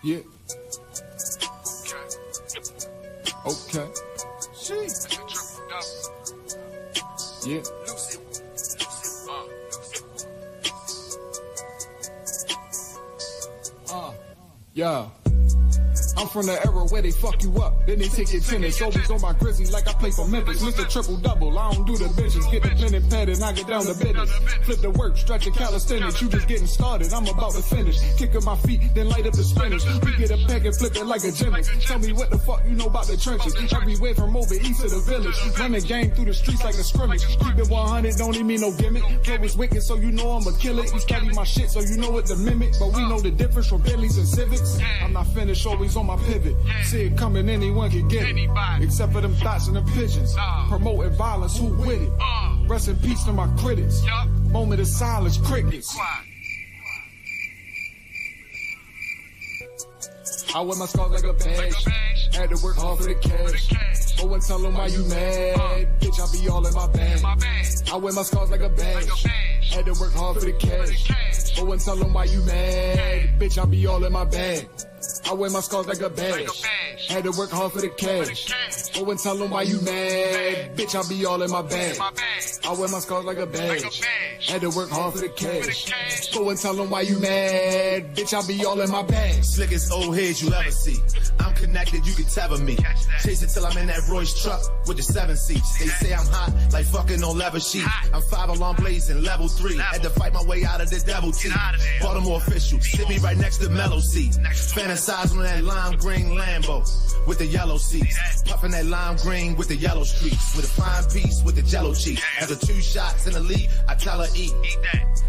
Yeah. Okay. Yeah. Yeah. I'm from the era where they fuck you up, then they take your tennis. Always on my grizzly like I play for Memphis. Mr. Triple Double, I don't do the bitches. Get the pen and pad and I get down to business. Flip the work, stretch the calisthenics. You just getting started, I'm about to finish. Kick up my feet, then light up the spinach. We get a pack and flip it like a gymnast. Tell me what the fuck you know about the trenches. Everywhere from over east to the village. Run the game through the streets like a scrimmage. Keep it 100, don't need me no gimmick. Flow is wicked, so you know I'ma kill it. You study my shit, so you know it the mimic. But we know the difference from Bentleys and Civics. I'm not finished, always on my pivot. See it coming, anyone can get it. Except for them thoughts and them pigeons. Promoting violence, who with it? Rest in peace to my critics. Moment of silence, crickets. I wear my scars like a badge. Had to work hard for the cash. Go and tell them why you mad. Bitch, I be all in my bag. I wear my scars like a badge. Had to work hard for the cash. Go and tell them why you mad. Bitch, I be all in my bag. I wear my scars like a badge. Had to work hard for the cash. Go and tell them why you mad. Bitch, I be all in my bag. I wear my scars like a badge. Had to work hard for the cash. Go and tell them why you mad. Bitch, I be all in my bag. Slickest old head you ever see. I'm connected, you can tether me. Chase it till I'm in that Royce truck with the 7 seats. They say I'm hot, like fucking on leather sheet. I'm 5 alarm blazing, level 3. Had to fight my way out of the devil teeth. Baltimore official, sit me right next to Mellow seat. Fantasize on that lime green Lambo with the yellow seats. Puffing that lime green with the yellow streaks. With a fine piece with the jello cheek. After 2 shots in the lead, I tell her eat.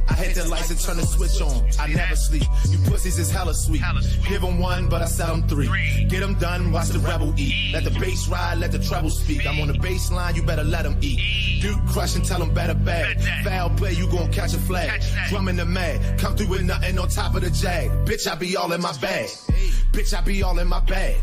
I hit the lights and turn the switch on. I never sleep. You pussies is hella sweet. Give them 1, but I sell them 3. Get them done, watch the rebel eat. Let the bass ride, let the treble speak. I'm on the bass line, you better let them eat. Dude crush and tell them better bag. Foul play, you gon' catch a flag. Drumming the mag, come through with nothing on top of the jag. Bitch, I be all in my bag. Bitch, I be all in my bag.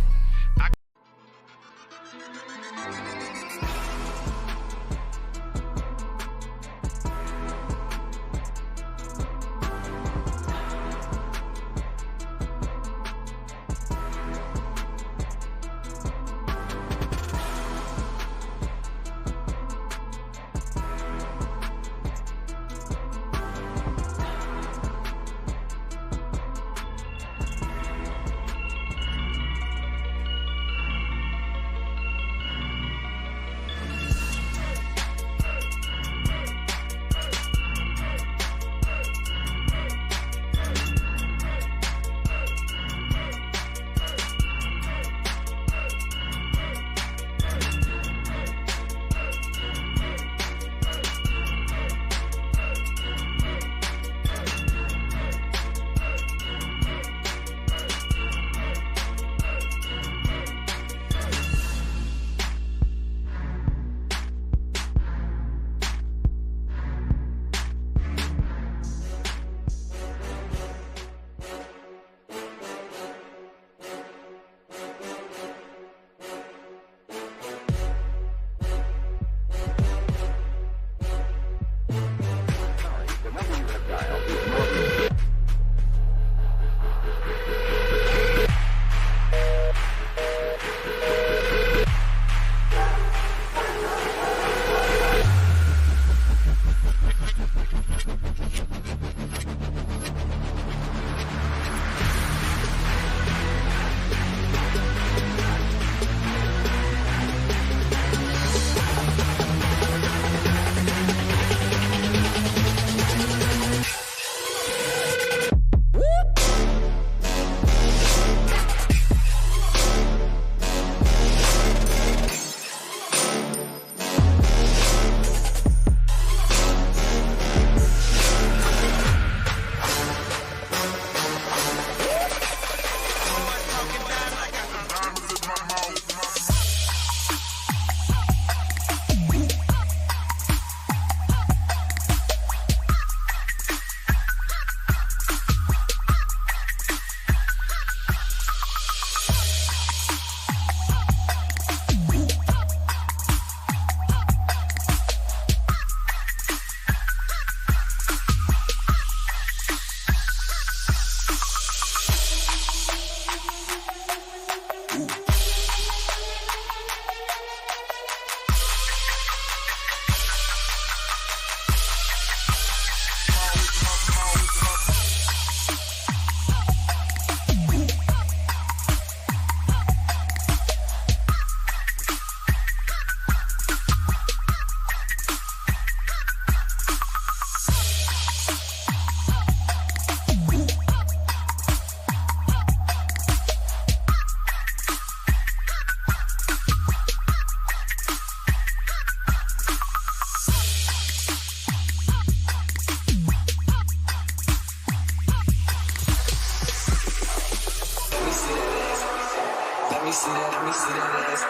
me see that, let me see that ass.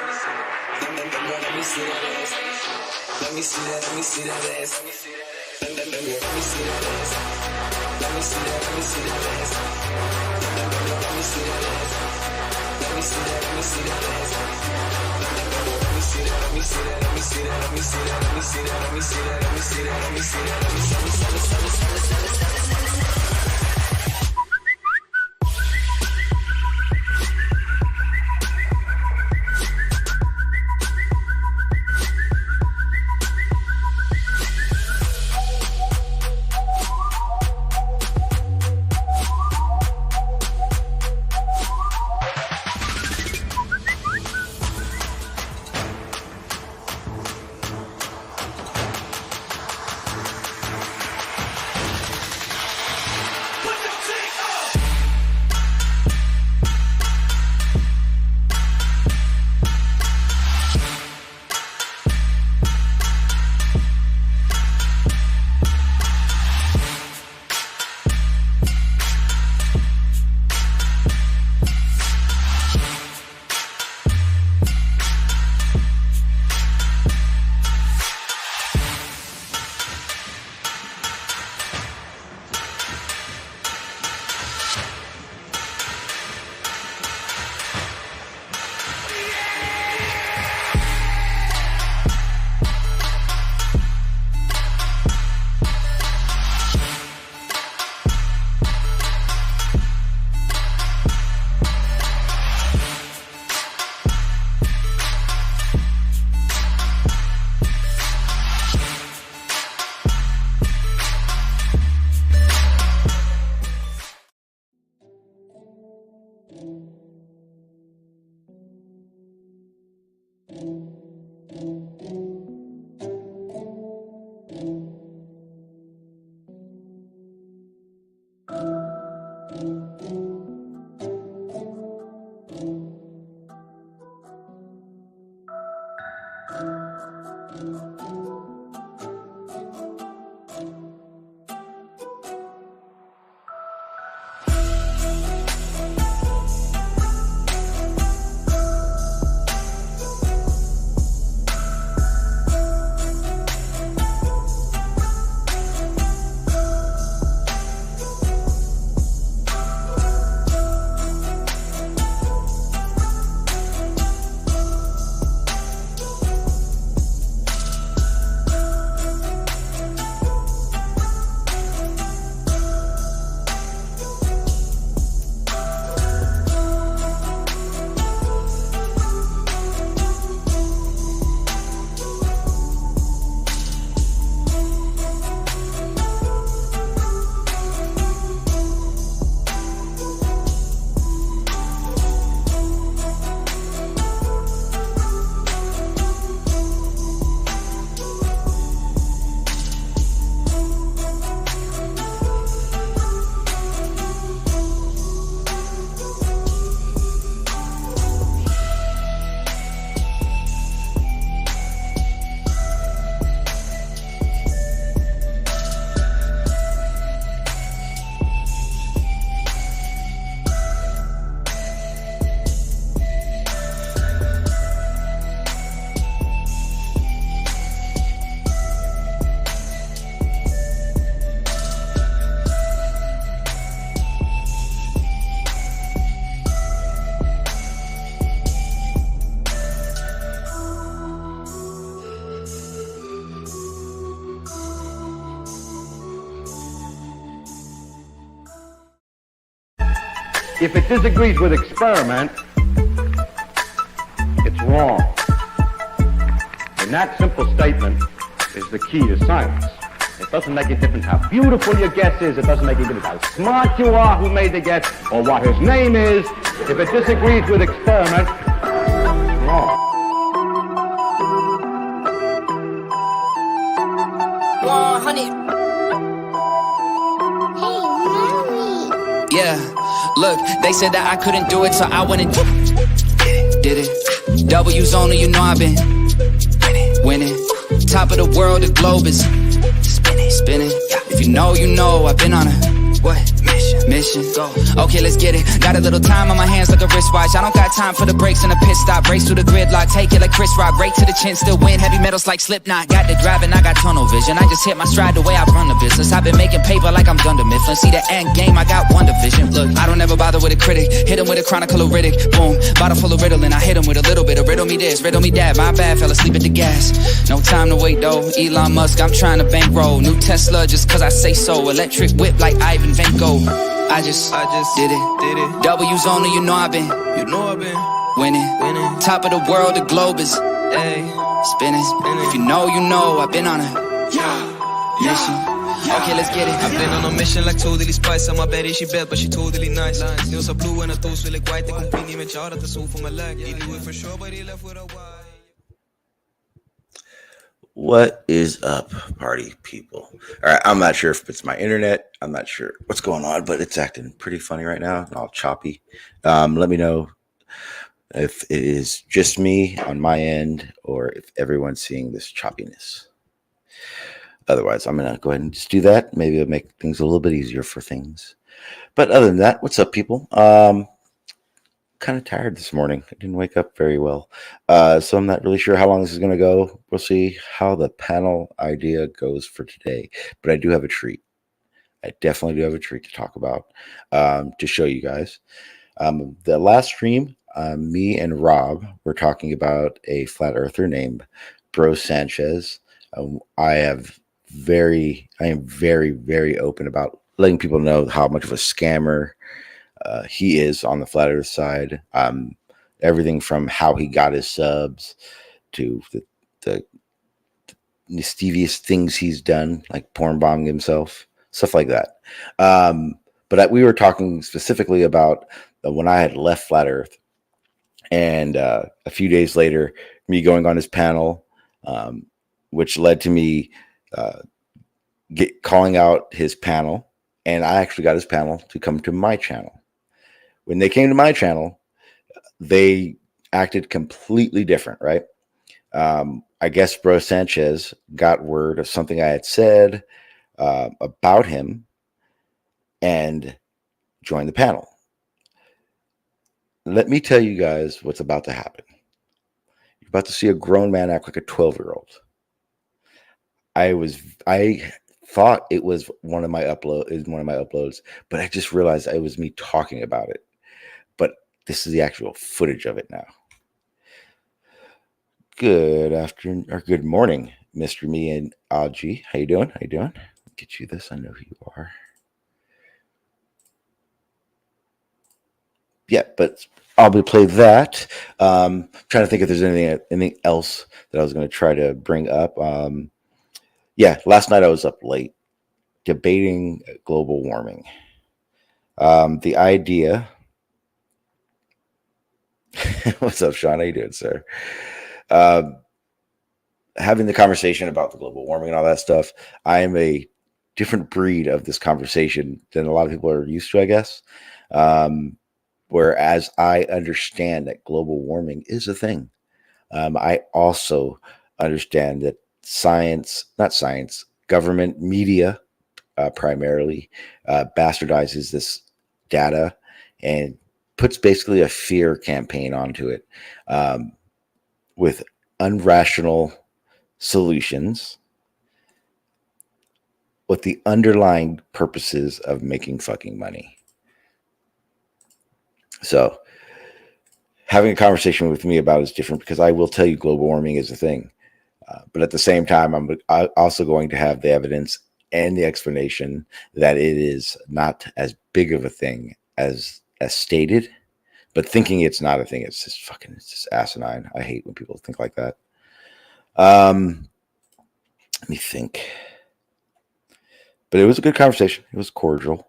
Let me see that ass. Let me see that, let me see that ass. Let me see that ass. Let me see that, let me see that ass. Let me see that ass. Let me see that, let me see that ass. Let me see that, let me see that, let me see that, let me see that, let me see that, let me see that, let me see that, let me see that, let me see that. If it disagrees with experiment, it's wrong. And that simple statement is the key to science. It doesn't make a difference how beautiful your guess is. It doesn't make a difference how smart you are who made the guess or what his name is. If it disagrees with experiment, it's wrong. Yeah, look, they said that I couldn't do it, so I went and did it. W's only, you know I've been winning. Top of the world, the globe is spinning. If you know, you know, I've been on a mission. mission. Okay, let's get it. Got a little time on my hands like a wristwatch. I don't got time for the brakes and the pit stop. Race through the gridlock, take it like Chris Rock. Right to the chin, still win. Heavy metals like Slipknot. Got the driving, I got tunnel vision. I just hit my stride the way I run the business. I've been making paper like I'm Dunder Mifflin. See the end game, I got one division. Look, I don't ever bother with a critic. Hit him with a chronicle of Riddick. Boom, bottle full of Ritalin. I hit him with a little bit of riddle me this, riddle me that. My bad, fell asleep at the gas. No time to wait though. Elon Musk, I'm trying to bankroll. New Tesla just cause I say so. Electric whip like Ivan Van Gogh. I just did it. W's only, you know I've been winning. Top of the world, the globe is spinning. If you know, I've been on a mission. Okay, let's get it. I've been on a mission like totally spice. I'm betty, she bad, but she totally nice. Nails are blue and her toes feel like white. Det kom pin i med chart, det så for my leg. He knew it for sure, but he left with a why. What is up, party people? All right, I'm not sure if it's my internet. I'm not sure what's going on, but it's acting pretty funny right now and all choppy. Let me know if it is just me on my end or if everyone's seeing this choppiness. Otherwise, I'm going to go ahead and just do that. Maybe it'll make things a little bit easier for things. But other than that, what's up, people? Kind of tired this morning. I didn't wake up very well. So I'm not really sure how long this is going to go. We'll see how the panel idea goes for today. But I do have a treat. I definitely do have a treat to talk about, to show you guys. The last stream, me and Rob were talking about a flat earther named Bro Sanchez. I am very, very open about letting people know how much of a scammer he is on the flat earth side. Everything from how he got his subs to the mischievous things he's done, like porn bombing himself, stuff like that. But we were talking specifically about when I had left flat earth, and a few days later, me going on his panel, which led to me calling out his panel, and I actually got his panel to come to my channel. When they came to my channel, they acted completely different, right? I guess Bro Sanchez got word of something I had said about him and joined the panel. Let me tell you guys what's about to happen. You're about to see a grown man act like a 12-year-old. I thought it was one of my uploads, but I just realized it was me talking about it. But this is the actual footage of it now. Good afternoon or good morning, Mr. Me and Aji. How you doing? Get you this. I know who you are. Yeah, but I'll be play that. Trying to think if there's anything else that I was going to try to bring up. Yeah, last night I was up late debating global warming. The idea. What's up, Sean? How you doing, sir? Having the conversation about the global warming and all that stuff. I am a different breed of this conversation than a lot of people are used to, I guess. Whereas I understand that global warming is a thing. I also understand that government media primarily bastardizes this data and puts basically a fear campaign onto it with unrational solutions with the underlying purposes of making fucking money. So having a conversation with me about it is different because I will tell you global warming is a thing. But at the same time, I'm also going to have the evidence and the explanation that it is not as big of a thing as stated. But thinking it's not a thing, it's just asinine. I hate when people think like that. Let me think. But it was a good conversation. It was cordial.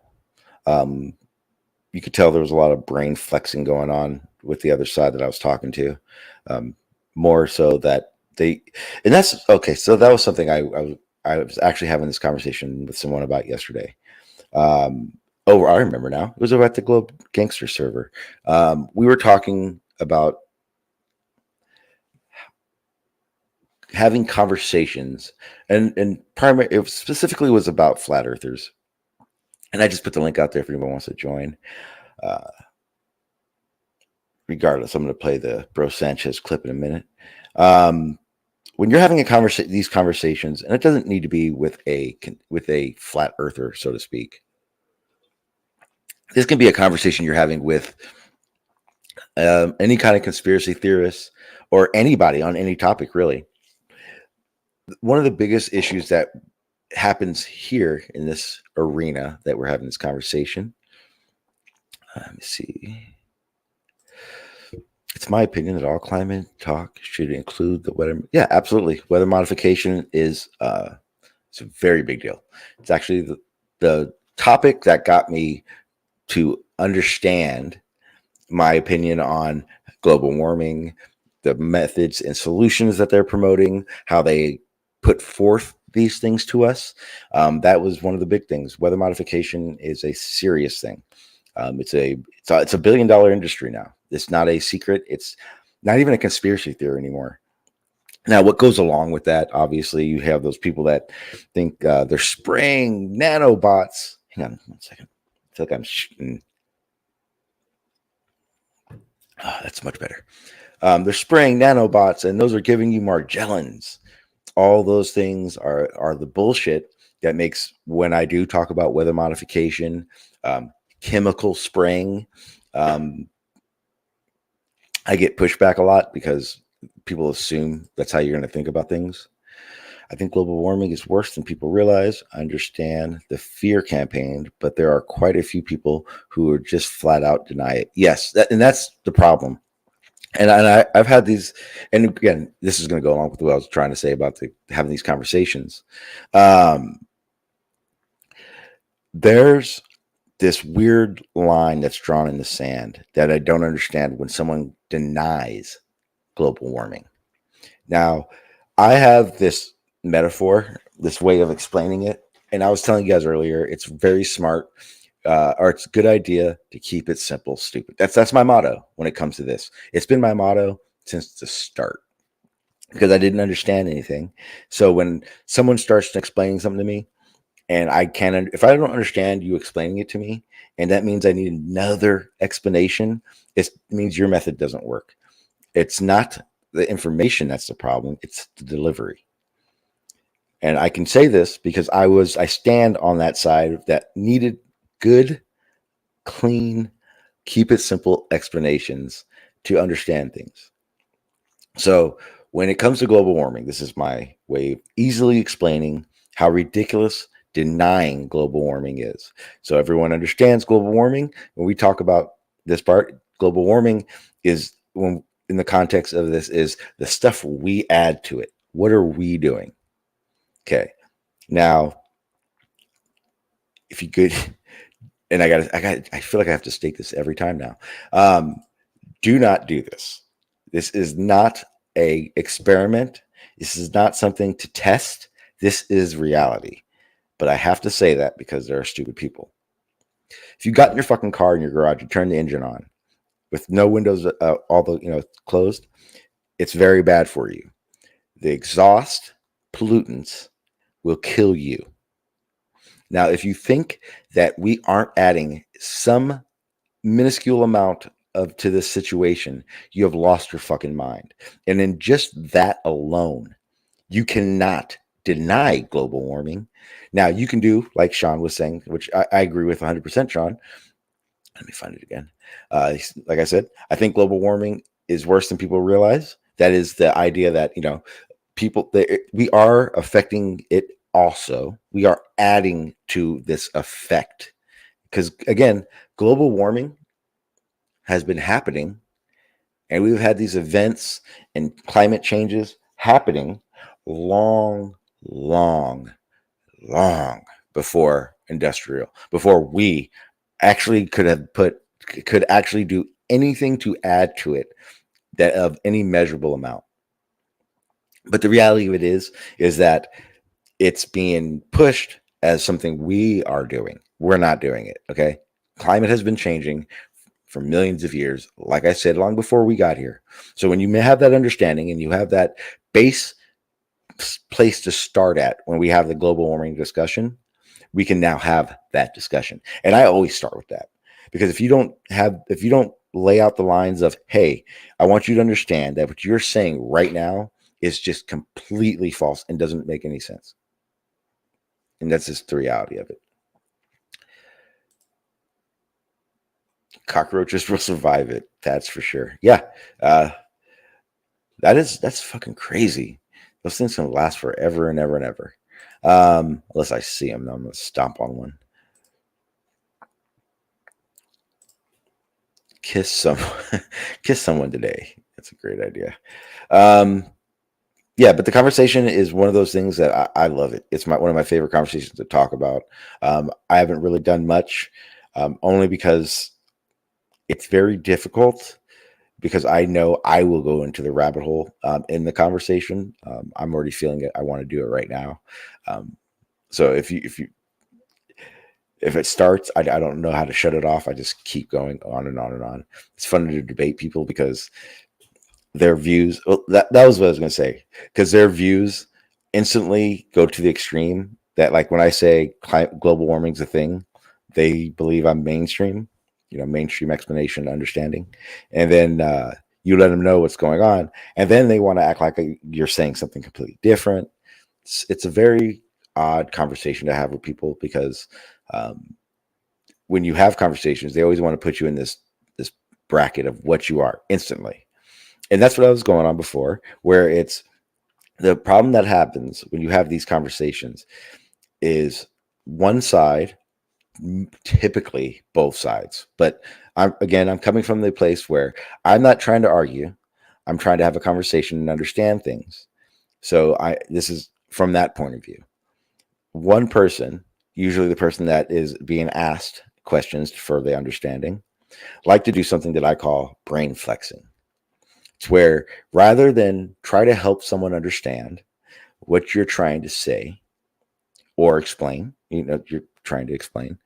You could tell there was a lot of brain flexing going on with the other side that I was talking to. More so that and that's okay. So that was something I was actually having this conversation with someone about yesterday. I remember now. It was over at the Globe Gangster server. We were talking about having conversations, and primarily, it specifically was about flat earthers And I just put the link out there if anyone wants to join. Regardless, I'm going to play the Bro Sanchez clip in a minute. When you're having these conversations, and it doesn't need to be with a flat earther, so to speak. This can be a conversation you're having with any kind of conspiracy theorist or anybody on any topic, really. One of the biggest issues that happens here in this arena that we're having this conversation. Let me see. It's my opinion that all climate talk should include the weather. Yeah, absolutely. Weather modification is it's a very big deal. It's actually the topic that got me to understand my opinion on global warming, the methods and solutions that they're promoting, how they put forth these things to us. That was one of the big things. Weather modification is a serious thing. It's a $1 billion industry now. It's not a secret. It's not even a conspiracy theory anymore. Now, what goes along with that? Obviously, you have those people that think they're spraying nanobots. Hang on 1 second. I feel like I'm shooting. Oh, that's much better. They're spraying nanobots, and those are giving you Margellans. All those things are the bullshit that makes, when I do talk about weather modification, chemical spraying, I get pushback a lot because people assume that's how you're going to think about things. I think global warming is worse than people realize. I understand the fear campaign, but there are quite a few people who are just flat out deny it. Yes, and that's the problem. And I've had these, and again, this is going to go along with what I was trying to say about having these conversations. There's this weird line that's drawn in the sand that I don't understand when someone denies global warming. Now, I have this metaphor, this way of explaining it, and I was telling you guys earlier, it's very smart, or it's a good idea to keep it simple, stupid. That's my motto when it comes to this. It's been my motto since the start because I didn't understand anything. So when someone starts explaining something to me, and if I don't understand you explaining it to me, and that means I need another explanation, it means your method doesn't work. It's not the information that's the problem, it's the delivery. And I can say this because I stand on that side that needed good, clean, keep it simple explanations to understand things. So when it comes to global warming, this is my way of easily explaining how ridiculous denying global warming is. So everyone understands global warming. When we talk about this part, global warming is, when in the context of this, is the stuff we add to it. What are we doing? Okay. Now, if you could, and I feel like I have to state this every time now. Do not do this. This is not a experiment. This is not something to test. This is reality. But I have to say that because there are stupid people. If you got in your fucking car in your garage, you turn the engine on with no windows, closed, it's very bad for you. The exhaust pollutants will kill you. Now, if you think that we aren't adding some minuscule amount to this situation, you have lost your fucking mind. And in just that alone, you cannot deny global warming. Now, you can do, like Sean was saying, which I agree with 100%, Sean. Let me find it again. Like I said, I think global warming is worse than people realize. That is the idea that, we are affecting it also. We are adding to this effect. Because, again, global warming has been happening, and we've had these events and climate changes happening long before before we actually could actually do anything to add to it that of any measurable amount. But the reality of it is that it's being pushed as something we are doing. We're not doing it. Okay. Climate has been changing for millions of years, like I said, long before we got here. So when you may have that understanding and you have that base place to start at when we have the global warming discussion, we can now have that discussion. And I always start with that, because if you don't lay out the lines of, hey, I want you to understand that what you're saying right now is just completely false and doesn't make any sense. And that's just the reality of it. Cockroaches will survive it. That's for sure. Yeah. That's fucking crazy. Those things can last forever and ever and ever. Unless I see them, I'm gonna stomp on one. Kiss someone today. That's a great idea. Yeah, but the conversation is one of those things that I love it. It's one of my favorite conversations to talk about. I haven't really done much, only because it's very difficult, because I know I will go into the rabbit hole in the conversation. I'm already feeling it. I want to do it right now. So if it starts, I don't know how to shut it off. I just keep going on and on and on. It's fun to debate people, because their views, that was what I was going to say, because their views instantly go to the extreme that, like, when I say global warming's a thing, they believe I'm mainstream, mainstream explanation, understanding. And then you let them know what's going on, and then they want to act like you're saying something completely different. It's a very odd conversation to have with people, because when you have conversations, they always want to put you in this bracket of what you are instantly. And that's what I was going on before, where it's the problem that happens when you have these conversations is one side, typically both sides. But I'm coming from the place where I'm not trying to argue. I'm trying to have a conversation and understand things. So this is from that point of view. One person, usually the person that is being asked questions for the understanding, like to do something that I call brain flexing. It's where, rather than try to help someone understand what you're trying to say or explain, you're trying to explain,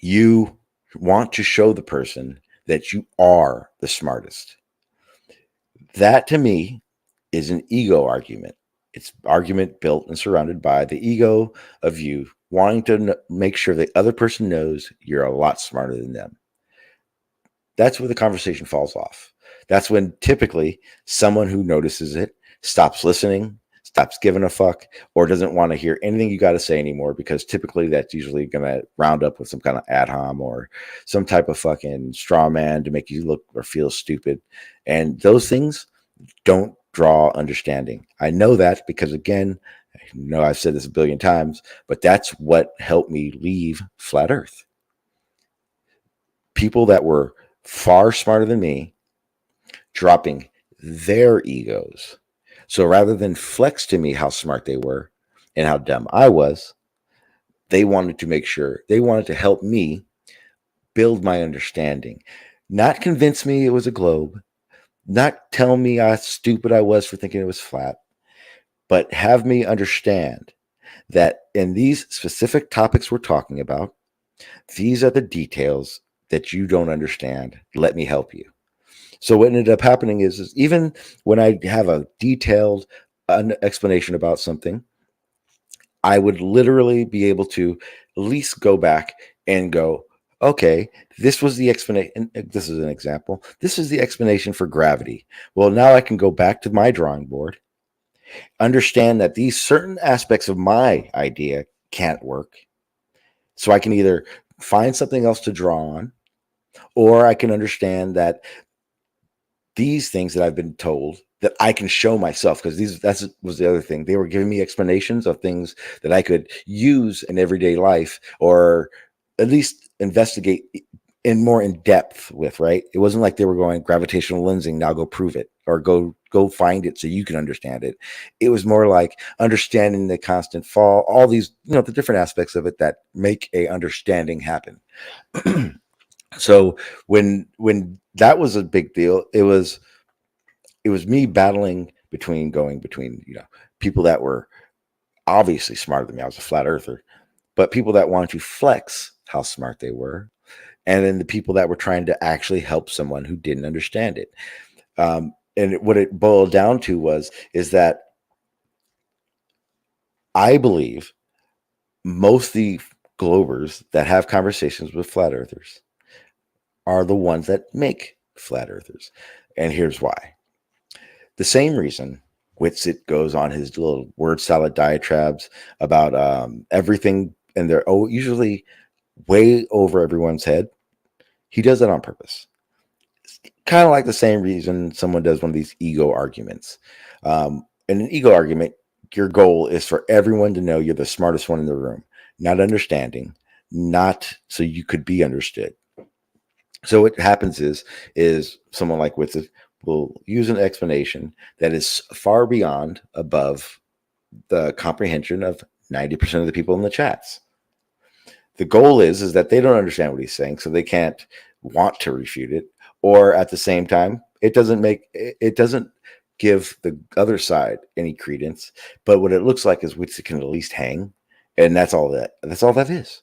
you want to show the person that you are the smartest. That, to me, is an ego argument. It's argument built and surrounded by the ego of you wanting to make sure the other person knows you're a lot smarter than them. That's where the conversation falls off. That's when typically someone who notices it stops listening, stops giving a fuck, or doesn't want to hear anything you got to say anymore, because typically that's usually going to round up with some kind of ad hom or some type of fucking straw man to make you look or feel stupid. And those things don't draw understanding. I know that because, again, I know I've said this a billion times, but that's what helped me leave Flat Earth. People that were far smarter than me dropping their egos. So rather than flex to me how smart they were and how dumb I was, they wanted to make sure, they wanted to help me build my understanding, not convince me it was a globe, not tell me how stupid I was for thinking it was flat, but have me understand that in these specific topics we're talking about, these are the details that you don't understand. Let me help you. So what ended up happening is even when I have a detailed explanation about something, I would literally be able to at least go back and go, okay, this was the explanation. This is an example. This is the explanation for gravity. Well, now I can go back to my drawing board, understand that these certain aspects of my idea can't work. So I can either find something else to draw on, or I can understand that these things that I've been told that I can show myself, because that was the other thing. They were giving me explanations of things that I could use in everyday life, or at least investigate in more in depth with, right? It wasn't like they were going gravitational lensing, now go prove it, or go find it so you can understand it. It was more like understanding the constant fall, all these, the different aspects of it that make a understanding happen. So when that was a big deal, it was me battling between people that were obviously smarter than me. I was a flat earther, but people that wanted to flex how smart they were, and then the people that were trying to actually help someone who didn't understand it. And what it boiled down to is that I believe most of the globers that have conversations with flat earthers are the ones that make flat earthers. And here's why. The same reason Whitsitt goes on his little word salad diatribes about everything, and they're usually way over everyone's head. He does that on purpose. Kind of like the same reason someone does one of these ego arguments. In an ego argument, your goal is for everyone to know you're the smartest one in the room, not understanding, not so you could be understood. So what happens is someone like Whitsitt will use an explanation that is far beyond above the comprehension of 90% of the people in the chats. The goal is that they don't understand what he's saying, so they can't want to refute it. Or at the same time, it doesn't give the other side any credence. But what it looks like is Whitsitt can at least hang, and that's all that is.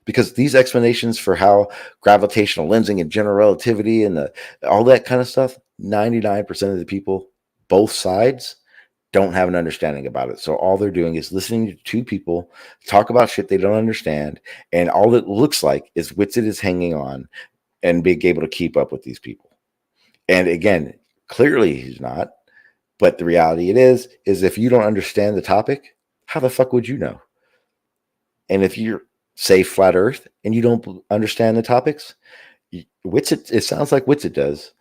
Because these explanations for how gravitational lensing and general relativity and all that kind of stuff, 99% of the people, both sides, don't have an understanding about it. So all they're doing is listening to two people talk about shit they don't understand. And all it looks like is Whitsitt is hanging on and being able to keep up with these people. And again, clearly he's not. But the reality it is if you don't understand the topic, how the fuck would you know? And if you're, say, flat earth and you don't understand the topics, Whitsitt, it sounds like Whitsitt does.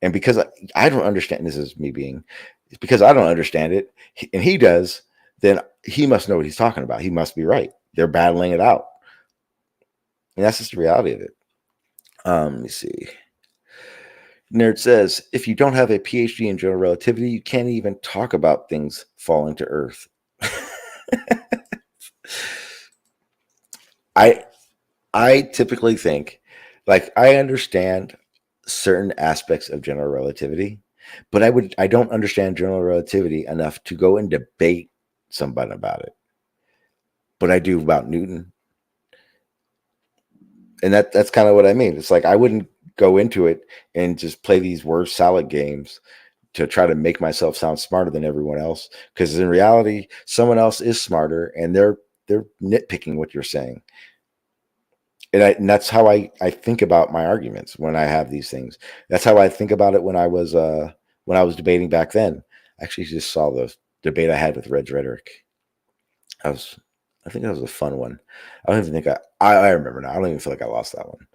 And because I don't understand, this is me being, it's because I don't understand it and he does, then he must know what he's talking about. He must be right. They're battling it out. And that's just the reality of it. Let me see. Nerd says, if you don't have a PhD in general relativity, you can't even talk about things falling to Earth. I typically think, like, I understand certain aspects of general relativity, but I don't understand general relativity enough to go and debate somebody about it. But I do about Newton. And that's kind of what I mean. It's like I wouldn't go into it and just play these word salad games to try to make myself sound smarter than everyone else. Because in reality, someone else is smarter and they're nitpicking what you're saying. And that's how I think about my arguments when I have these things. That's how I think about it when I was debating back then. I actually just saw the debate I had with Reg Rhetoric. I think that was a fun one. I don't even think I remember now. I don't even feel like I lost that one.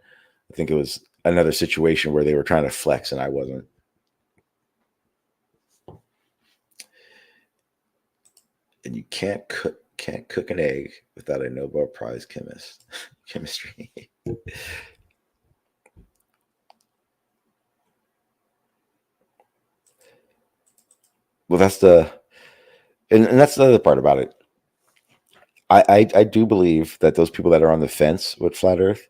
I think it was another situation where they were trying to flex and I wasn't. And you can't cook an egg without a Nobel Prize chemistry. Well, that's that's the other part about it. I do believe that those people that are on the fence with flat Earth,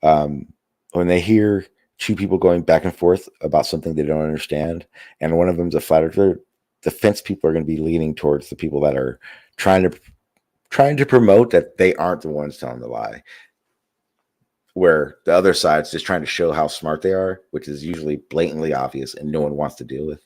when they hear two people going back and forth about something they don't understand, and one of them's a flat earther, the fence people are going to be leaning towards the people that are trying to promote that they aren't the ones telling the lie. Where the other side's just trying to show how smart they are, which is usually blatantly obvious and no one wants to deal with.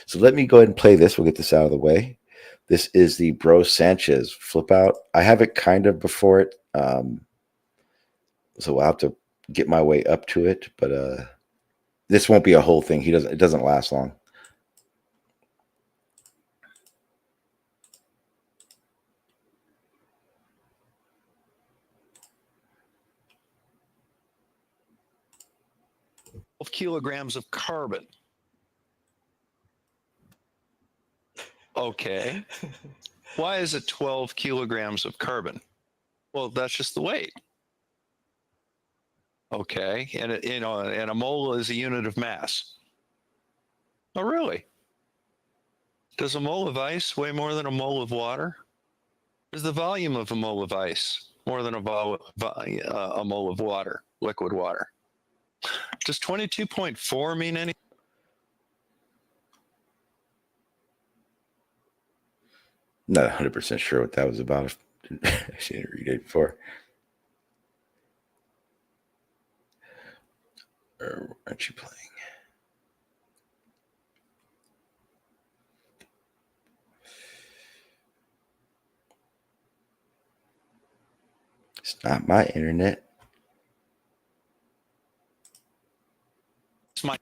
So let me go ahead and play this. We'll get this out of the way. This is the Bro Sanchez flip out. I have it kind of before it. So I'll have to get my way up to it, but this won't be a whole thing. It doesn't last long. Kilograms of carbon. Okay. Why is it 12 kilograms of carbon? Well, that's just the weight. Okay. And and a mole is a unit of mass. Oh, really? Does a mole of ice weigh more than a mole of water? Is the volume of a mole of ice more than a mole of water, liquid water? Does 22.4 mean anything? Not 100% sure what that was about. I didn't read it before. Or aren't you playing? It's not my internet. It's my.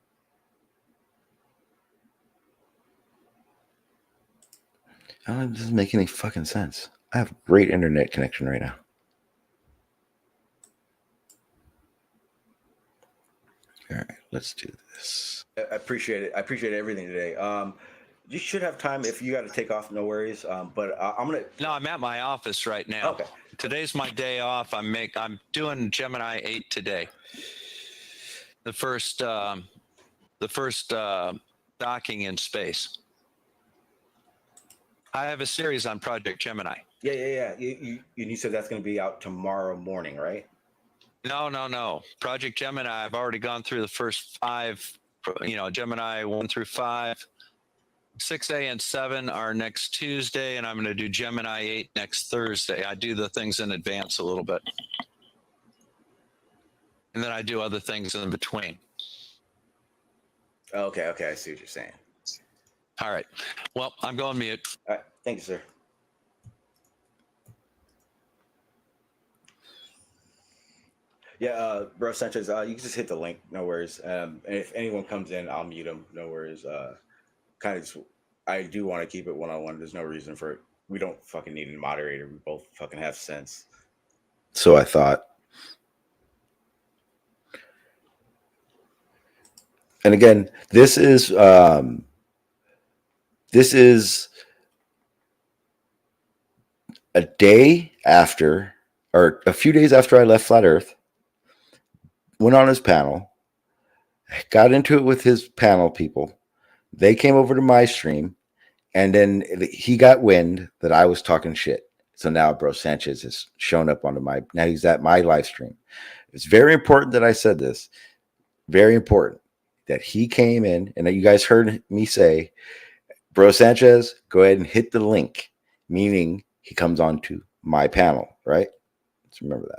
It doesn't make any fucking sense. I have a great internet connection right now. All right, let's do this. I appreciate it. I appreciate everything today. You should have time if you got to take off. No worries. But I'm gonna. No, I'm at my office right now. Okay. Today's my day off. I'm doing Gemini 8 today. The first docking in space. I have a series on Project Gemini. Yeah. You said that's going to be out tomorrow morning, right? No. Project Gemini, I've already gone through the first 5, Gemini 1 through 5. 6A and 7 are next Tuesday, and I'm going to do Gemini 8 next Thursday. I do the things in advance a little bit. And then I do other things in between. Okay. I see what you're saying. All right. Well, I'm going mute. All right. Thank you, sir. Yeah, bro, Sanchez, you can just hit the link. No worries. And if anyone comes in, I'll mute them. No worries. I do want to keep it one-on-one. There's no reason for it. We don't fucking need a moderator. We both fucking have sense. So I thought. And again, this is a day after, or a few days after I left Flat Earth. Went on his panel, got into it with his panel people. They came over to my stream, and then he got wind that I was talking shit. So now Bro Sanchez has shown up now he's at my live stream. It's very important that I said this. Very important that he came in, and that you guys heard me say, Bro Sanchez, go ahead and hit the link, meaning he comes on to my panel, right? Let's remember that.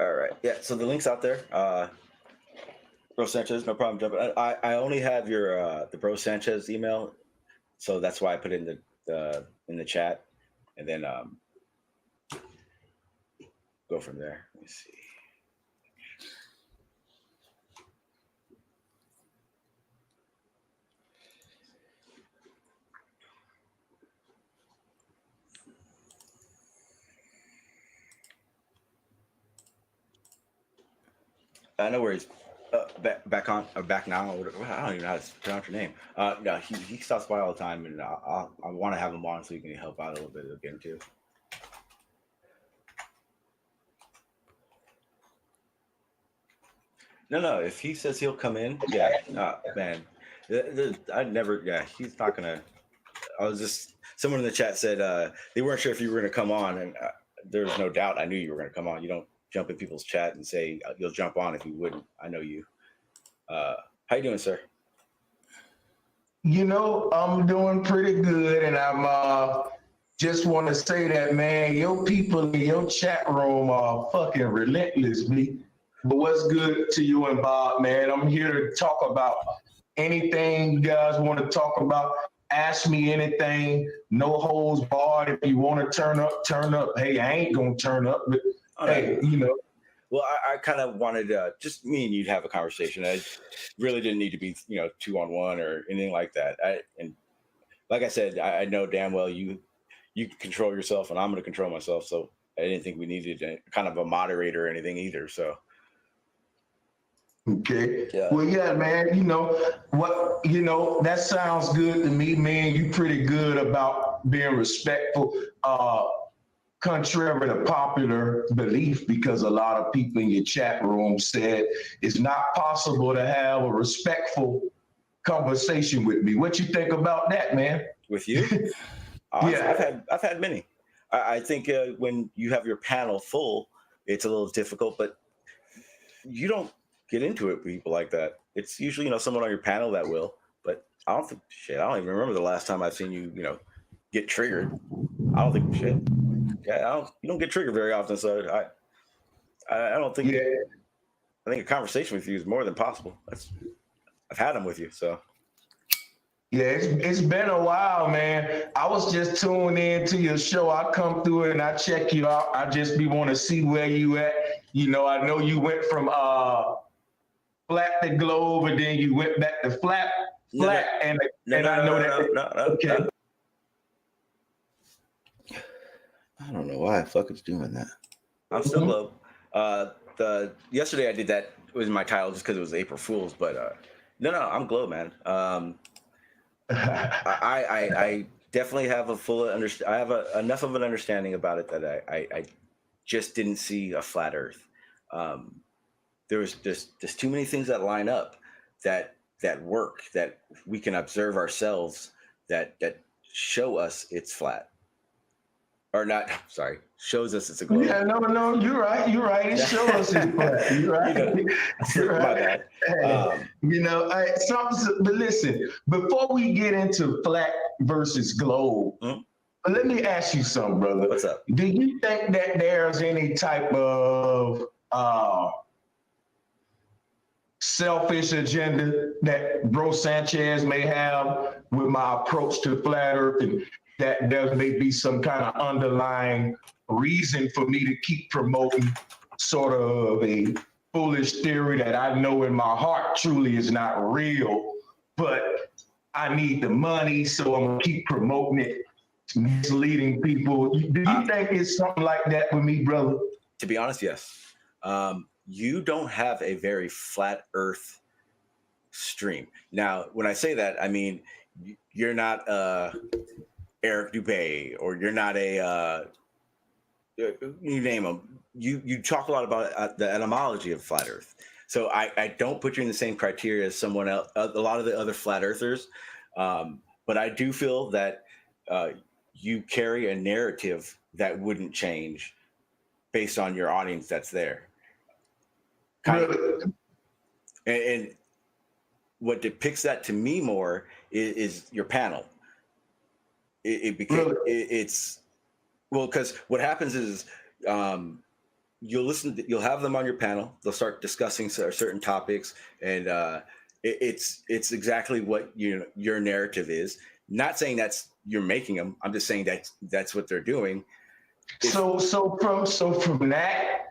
All right. Yeah. So the link's out there. Bro Sanchez, no problem jumping. I only have your the Bro Sanchez email, so that's why I put it in the chat, and then go from there. Let me see. No worries. Back on or back now. I don't even know how to pronounce your name. No, he stops by all the time, and I want to have him on so he can help out a little bit again too. No. If he says he'll come in, yeah, man. I'd never. Yeah, he's not gonna. I was just. Someone in the chat said they weren't sure if you were gonna come on, and there's no doubt I knew you were gonna come on. You don't jump in people's chat and say you'll jump on if you wouldn't. I know you. How you doing, sir? I'm doing pretty good, and I'm just want to say that, man, your people in your chat room are fucking relentless, B. But what's good to you and Bob, man? I'm here to talk about anything you guys want to talk about. Ask me anything. No holds barred. If you want to turn up, turn up. Hey, I ain't gonna turn up, but hey, Well, I kind of wanted just me and you'd have a conversation. I really didn't need to be, 2-on-1 or anything like that. And like I said, I know damn well you control yourself, and I'm going to control myself. So I didn't think we needed kind of a moderator or anything either. So. Okay. Yeah. Well, yeah, man. That sounds good to me, man. You pretty good about being respectful. Contrary to popular belief, because a lot of people in your chat room said it's not possible to have a respectful conversation with me. What you think about that, man? With you? Yeah, I've had many. I think when you have your panel full, it's a little difficult, but you don't get into it with people like that. It's usually, someone on your panel that will, but I don't even remember the last time I've seen you, get triggered. I don't think shit. Yeah, you don't get triggered very often, so I don't think. Yeah. I think a conversation with you is more than possible. I've had them with you, so. Yeah, it's been a while, man. I was just tuning in to your show. I come through it and I check you out. I just want to see where you at. I know you went from flat to globe, and then you went back to flat, and I know that. Okay. I don't know why fuck doing that. I'm still globe. Yesterday I did that was my title just because it was April Fool's, but no, I'm globe, man. I definitely have a full I have enough of an understanding about it that I just didn't see a flat Earth. There was just too many things that line up that work, that we can observe ourselves, that show us it's flat. Or not, sorry, shows us it's a globe. Yeah, no, you're right. It shows us it's flat. You're right. You're right. But listen, before we get into flat versus globe, let me ask you something, brother. What's up? Do you think that there's any type of selfish agenda that Bro Sanchez may have with my approach to flat Earth, and that there may be some kind of underlying reason for me to keep promoting sort of a foolish theory that I know in my heart truly is not real, but I need the money, so I'm gonna keep promoting it, misleading people. Do you think it's something like that with me, brother? To be honest, yes. You don't have a very flat Earth stream. Now, when I say that, I mean, you're not Eric Dubé, or you're not you name them. You talk a lot about the etymology of flat Earth. So I don't put you in the same criteria as someone else, a lot of the other flat earthers. But I do feel that you carry a narrative that wouldn't change based on your audience that's there. And what depicts that to me more is your panel. It's because what happens is you'll have them on your panel. They'll start discussing certain topics, and it's exactly what your narrative is. Not saying that's you're making them. I'm just saying that's what they're doing. So from that,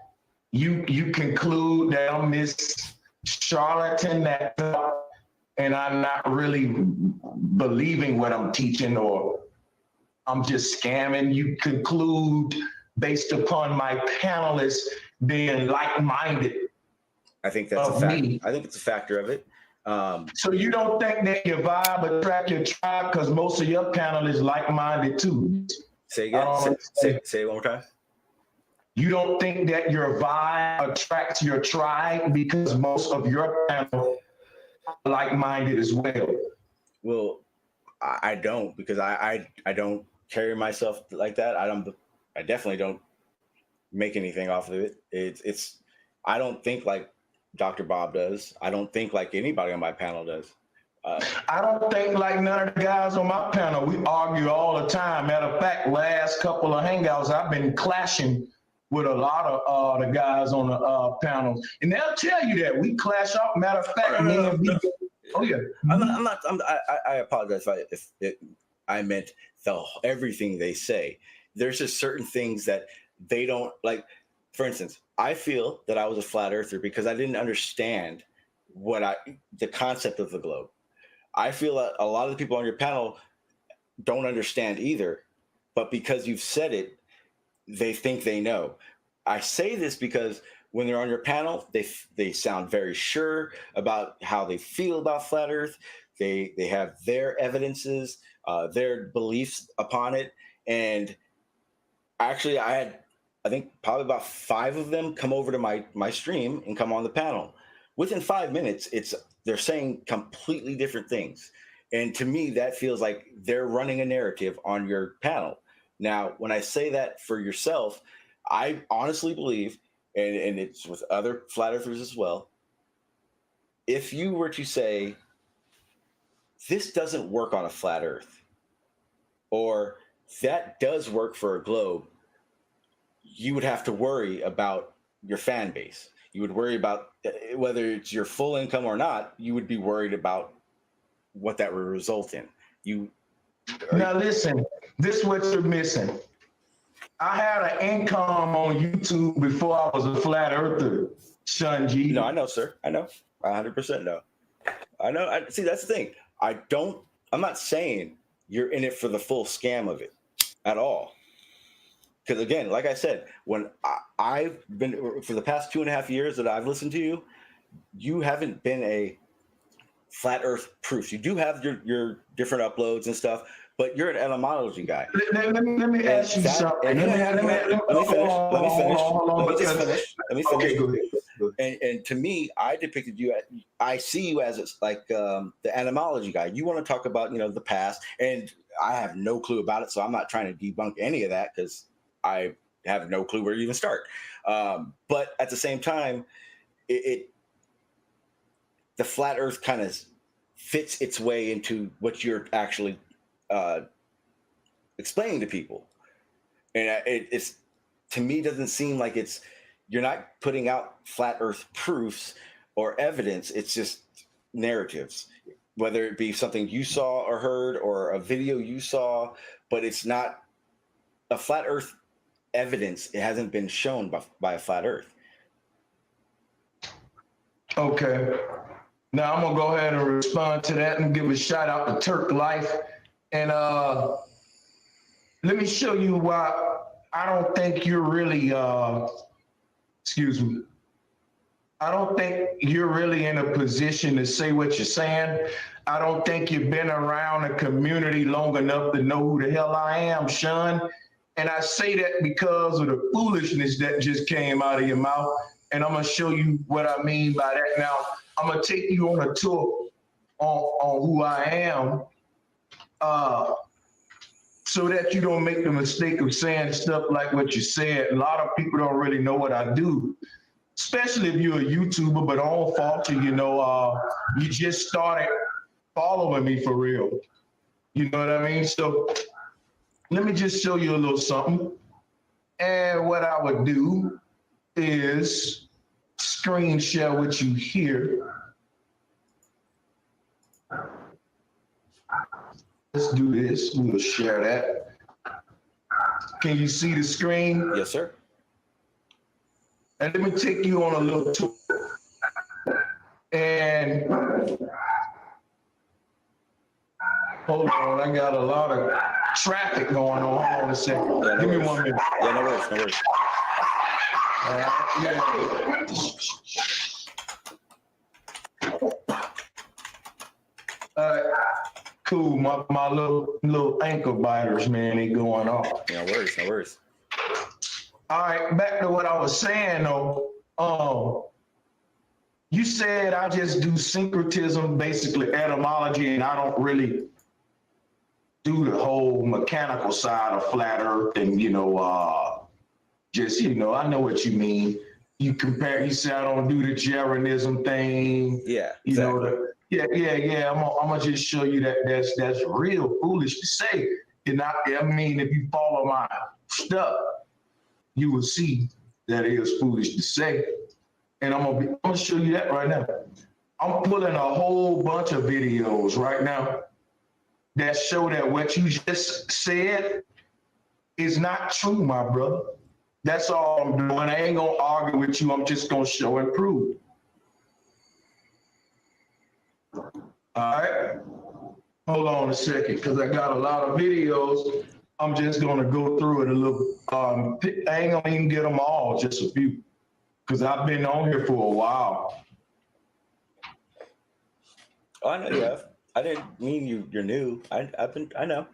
you conclude that I'm this charlatan and I'm not really believing what I'm teaching, or I'm just scamming. You conclude based upon my panelists being like-minded. I think that's a fact. I think it's a factor of it. So you don't think that your vibe attract your tribe because most of your panelists like-minded too? Say again. Say it one more time. You don't think that your vibe attracts your tribe because most of your panel are like-minded as well? Well, I don't, because I don't carry myself like that. I definitely don't make anything off of it. It's I don't think like Dr. Bob does. I don't think like anybody on my panel does. I don't think like none of the guys on my panel. We argue all the time. Matter of fact, last couple of hangouts, I've been clashing with a lot of the guys on the panel, and they'll tell you that we clash off. Matter of fact, oh yeah. I apologize if I meant everything they say. There's just certain things that they don't like. For instance, I feel that I was a flat earther because I didn't understand the concept of the globe. I feel that a lot of the people on your panel don't understand either, but because you've said it, they think they know. I say this because when they're on your panel, they sound very sure about how they feel about flat Earth. They have their evidences, their beliefs upon it. And actually, I think probably about 5 of them come over to my stream and come on the panel. Within 5 minutes, they're saying completely different things. And to me, that feels like they're running a narrative on your panel. Now, when I say that for yourself, I honestly believe, and it's with other flat earthers as well. If you were to say, this doesn't work on a flat earth, or that does work for a globe, you would have to worry about your fan base. You would worry about whether it's your full income or not. You would be worried about what that would result in. Now listen, this is what you're missing. I had an income on YouTube before I was a flat earther, Shunji. No, I know, sir. I know. 100% know. I know. See, that's the thing. I'm not saying you're in it for the full scam of it at all. Because again, like I said, when I've been for the past 2.5 years that I've listened to you, you haven't been a flat earth proof. You do have your different uploads and stuff, but you're an etymology guy. Let me ask you something. Let me finish. Okay, go ahead. And to me, I depicted you. I see you as the etymology guy. You want to talk about the past, and I have no clue about it, so I'm not trying to debunk any of that because I have no clue where to even start. But at the same time, the flat Earth kind of fits its way into what you're actually explaining to people, and it's to me doesn't seem like you're not putting out flat Earth proofs or evidence. It's just narratives, whether it be something you saw or heard or a video you saw, but it's not a flat Earth evidence. It hasn't been shown by a flat Earth. Okay. Now I'm gonna go ahead and respond to that and give a shout out to Turk Life. And let me show you why I don't think you're really excuse me. I don't think you're really in a position to say what you're saying. I don't think you've been around a community long enough to know who the hell I am, Sean. And I say that because of the foolishness that just came out of your mouth. And I'm gonna show you what I mean by that. Now, I'm gonna take you on a tour on who I am, so that you don't make the mistake of saying stuff like what you said. A lot of people don't really know what I do, especially if you're a YouTuber, but all fault you, you just started following me for real. You know what I mean? So let me just show you a little something. And what I would do is screen share what you hear. Let's do this. We'll share that. Can you see the screen? Yes, sir. And let me take you on a little tour. And hold on, I got a lot of traffic going on. Hold on a second. Yeah, Give me 1 minute. Yeah, no worries, no worries. All right, cool. My little ankle biters, man, they going off. No worries, no worries. All right, back to what I was saying though. You said I just do syncretism, basically etymology, and I don't really do the whole mechanical side of flat Earth and just I know what you mean. You say I don't do the Jeranism thing. Yeah, exactly. I'm gonna just show you that that's real foolish to say. And I mean, if you follow my stuff, you will see that it is foolish to say. And I'm gonna show you that right now. I'm pulling a whole bunch of videos right now that show that what you just said is not true, my brother. That's all I'm doing. I ain't gonna argue with you. I'm just gonna show and prove. All right. Hold on a second, because I got a lot of videos. I'm just gonna go through it a little. I ain't gonna even get them all, just a few, because I've been on here for a while. Oh, I know you have. I didn't mean you're new. I know.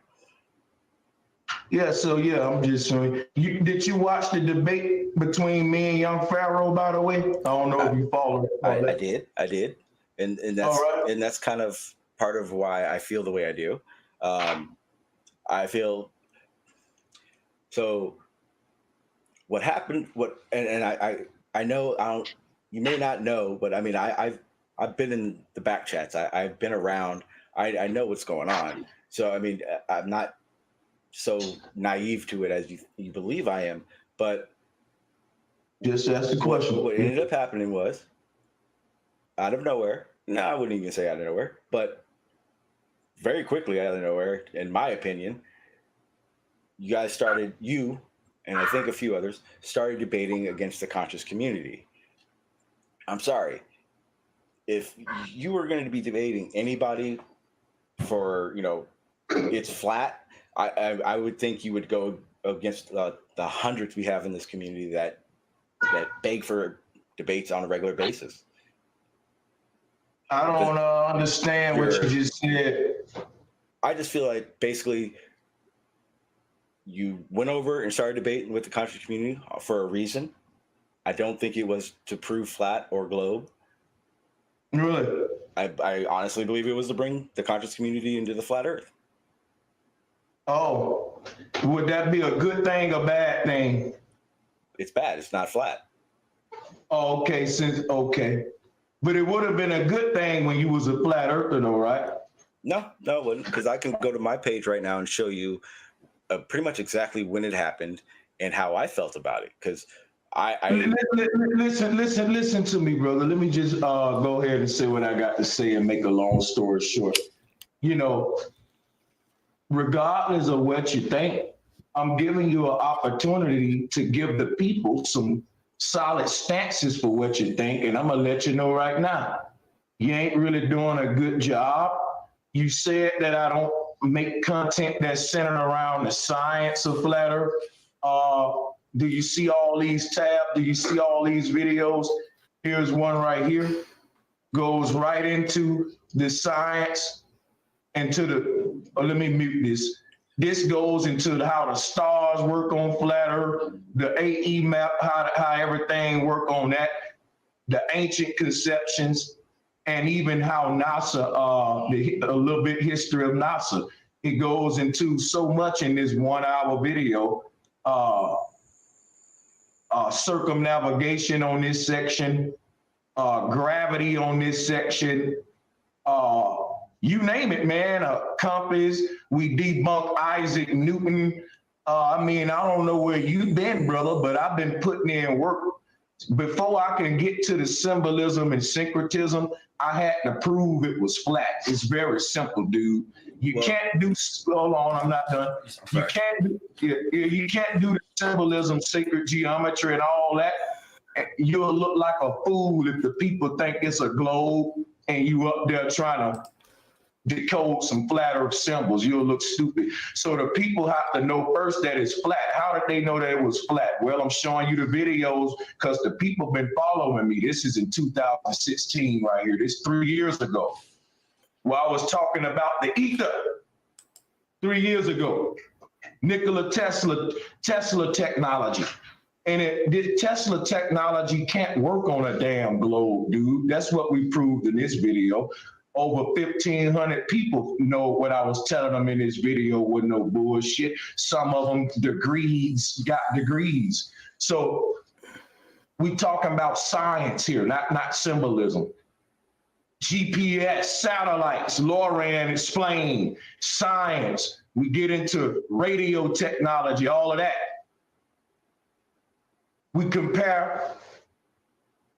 Yeah, so I'm just showing you. Did you watch the debate between me and Young Pharaoh, by the way? I don't know if you followed it. I did. And that's and that's kind of part of why I feel the way I do. I feel so what happened, I I know I don't. You may not know, but I mean, I've been in the back chats. I've been around. I know what's going on. So I mean, I'm not so naive to it as you believe I am. But Just ask the question. What ended up happening was, out of nowhere. No, I wouldn't even say out of nowhere, but very quickly out of nowhere, in my opinion, you and I think a few others started debating against the conscious community. I'm sorry. If you were going to be debating anybody for, it's flat, I would think you would go against the hundreds we have in this community that beg for debates on a regular basis. I don't understand what you just said. I just feel like basically you went over and started debating with the conscious community for a reason. I don't think it was to prove flat or globe. Really? I honestly believe it was to bring the conscious community into the flat earth. Oh, would that be a good thing or bad thing? It's bad. It's not flat. Oh, okay. Okay. But it would have been a good thing when you was a flat earther though, right? No, it wouldn't, because I can go to my page right now and show you pretty much exactly when it happened and how I felt about it. Because listen to me, brother. Let me just go ahead and say what I got to say and make a long story short. Regardless of what you think, I'm giving you an opportunity to give the people some solid stances for what you think, and I'm gonna let you know right now, you ain't really doing a good job. You said that I don't make content that's centered around the science of flat earth. Do you see all these tabs? Do you see all these videos? Here's one right here. Goes right into the science and let me mute this. This goes into how the stars work on flat earth, the AE map, how everything work on that, the ancient conceptions, and even how NASA, a little bit history of NASA. It goes into so much in this 1 hour video. Circumnavigation on this section, gravity on this section, you name it, man. A compass. We debunk Isaac Newton. I don't know where you've been, brother, but I've been putting in work. Before I can get to the symbolism and syncretism, I had to prove it was flat. It's very simple, dude. You can't do. Hold on, I'm not done. You can't do the symbolism, sacred geometry, and all that. You'll look like a fool if the people think it's a globe and you up there trying to decode some flat earth symbols. You'll look stupid. So the people have to know first that it's flat. How did they know that it was flat? Well, I'm showing you the videos because the people been following me. This is in 2016 right here. This 3 years ago. While I was talking about the ether 3 years ago. Nikola Tesla technology. And this Tesla technology can't work on a damn globe, dude. That's what we proved in this video. Over 1,500 people know what I was telling them in this video with no bullshit. Some of them got degrees. So we talking about science here, not symbolism. GPS, satellites, Lauren explained, science. We get into radio technology, all of that. We compare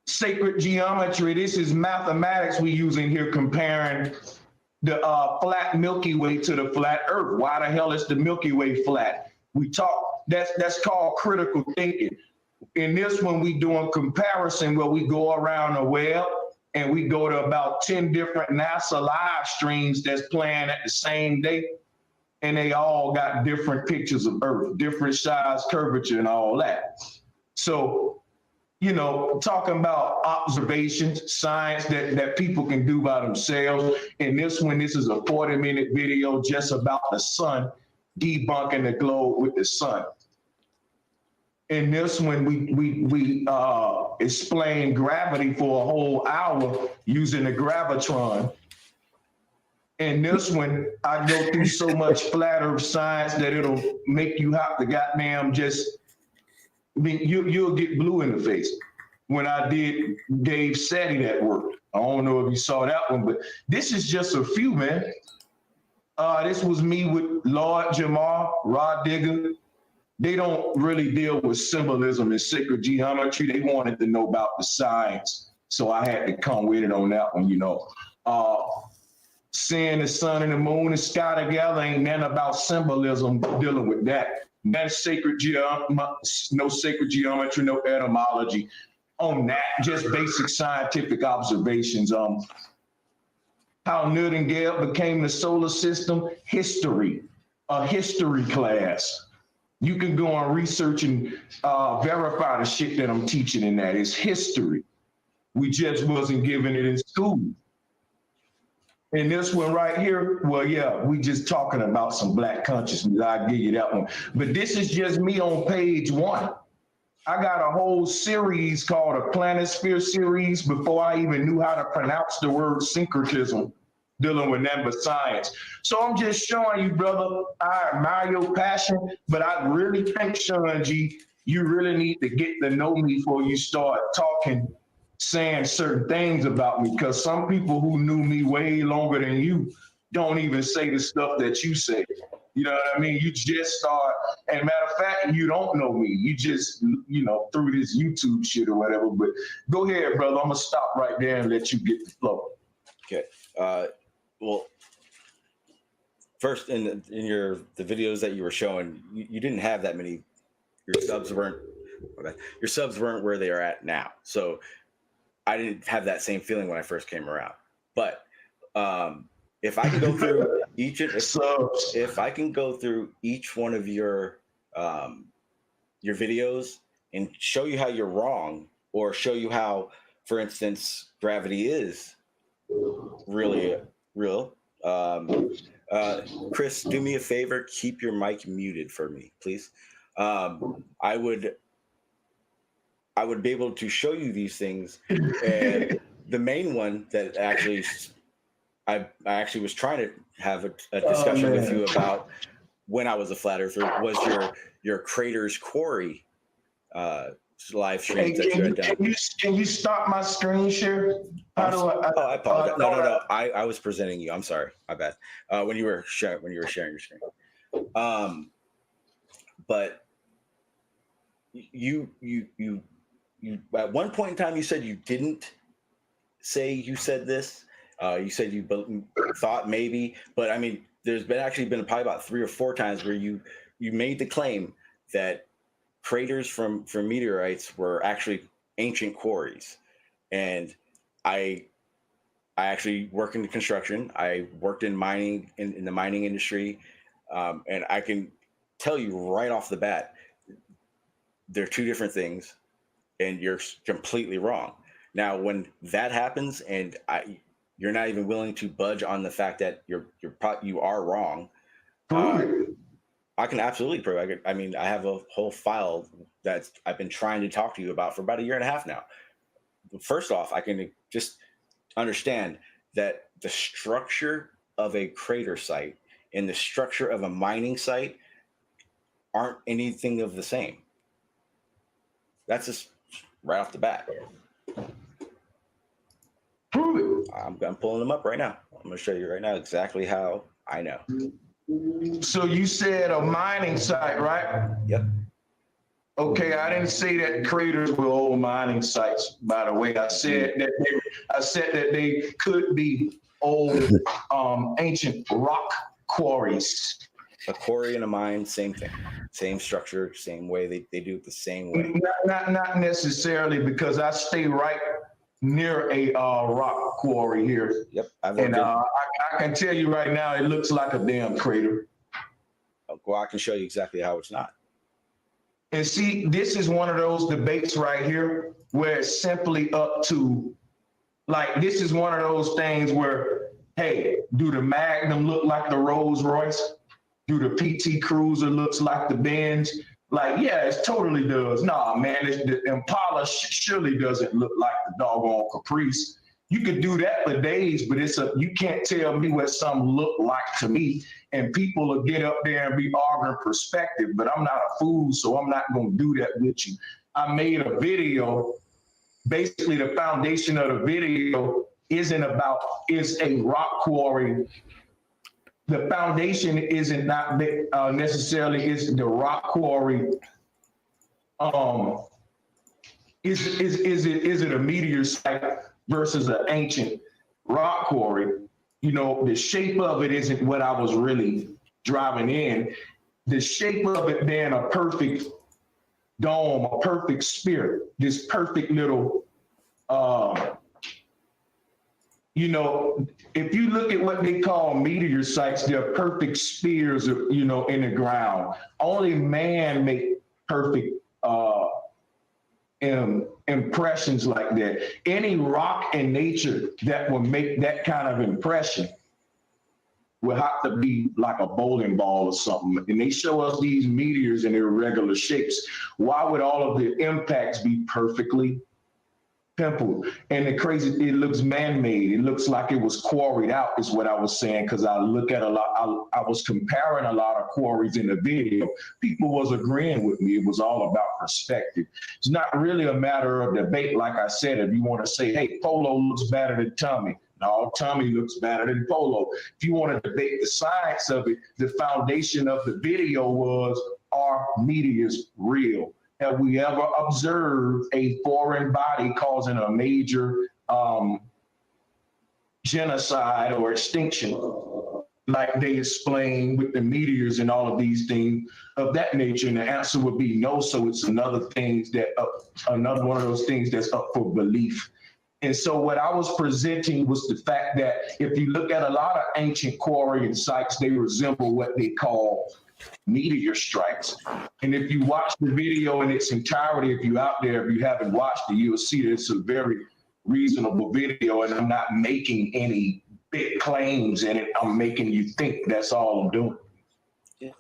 sacred geometry. This is mathematics we using here, comparing the flat Milky Way to the flat Earth. Why the hell is the Milky Way flat? We talk, that's called critical thinking. In this one, we doing comparison where we go around the web and we go to about 10 different NASA live streams that's playing at the same day. And they all got different pictures of Earth, different size, curvature, and all that. So, talking about observations, science that people can do by themselves. And this is a 40-minute video just about the sun, debunking the globe with the sun. In this one, we explain gravity for a whole hour using the gravitron. In this one, I go through so much flat earth science that it'll make you have to goddamn you'll get blue in the face. when I gave Sadie that work. I don't know if you saw that one, but this is just a few, man. This was me with Lord Jamar, Rod Digger. They don't really deal with symbolism and sacred geometry. They wanted to know about the science. So I had to come with it on that one, you know. Seeing the sun and the moon and sky together ain't nothing about symbolism dealing with that. That's sacred no sacred geometry, no etymology on that, just basic scientific observations. How Nightingale became the solar system, history, a history class. You can go on research and verify the shit that I'm teaching in that. It's history. We just wasn't given it in school. And this one right here, well, yeah, we just talking about some Black consciousness. I'll give you that one. But this is just me on page 1. I got a whole series called a Planisphere series before I even knew how to pronounce the word syncretism, dealing with number science. So I'm just showing you, brother, I admire your passion, but I really think, Sean G, you really need to get to know me before you start talking, saying certain things about me, because some people who knew me way longer than you don't even say the stuff that you say. You know what I mean? You just start, and matter of fact, you don't know me. You just, you know, through this YouTube shit or whatever. But go ahead, brother. I'm gonna stop right there and let you get the flow. Okay. Well, first in the videos that you were showing, you didn't have that many. Your subs weren't where they are at now. So I didn't have that same feeling when I first came around. But if I can go through if I can go through each one of your videos and show you how you're wrong, or show you how, for instance, gravity is really real. Chris, do me a favor, keep your mic muted for me, please. I would be able to show you these things. And the main one that actually I actually was trying to have a discussion with you about when I was a flat earther was your Craters Quarry live streams that you had done. Can you stop my screen share? I apologize. No. I was presenting you. I'm sorry. My bad. When you were sharing your screen. But you at one point in time you said you didn't say you said this. You said you thought maybe, but I mean, there's been probably about 3 or 4 times where you made the claim that craters from meteorites were actually ancient quarries. And I actually work in the construction. I worked in mining, in the mining industry. And I can tell you right off the bat, they're 2 different things, and you're completely wrong. Now, when that happens, and you're not even willing to budge on the fact that you are wrong, I can absolutely prove it. I mean, I have a whole file that I've been trying to talk to you about for about 1.5 years now. First off, I can just understand that the structure of a crater site and the structure of a mining site aren't anything of the same. That's just right off the bat. Prove it. I'm pulling them up right now. I'm going to show you right now exactly how I know. So you said a mining site, right? Yep. Okay, I didn't say that craters were old mining sites, by the way. I said that they could be old ancient rock quarries. A quarry and a mine, same thing. Same structure, same way. They do it the same way. Not necessarily, because I stay right near a rock quarry here. Yep. I can tell you right now, it looks like a damn crater. Well, I can show you exactly how it's not. And see, this is one of those debates right here where it's simply up to, like, this is one of those things where, hey, do the Magnum look like the Rolls Royce? Do the PT Cruiser looks like the Benz? Like, yeah, it totally does. Nah, man, the Impala surely doesn't look like the doggone Caprice. You could do that for days, but you can't tell me what some look like to me. And people will get up there and be arguing perspective, but I'm not a fool, so I'm not going to do that with you. I made a video basically the foundation of the video is a rock quarry. The foundation isn't not necessarily is the rock quarry. Is it a meteor site versus an ancient rock quarry? You know, the shape of it isn't what I was really driving in. The shape of it being a perfect dome, a perfect sphere, this perfect little, you know, if you look at what they call meteor sites, they're perfect spheres, you know, in the ground. Only man make perfect impressions like that. Any rock in nature that will make that kind of impression will have to be like a bowling ball or something. And they show us these meteors in irregular shapes. Why would all of the impacts be perfectly pimpled? And the crazy, it looks man-made. It looks like it was quarried out is what I was saying, because I look at a lot, I was comparing a lot of quarries in the video. People was agreeing with me. It was all about perspective. It's not really a matter of debate. Like I said, if you want to say, hey, Polo looks better than Tommy. No, Tommy looks better than Polo. If you want to debate the science of it, the foundation of the video was, are meteors real? Have we ever observed a foreign body causing a major genocide or extinction, like they explain with the meteors and all of these things of that nature? And the answer would be no. So it's another one of those things that's up for belief. And so what I was presenting was the fact that if you look at a lot of ancient quarry sites, they resemble what they call meteor strikes. And if you watch the video in its entirety, if you haven't watched it, you'll see that it's a very reasonable video, and I'm not making any big claims in it. I'm making you think. That's all I'm doing.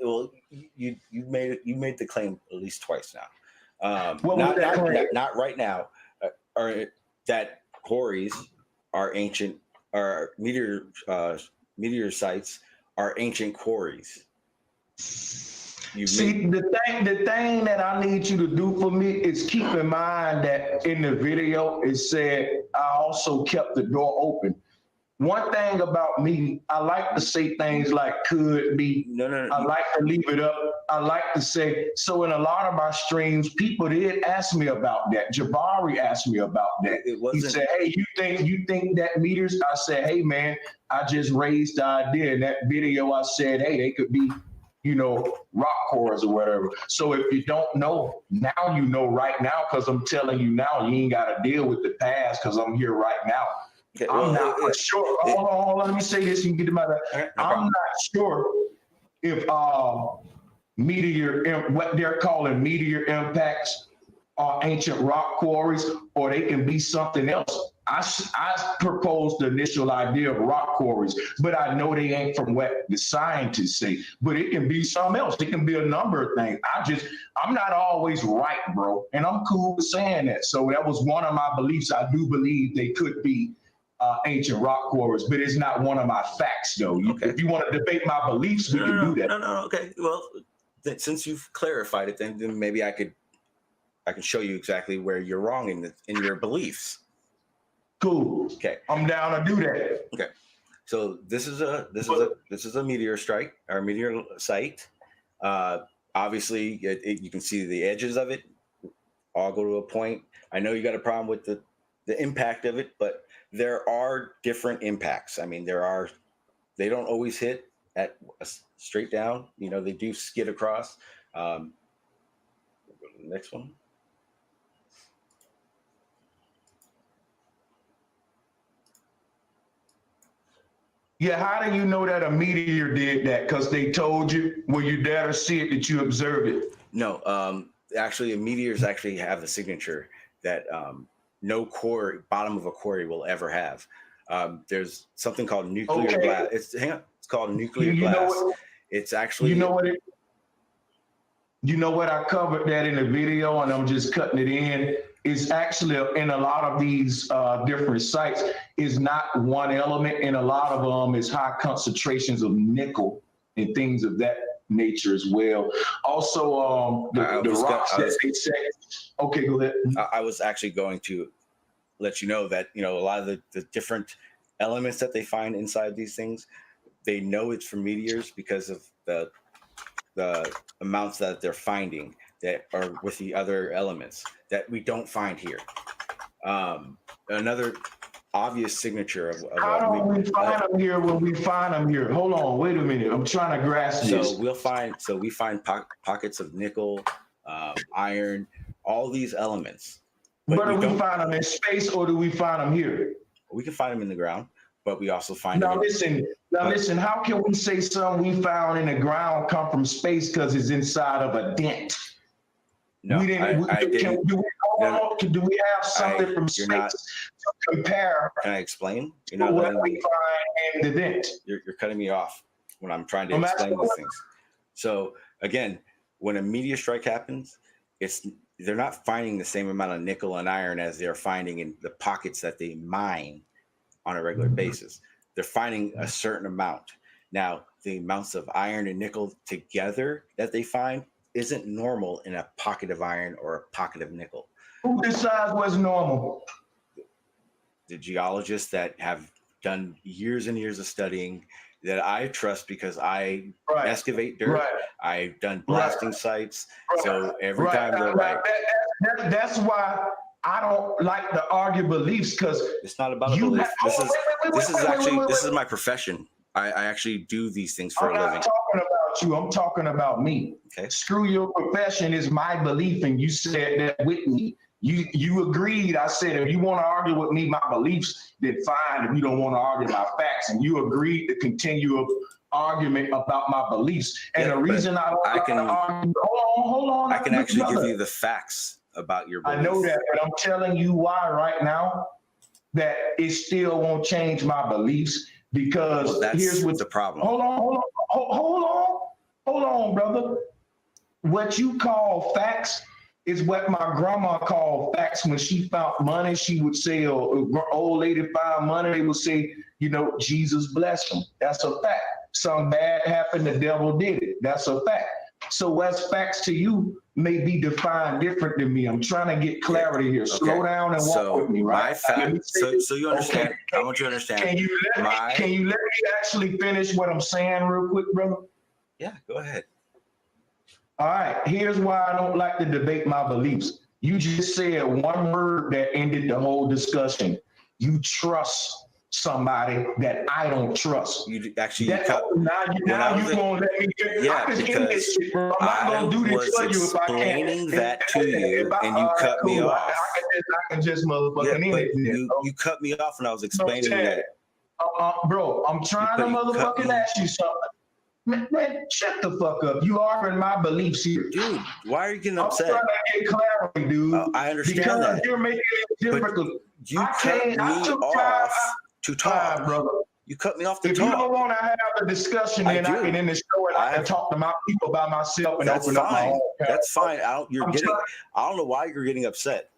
Well, you made the claim at least twice now. Not right now. Or that quarries are ancient, or meteor sites are ancient quarries. The thing that I need you to do for me is keep in mind that in the video it said I also kept the door open. One thing about me, I like to say things like could be. No. I like to leave it up. I like to say, so in a lot of my streams, people did ask me about that. Jabari asked me about that. He said, hey, you think that meters? I said, hey man, I just raised the idea. In that video, I said, hey, they could be, you know, rock cores or whatever. So if you don't know, now you know right now, because I'm telling you now, you ain't got to deal with the past because I'm here right now. Okay, I'm not sure. Hold on, let me say this. You can get to my. I'm not sure if what they're calling meteor impacts are ancient rock quarries, or they can be something else. I proposed the initial idea of rock quarries, but I know they ain't from what the scientists say. But it can be something else. It can be a number of things. I'm not always right, bro, and I'm cool with saying that. So that was one of my beliefs. I do believe they could be ancient rock quarries, but it's not one of my facts, though. Okay. If you want to debate my beliefs, we can do that. No. Okay. Well, since you've clarified it, then maybe I can show you exactly where you're wrong in your beliefs. Cool. Okay. I'm down to do that. Okay. So this is a meteor strike or meteor site. Obviously, you can see the edges of it all go to a point. I know you got a problem with the impact of it, but there are different impacts. I mean, they don't always hit at straight down. You know, they do skid across. We'll go to the next one. Yeah, how do you know that a meteor did that? Because they told you? Were you there to see it? Did you observe it? No, actually, meteors actually have the signature that no quarry, bottom of a quarry will ever have. There's something called nuclear blast. It's called nuclear blast. It's actually. You know what? I covered that in the video, and I'm just cutting it in. It's actually in a lot of these different sites is not one element. In a lot of them is high concentrations of nickel and things of that nature as well. Also, the rocks that they say. Okay, go ahead. I was actually going to let you know that, a lot of the different elements that they find inside these things, they know it's from meteors because of the amounts that they're finding that are with the other elements that we don't find here. Another obvious signature of how don't we find them here when we find them here? Hold on, wait a minute. I'm trying to grasp this. We find pockets of nickel, iron, all these elements. But do we find them in space or do we find them here? We can find them in the ground, but we also find them. Now listen, how can we say something we found in the ground come from space because it's inside of a dent? No, do we have something from space to compare? Can I explain? You're not what we find in the dent. You're cutting me off when I'm trying to explain these things. So again, when a meteor strike happens, they're not finding the same amount of nickel and iron as they're finding in the pockets that they mine on a regular basis. They're finding a certain amount. Now, the amounts of iron and nickel together that they find isn't normal in a pocket of iron or a pocket of nickel. Who decides what's normal? The geologists that have done years and years of studying that I trust because I excavate dirt. I've done blasting sites. So every time they're right. That's why I don't like to argue beliefs, because it's not about a belief. This is my profession. I actually do these things for a living. I'm not talking about you. I'm talking about me. Okay. Screw your profession is my belief, and you said that with me. You agreed. I said, if you want to argue with me, my beliefs, then fine. If you don't want to argue my facts, and you agreed to continue an argument about my beliefs. And the reason I can argue, hold on. I can actually give you the facts about your beliefs. I know that, but I'm telling you why right now that it still won't change my beliefs, because here's what's the problem. Hold on, brother. What you call facts is what my grandma called facts. When she found money, she would say, old lady found money, they would say, Jesus blessed them. That's a fact. Something bad happened, the devil did it. That's a fact. So what's facts to you may be defined different than me. I'm trying to get clarity here. Slow down and walk with me, right? So you understand. Okay. I want you to understand. Can you let me actually finish what I'm saying real quick, brother? Yeah, go ahead. All right, here's why I don't like to debate my beliefs. You just said one word that ended the whole discussion. You trust somebody that I don't trust. You actually now you're gonna let me get because I'm not gonna do this for you if I can't. Explaining that to you, and you cut me off. I can just motherfucking end it. You cut me off when I was explaining that. Bro, I'm trying to motherfucking ask you something. Man, shut the fuck up. You arguing my beliefs here. Dude, why are you getting upset? I'm trying to get clarity, dude. I understand because that. You're making it difficult. You cut me off to talk, brother. You cut me off to talk. If you don't want to have a discussion, then I can end the show and I can talk to my people by myself and open up my own. That's fine. I don't know why you're getting upset.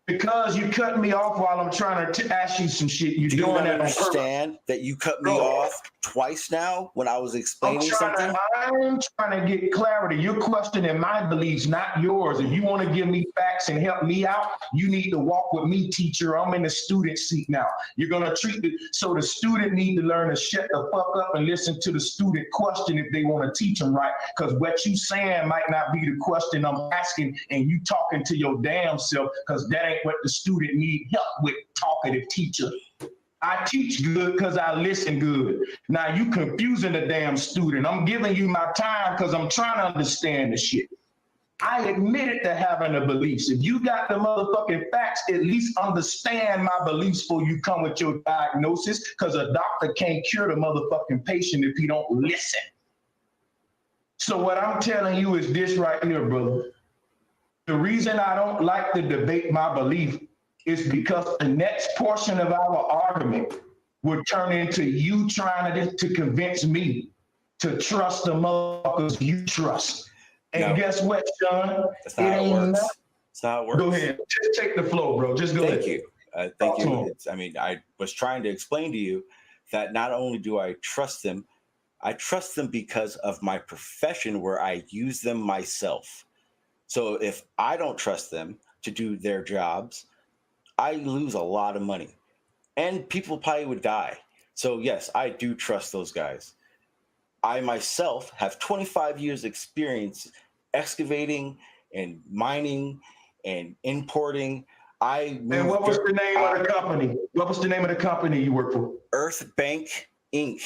Because you cut me off while I'm trying to ask you some shit. Do you understand that you cut me off twice now when I was explaining something? I'm trying to get clarity. You're questioning my beliefs, not yours. If you want to give me facts and help me out, you need to walk with me, teacher. I'm in the student seat now. You're going to treat it so the student need to learn to shut the fuck up and listen to the student question if they want to teach them right. Because what you saying might not be the question I'm asking, and you talking to your damn self, because that ain't what the student need help with, talkative teacher. I teach good because I listen good. Now you confusing the damn student. I'm giving you my time because I'm trying to understand the shit. I admitted to having the beliefs. If you got the motherfucking facts, at least understand my beliefs before you come with your diagnosis, because a doctor can't cure the motherfucking patient if he don't listen. So what I'm telling you is this right here, brother. The reason I don't like to debate my belief is because the next portion of our argument would turn into you trying to convince me to trust the motherfuckers you trust. And guess what, Sean? That's not how it works. That's not how it works. Go ahead. Just take the flow, bro. Just go ahead. Thank you. Thank you. I was trying to explain to you that not only do I trust them because of my profession where I use them myself. So if I don't trust them to do their jobs, I lose a lot of money, and people probably would die. So yes, I do trust those guys. I myself have 25 years experience excavating and mining and importing. And what was the name of the company? What was the name of the company you work for? Earth Bank Inc.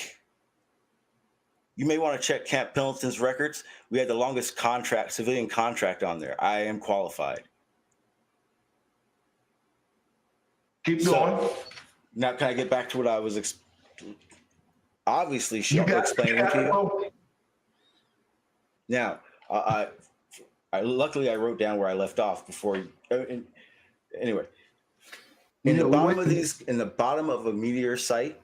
You may want to check Camp Pendleton's records. We had the longest contract, civilian contract on there. I am qualified. Keep going. Now, can I get back to what I was obviously explaining to you? Now, I luckily I wrote down where I left off before. Anyway, in the bottom of a meteor site,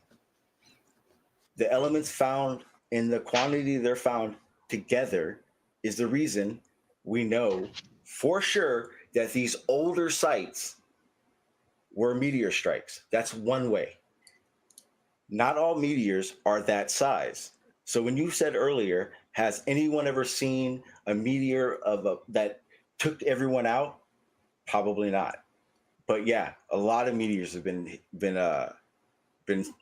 the elements found in the quantity they're found together is the reason we know for sure that these older sites were meteor strikes. That's one way. Not all meteors are that size. So when you said earlier, has anyone ever seen a meteor that took everyone out? Probably not. But yeah, a lot of meteors have been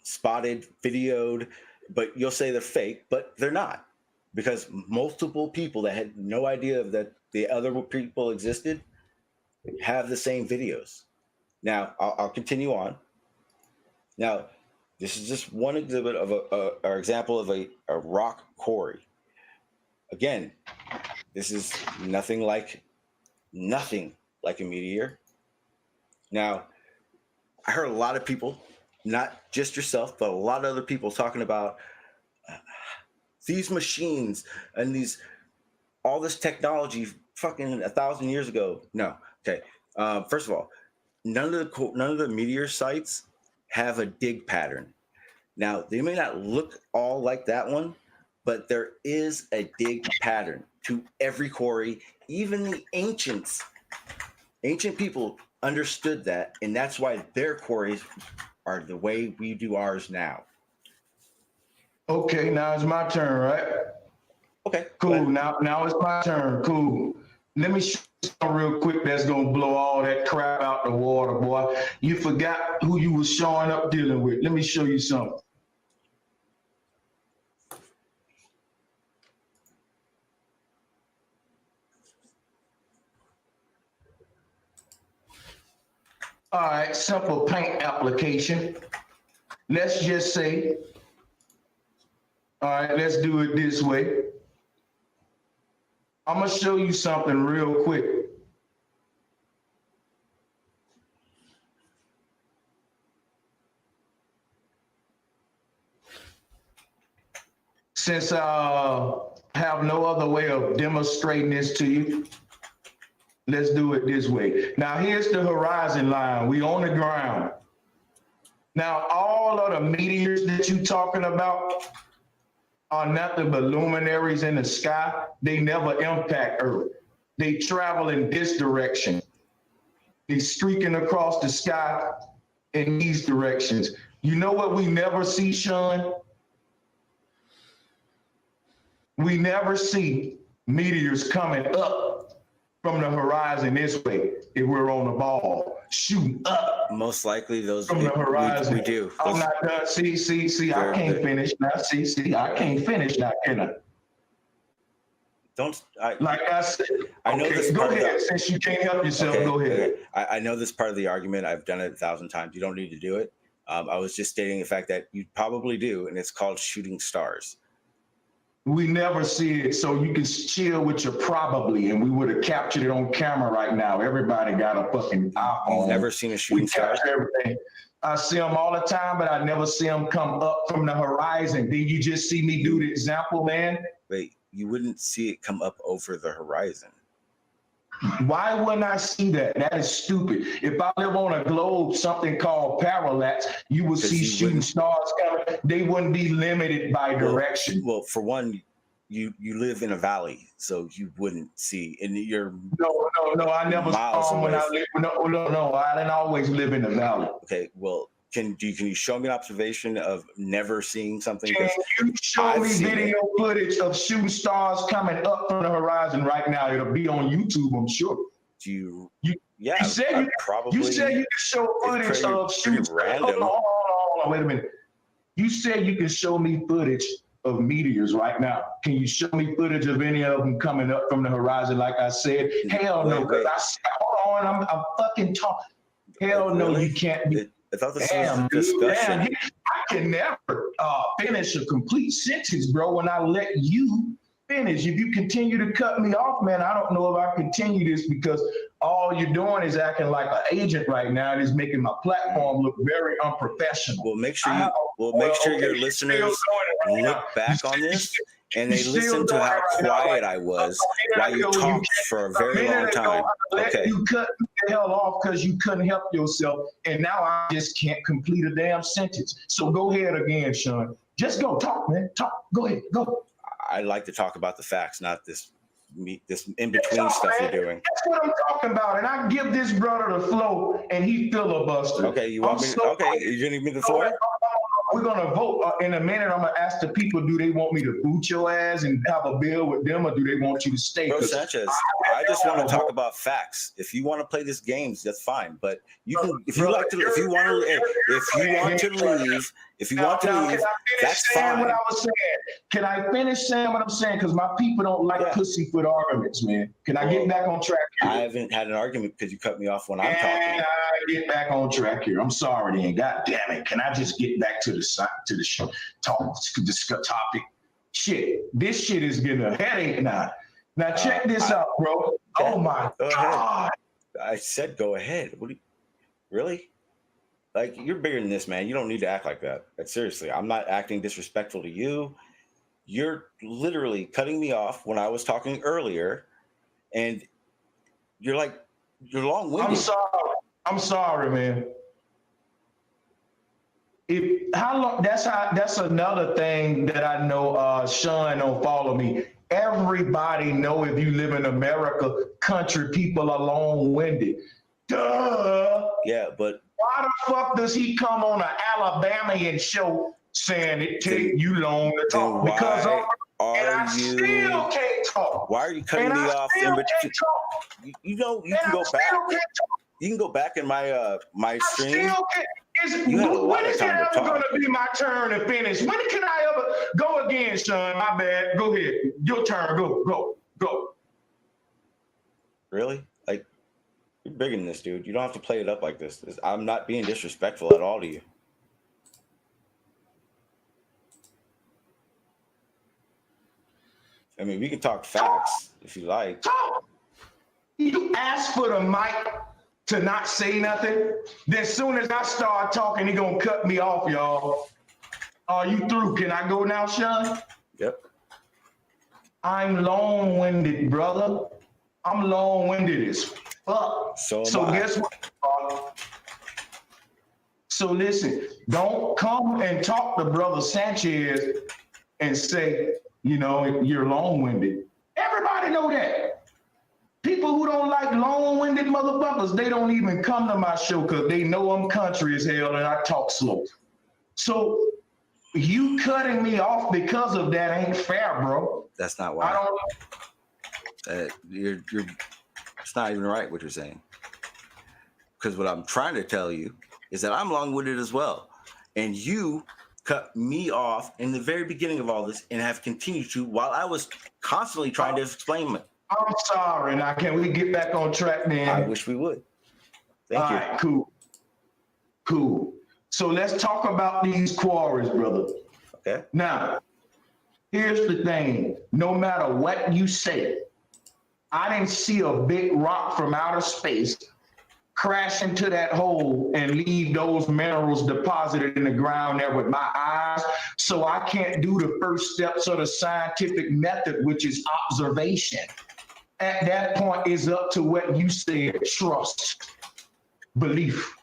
spotted, videoed, but you'll say they're fake, but they're not, because multiple people that had no idea that the other people existed have the same videos. Now, I'll continue on. Now, this is just one exhibit of an example of a rock quarry. Again, this is nothing like a meteor. Now, I heard a lot of people, not just yourself, but a lot of other people talking about these machines and all this technology fucking 1,000 years ago. No. Okay. First of all, none of the meteor sites have a dig pattern. Now, they may not look all like that one, but there is a dig pattern to every quarry. Even the ancient people understood that, and that's why their quarries are the way we do ours now. Okay, now it's my turn, right? Okay. Cool. Now it's my turn. Cool. Let me show you something real quick that's gonna blow all that crap out the water, boy. You forgot who you was showing up dealing with. Let me show you something. All right, simple paint application. Let's just say, all right, let's do it this way. I'm gonna show you something real quick. Since I have no other way of demonstrating this to you, let's do it this way. Now, here's the horizon line. We on the ground. Now, all of the meteors that you're talking about are nothing but luminaries in the sky. They never impact Earth. They travel in this direction. They streaking across the sky in these directions. You know what we never see, Sean? We never see meteors coming up from the horizon this way if we're on the ball, shooting up. Most likely those from the horizon. We do. I'm not done. See, I can't finish now. See, I can't finish now, can I? Like I said, I know this. Go ahead. Since you can't help yourself, go ahead. I know this part of the argument. I've done it 1,000 times. You don't need to do it. I was just stating the fact that you probably do, and it's called shooting stars. We never see it, so you can chill with your probably, and we would have captured it on camera right now. Everybody got a fucking iPhone. You've never seen a shooting star? Everything. I see them all the time, but I never see them come up from the horizon. Did you just see me do the example, man? Wait, you wouldn't see it come up over the horizon. Why wouldn't I see that? That is stupid. If I live on a globe, something called parallax, you would see shooting stars coming. They wouldn't be limited by direction. Well, for one, you live in a valley, so you wouldn't see. And you're no. I never saw them when I lived. No. I didn't always live in the valley. Okay, well, can you show me an observation of never seeing something? Can you show me video footage of shooting stars coming up from the horizon right now? It'll be on YouTube, I'm sure. You Yeah, you said you could show footage of shoots. Random. Hold on, wait a minute. You said you can show me footage of meteors right now. Can you show me footage of any of them coming up from the horizon? Like I said, hell no. Because I said, hold on, I'm fucking talking. Hell no, you can't be. I thought this was a discussion. Damn, I can never finish a complete sentence, bro, when I let you finish. If you continue to cut me off, man, I don't know if I continue this because all you're doing is acting like an agent right now. It is making my platform look very unprofessional. Well, make sure your listeners look back on this and they listen to how quiet I was while you talked for a very long time. Okay. You cut me the hell off because you couldn't help yourself, and now I just can't complete a damn sentence. So go ahead again, Sean. Just go talk, man. Talk. Go ahead. Go. I like to talk about the facts, not this in-between stuff you're doing. That's what I'm talking about. And I give this brother the flow, and he filibuster. Okay, you want me to, okay, you're going to give me the floor? We're going to vote in a minute. I'm going to ask the people, do they want me to boot your ass and have a bill with them, or do they want you to stay? Bro, Sanchez, I just want to talk about facts. If you want to play this games, that's fine. But you can, if you want to leave, that's fine. What I was saying? Can I finish saying what I'm saying? Because my people don't like pussyfoot arguments, man. Can I get back on track here? I haven't had an argument because you cut me off when I'm talking. I get back on track here. I'm sorry, then. God damn it. Can I just get back to the show, topic? Shit, this shit is getting a headache now. Now check this out, bro. Oh my God. I said go ahead. What do you, really? Like, you're bigger than this, man. You don't need to act like that. Like, seriously, I'm not acting disrespectful to you. You're literally cutting me off when I was talking earlier, and you're long-winded. I'm sorry, man. That's another thing that I know Sean don't follow me. Everybody know if you live in America, country people are long-winded. Duh. Yeah, but why the fuck does he come on an Alabamian show saying it take you long to talk? Because I still can't talk. Why are you cutting me off in between? You know, you can go back. You can go back in my my stream. When is it ever going to be my turn to finish? When can I ever go again, Sean? My bad. Go ahead. Your turn. Go. Really? Like, you're bigger than this, dude. You don't have to play it up like this. I'm not being disrespectful at all to you. I mean, we can talk facts if you like. You asked for the mic to not say nothing. Then as soon as I start talking, he gonna cut me off, y'all. Are you through? Can I go now, Sean? Yep. I'm long-winded, brother. I'm long-winded as fuck. So guess what? So listen, don't come and talk to Brother Sanchez and say, you know, you're long-winded. Everybody know that. People who don't like long-winded motherfuckers, they don't even come to my show because they know I'm country as hell and I talk slow. So you cutting me off because of that ain't fair, bro. That's not why. I don't. You're. It's not even right what you're saying. Because what I'm trying to tell you is that I'm long-winded as well, and you cut me off in the very beginning of all this and have continued to while I was constantly trying to explain it. I'm sorry. Now, can we get back on track, man? I wish we would. Thank you. All right, cool. So let's talk about these quarries, brother. Okay. Now, here's the thing. No matter what you say, I didn't see a big rock from outer space crash into that hole and leave those minerals deposited in the ground there with my eyes. So I can't do the first steps of the scientific method, which is observation. At that point, it's up to what you said, trust, belief,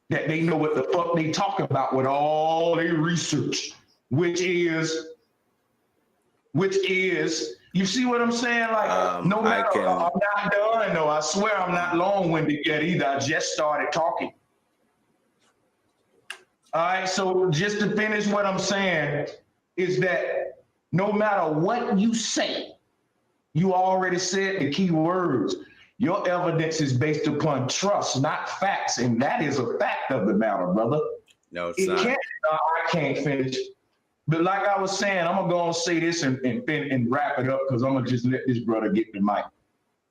that they know what the fuck they talk about with all their research, which is, you see what I'm saying? Like, no matter, I'm not done, though. I swear I'm not long-winded yet either. I just started talking. All right, so just to finish what I'm saying is that no matter what you say, you already said the key words. Your evidence is based upon trust, not facts, and that is a fact of the matter, brother. No, it's not. I can't finish. But like I was saying, I'm gonna go and say this and wrap it up because I'm gonna just let this brother get the mic.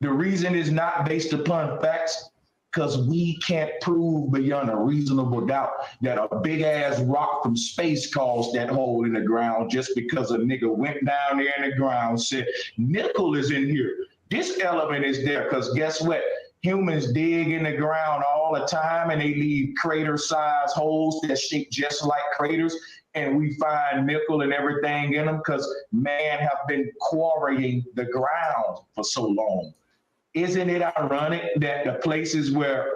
The reason it's not based upon facts because we can't prove beyond a reasonable doubt that a big ass rock from space caused that hole in the ground just because a nigga went down there in the ground and said, nickel is in here. This element is there because guess what? Humans dig in the ground all the time and they leave crater-sized holes that shape just like craters. And we find nickel and everything in them because man have been quarrying the ground for so long. Isn't it ironic that the places where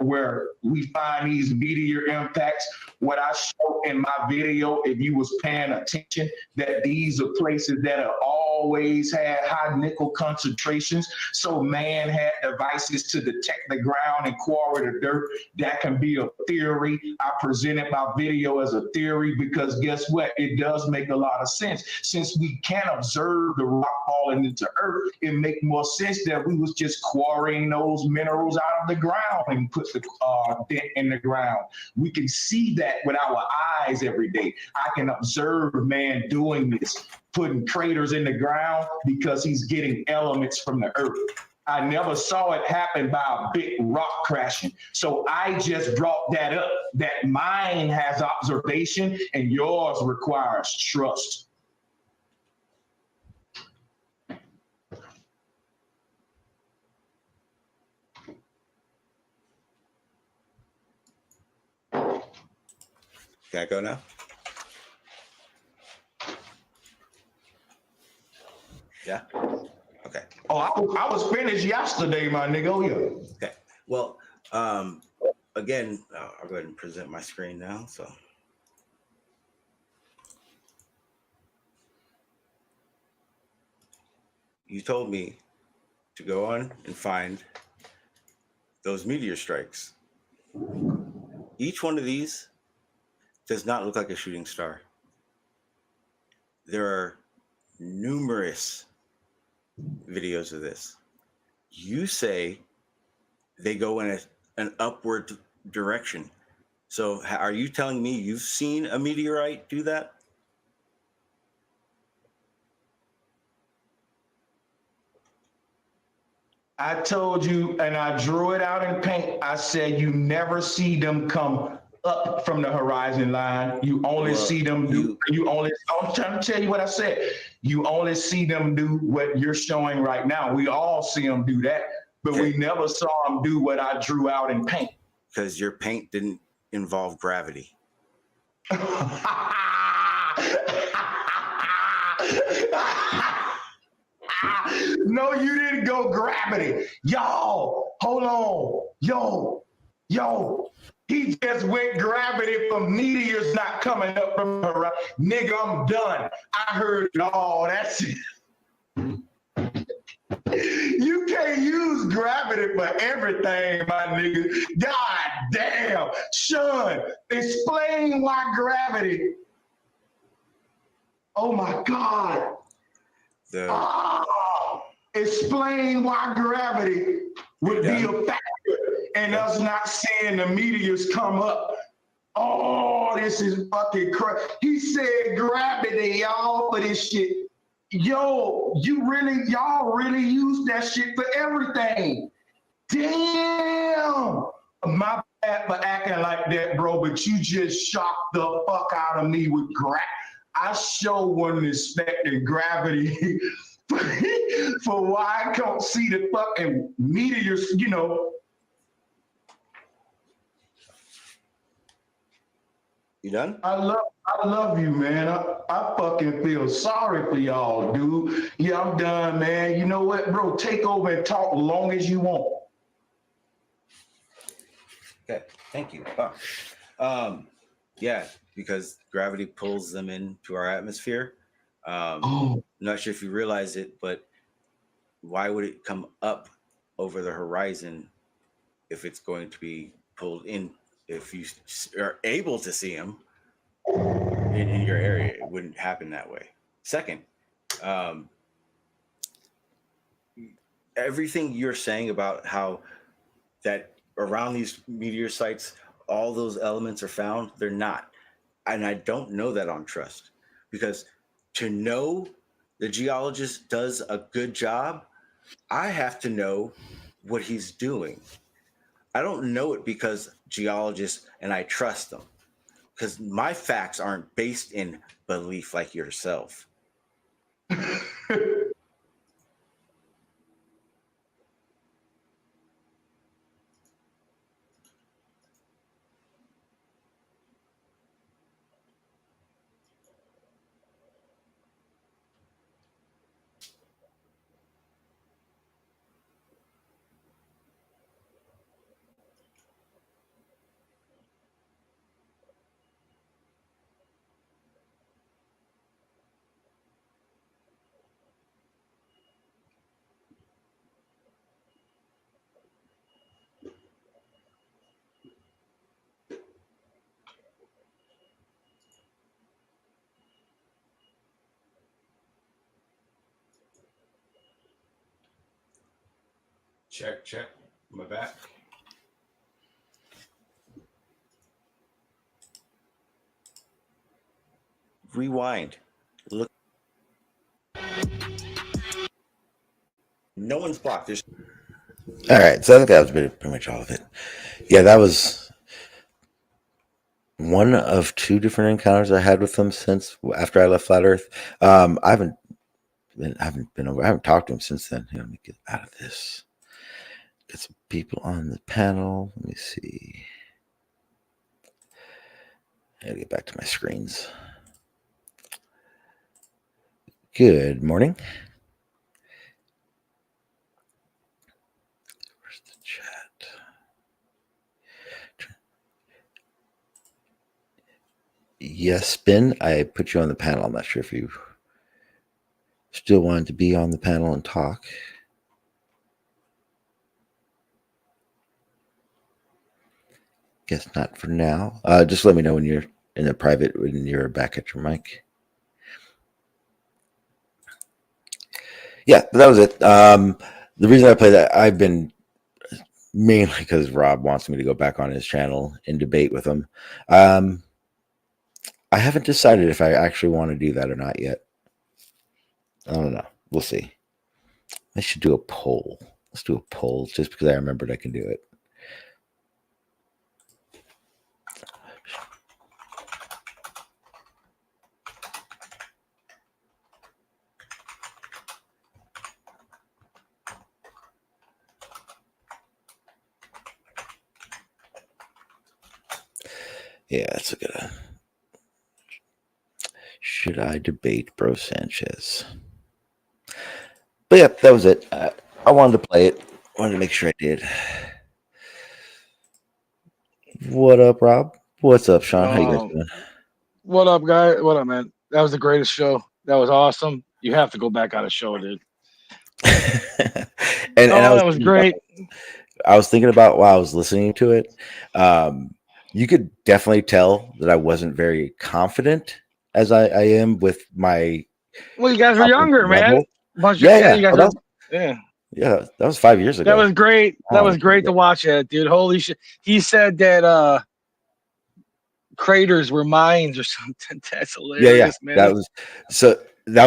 we find these meteor impacts, what I show in my video, if you was paying attention, that these are places that have always had high nickel concentrations. So man had devices to detect the ground and quarry the dirt. That can be a theory. I presented my video as a theory because guess what? It does make a lot of sense. Since we can't observe the rock falling into earth, it makes more sense that we was just quarrying those minerals out of the ground and put the dent in the ground. We can see that with our eyes every day. I can observe man doing this, putting craters in the ground because he's getting elements from the earth. I never saw it happen by a big rock crashing. So I just brought that up, that mine has observation and yours requires trust. Can I go now? Yeah. Okay. Oh, I was finished yesterday, my nigga. Oh, yeah. Okay. Well, again, I'll go ahead and present my screen now. So, you told me to go on and find those meteor strikes. Each one of these does not look like a shooting star. There are numerous videos of this. You say they go in an upward direction. So are you telling me you've seen a meteorite do that? I told you, and I drew it out in paint. I said you never see them come up from the horizon line. You only see them do. I'm trying to tell you what I said. You only see them do what you're showing right now. We all see them do that, but we never saw them do what I drew out in paint. Because your paint didn't involve gravity. No, you didn't go gravity. Yo, hold on. Yo. He just went gravity from meteors not coming up from the horizon. Nigga, I'm done. I heard it all. That's it. You can't use gravity for everything, my nigga. God damn. Sean, explain why gravity. Oh my God. Explain why gravity would be a factor and us not seeing the meteors come up. Oh, this is fucking crazy. He said gravity, y'all, for this shit. Yo, y'all really use that shit for everything. Damn. My bad for acting like that, bro, but you just shocked the fuck out of me with gravity. I sure wasn't expecting gravity for why I can't see the fucking meteors, you know. You done? I love you, man. I fucking feel sorry for y'all, dude. Yeah, I'm done, man. You know what, bro? Take over and talk as long as you want. Okay, thank you. Yeah, because gravity pulls them into our atmosphere. I'm not sure if you realize it, but why would it come up over the horizon if it's going to be pulled in? If you are able to see them in your area, it wouldn't happen that way. Second, everything you're saying about how that around these meteor sites, all those elements are found, they're not. And I don't know that on trust, because to know the geologist does a good job, I have to know what he's doing. I don't know it because geologists and I trust them, because my facts aren't based in belief like yourself. Check, check. Am I back? Rewind. Look. No one's blocked. There's... All right. So I think that was pretty much all of it. Yeah, that was one of two different encounters I had with them since after I left Flat Earth. I haven't talked to him since then. Let me get out of this. Get some people on the panel. Let me see. I gotta get back to my screens. Good morning. Where's the chat? Yespin, I put you on the panel. I'm not sure if you still wanted to be on the panel and talk. Guess not for now. Just let me know when you're in the private, when you're back at your mic. Yeah, that was it. The reason I play that, I've been mainly because Rob wants me to go back on his channel and debate with him. I haven't decided if I actually want to do that or not yet. I don't know. We'll see. I should do a poll. Let's do a poll just because I remembered I can do it. Yeah, let's look at it. Should I debate Bro Sanchez? But yeah, that was it. I wanted to play it. Wanted to make sure I did. What up, Rob? What's up, Sean? How you guys doing? What up, guy? What up, man? That was the greatest show. That was awesome. You have to go back on a show, dude. and that was great. I was thinking about while I was listening to it. You could definitely tell that I wasn't very confident as I am with my. Well, you guys were younger, man. Yeah. Yeah, that was 5 years ago. That was great. That was great to watch it, dude. Holy shit. He said that craters were mines or something. That's hilarious, man. That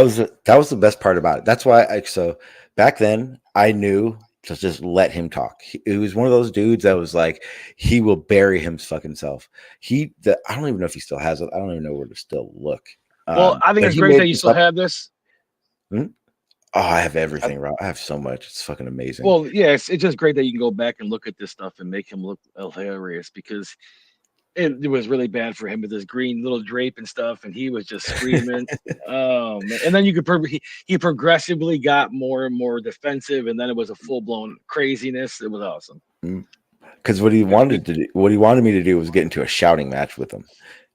was the best part about it. That's why so back then I knew to just let him talk. He was one of those dudes that was like, he will bury his fucking self. I don't even know if he still has it. I don't even know where to still look. Well, I think it's great that you still have this. Oh, I have everything, Rob. I have so much. It's fucking amazing. Well, yeah, it's just great that you can go back and look at this stuff and make him look hilarious, because it was really bad for him with his green little drape and stuff, and he was just screaming. Oh man! And then he progressively got more and more defensive, and then it was a full blown craziness. It was awesome. Because what he wanted me to do was get into a shouting match with him,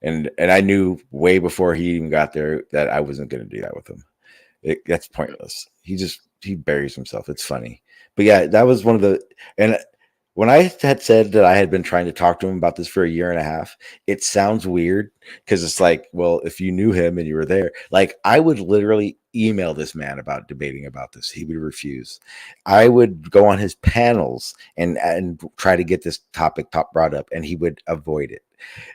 and I knew way before he even got there that I wasn't going to do that with him. That's pointless. He buries himself. It's funny, but yeah, that was one of the. And when I had said that I had been trying to talk to him about this for a year and a half, it sounds weird because it's like, well, if you knew him and you were there, like I would literally email this man about debating about this. He would refuse. I would go on his panels and try to get this topic brought up, and he would avoid it.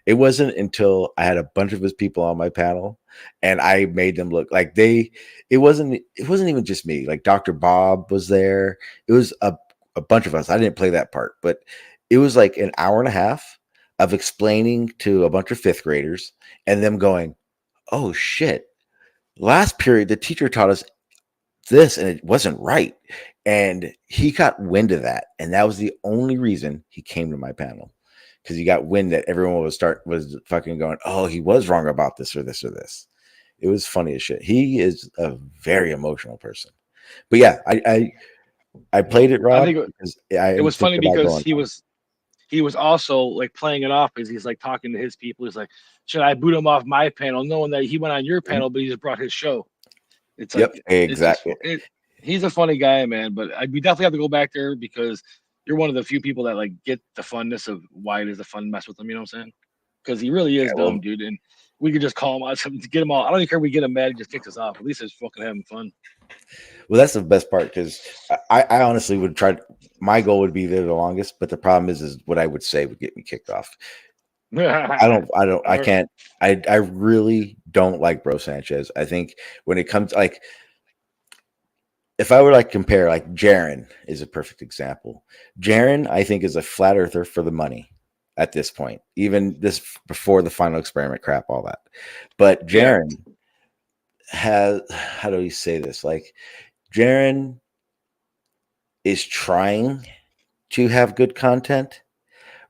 It wasn't until I had a bunch of his people on my panel and I made them look like it wasn't even just me. Like Dr. Bob was there. It was a bunch of us. I didn't play that part, but it was like an hour and a half of explaining to a bunch of fifth graders and them going, oh shit, last period, the teacher taught us this and it wasn't right. And he got wind of that. And that was the only reason he came to my panel, because he got wind that everyone was fucking going, oh, he was wrong about this or this or this. It was funny as shit. He is a very emotional person. But yeah, I played it, Rob. I think it was funny because he was also like playing it off because he's like talking to his people. He's like, should I boot him off my panel, knowing that he went on your panel, but he just brought his show. It's like, exactly. He's a funny guy, man. But we definitely have to go back there because you're one of the few people that like get the funness of why it is a fun mess with him. You know what I'm saying? Because he really is dumb, dude. And we could just call him out, to get him all. I don't even care if we get him mad. He just kicks us off. At least it's fucking having fun. Well, that's the best part because I honestly would try. My goal would be there the longest, but the problem is what I would say would get me kicked off. I can't. I really don't like Bro Sanchez. I think when it comes like, if I were like compare, like Jaren is a perfect example. Jaren, I think, is a flat earther for the money at this point, even this before the final experiment crap, all that. But Jaren has, how do we say this? Like Jaren is trying to have good content,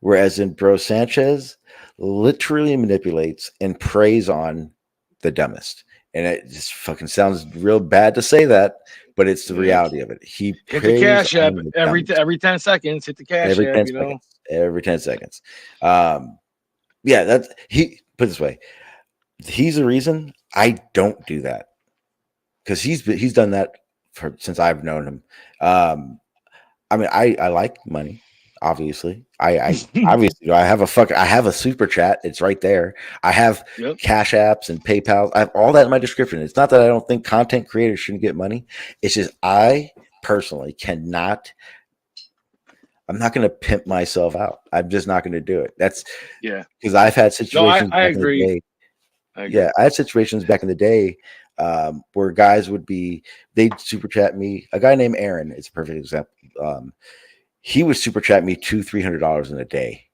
whereas in Bro Sanchez literally manipulates and preys on the dumbest. And it just fucking sounds real bad to say that, but it's the reality of it. He hit the cash app every 10 seconds. Hit the cash app, every 10 seconds. Yeah, that's he put it this way. He's the reason I don't do that, because he's done that since I've known him. I mean, I like money. Obviously, I obviously I have a super chat. It's right there. I have cash apps and PayPal. I have all that in my description. It's not that I don't think content creators shouldn't get money. It's just I personally cannot. I'm not going to pimp myself out. I'm just not going to do it. That's because I've had situations. No, I agree. Yeah, I had situations back in the day where guys they'd super chat me. A guy named Aaron is a perfect example. He would super chat me $200-$300 in a day,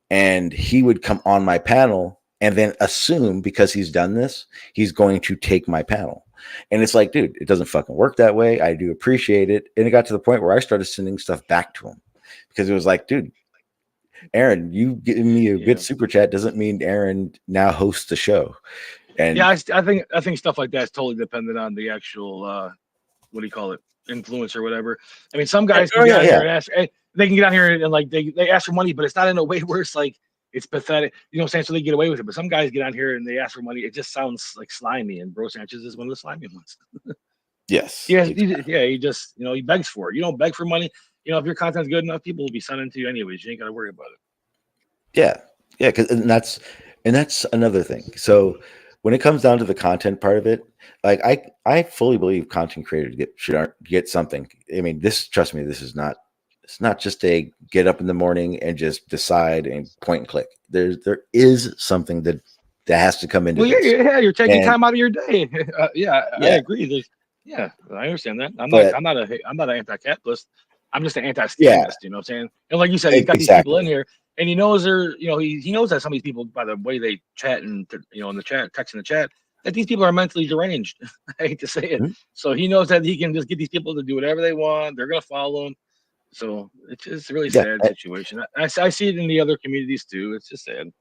and he would come on my panel and then assume because he's done this, he's going to take my panel. And it's like, dude, it doesn't fucking work that way. I do appreciate it. And it got to the point where I started sending stuff back to him because it was like, dude, Aaron, you giving me a good super chat doesn't mean Aaron now hosts the show. And I think stuff like that is totally dependent on the actual what do you call it, influence or whatever. I mean, some guys can get out here and ask. They can get out here and like they ask for money, but it's not in a way where it's like it's pathetic. You know what I'm saying? So they get away with it. But some guys get out here and they ask for money. It just sounds like slimy. And Bro Sanchez is one of the slimy ones. Yes. He just he begs for it. You don't beg for money. If your content's good enough, people will be sending to you anyways. You ain't got to worry about it. Yeah. And that's another thing. So when it comes down to the content part of it, like I fully believe content creators should get something. I mean, trust me, this is not. It's not just a get up in the morning and just decide and point and click. There is something that has to come into this. Yeah, you're taking time out of your day. I agree. I understand that. I'm not an anti-capitalist. I'm just an anti-scamist. You know what I'm saying? And like you said, he's got these people in here, and he knows he knows that some of these people, by the way they chat and in the chat, text in the chat, that these people are mentally deranged. I hate to say it. Mm-hmm. So he knows that he can just get these people to do whatever they want. They're gonna follow him. So it's just a really sad situation. I see it in the other communities too. It's just sad.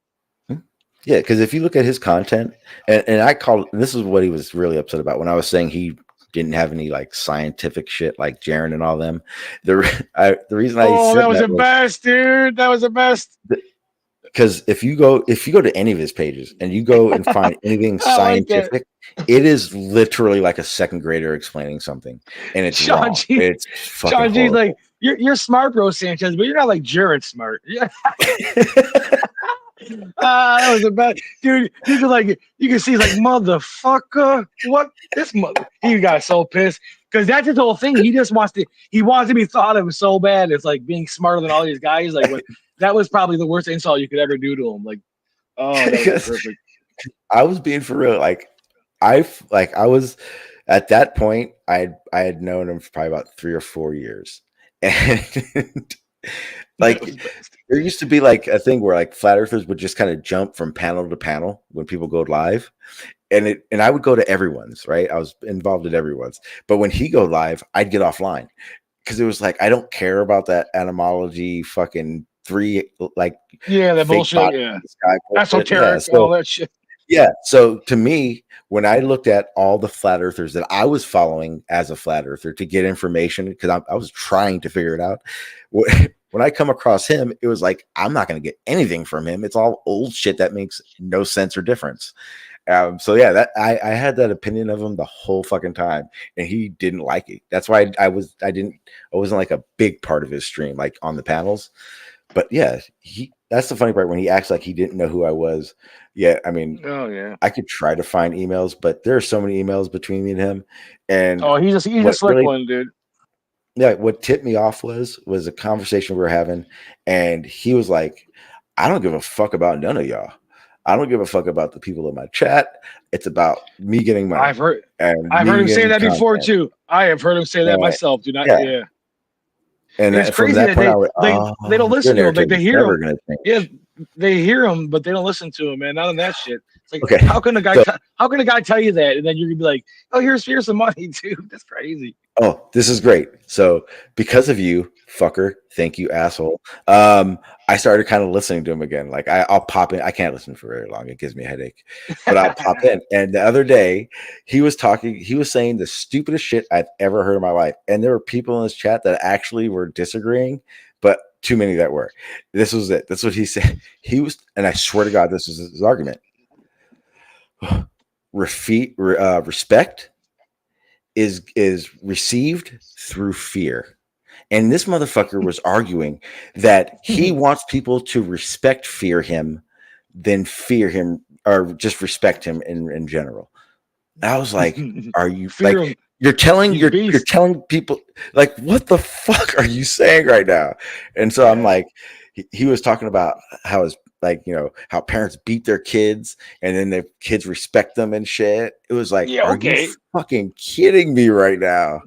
Yeah, because if you look at his content, and this is what he was really upset about when I was saying he didn't have any like scientific shit like Jaren and all them. The reason I said that was the best, dude. That was the best. Because if you go to any of his pages and you go and find anything scientific, it is literally like a second grader explaining something, and it's wrong. It's fucking Sean G's like, you're smart, bro, Sanchez, but you're not like Jared smart. Yeah. That was a bad dude. You can see he's like, motherfucker, what this mother? He got so pissed because that's his whole thing. He just wants to be thought of so bad. It's like being smarter than all these guys. Like what that was probably the worst insult you could ever do to him. Like, oh, that was perfect. I was being for real. I was at that point. I had known him for probably about 3 or 4 years, and like there used to be like a thing where like flat earthers would just kind of jump from panel to panel when people go live, and I would go to everyone's, right? I was involved in everyone's, but when he go live, I'd get offline because it was like I don't care about that etymology fucking 3 like that bullshit. Yeah, esoteric, all that shit. Yeah. So to me, when I looked at all the flat earthers that I was following as a flat earther to get information, because I was trying to figure it out, when I come across him, it was like, I'm not going to get anything from him. It's all old shit that makes no sense or difference. So yeah, that I had that opinion of him the whole fucking time, and he didn't like it. That's why I wasn't like a big part of his stream, like on the panels. But yeah, that's the funny part when he acts like he didn't know who I was. Yeah, I mean, I could try to find emails, but there are so many emails between me and him. And he's a slick one, dude. Yeah, what tipped me off was a conversation we were having, and he was like, "I don't give a fuck about none of y'all. I don't give a fuck about the people in my chat. It's about me getting money." I've heard him say that before too. I have heard him say that myself. Do not, yeah. And it's crazy that they don't listen to him. Like they hear him. Yeah, they hear him, but they don't listen to him, man. None of that shit. It's like, okay, how can a guy tell you that, and then you're gonna be like, "Oh, here's some money, dude." That's crazy. Oh, this is great. So because of you, fucker, thank you, asshole. I started kind of listening to him again. Like I'll pop in. I can't listen for very long. It gives me a headache. But I'll pop in. And the other day, he was saying the stupidest shit I've ever heard in my life. And there were people in his chat that actually were disagreeing, but too many that were. This was it. That's what he said. And I swear to God, this was his argument. Respect is received through fear. And this motherfucker was arguing that he wants people to fear him than fear him, or just respect him in general. I was like, are you like you're telling people, like, what the fuck are you saying right now? And so I'm like, he was talking about how his, like, you know, how parents beat their kids and then their kids respect them and shit. It was like, are you fucking kidding me right now?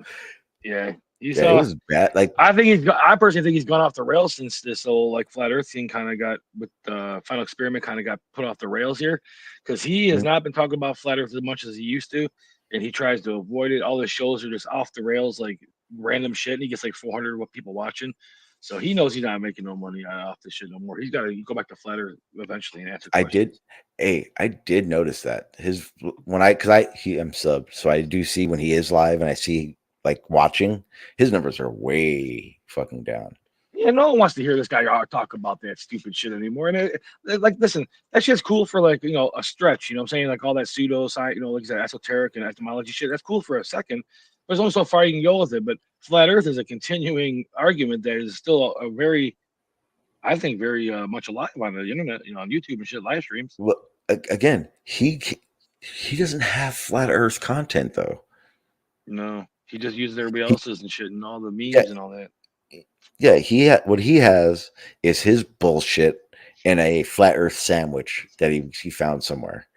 Yeah. It was bad. Like, I personally think he's gone off the rails since this whole like flat Earth thing kind of got with the final experiment kind of got put off the rails here, because he has not been talking about flat Earth as much as he used to, and he tries to avoid it. All his shows are just off the rails, like random shit, and he gets like 400 people watching. So he knows he's not making no money off this shit no more. He's got to go back to flat Earth eventually and answer questions. I did notice that I'm subbed, so I do see when he is live, and I see like watching, his numbers are way fucking down. Yeah, no one wants to hear this guy talk about that stupid shit anymore. And like, listen, that shit's cool for like, you know, a stretch. You know what I'm saying? Like all that pseudo-science, you know, like that esoteric and etymology shit. That's cool for a second. There's only so far you can go with it. But flat Earth is a continuing argument that is still a very, I think, very much alive on the internet, you know, on YouTube and shit, live streams. Well, again, he doesn't have flat Earth content though. No, he just uses everybody else's and shit and all the memes and all that. Yeah, what he has is his bullshit in a flat Earth sandwich that he found somewhere.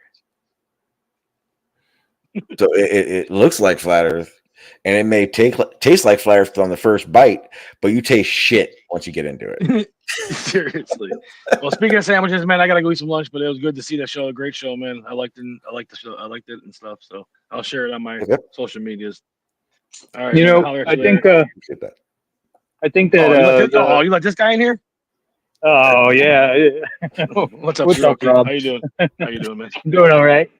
So it looks like flat Earth, and it may taste like flat Earth on the first bite, but you taste shit once you get into it. Seriously. Well, speaking of sandwiches, man, I gotta go eat some lunch, but it was good to see that show. A great show, man. I liked the show. I liked it and stuff. So I'll share it on my social medias. All right. You know, I think that. You like this guy in here? Oh yeah. What's up, Rob? How you doing? Man? Doing all right.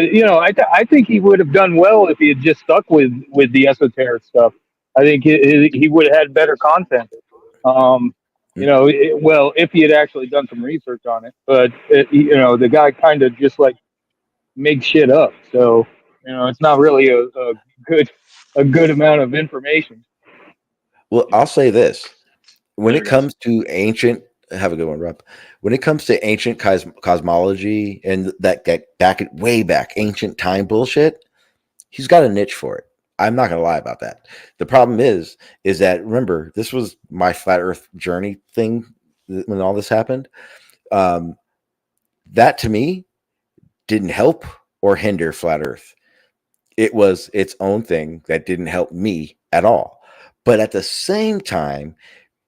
You know, I think he would have done well if he had just stuck with the esoteric stuff. I think he would have had better content. You know, if he had actually done some research on it. But you know, the guy kind of just like makes shit up. So you know, it's not really a good amount of information. Well, I'll say this: when Later, it guys. comes to ancient, have a good one, Rob. When it comes to ancient cosmology and that way back ancient time bullshit, he's got a niche for it. I'm not gonna lie about that. The problem is that remember this was my flat Earth journey thing when all this happened. Um, that to me didn't help or hinder flat Earth. It was its own thing that didn't help me at all. But at the same time,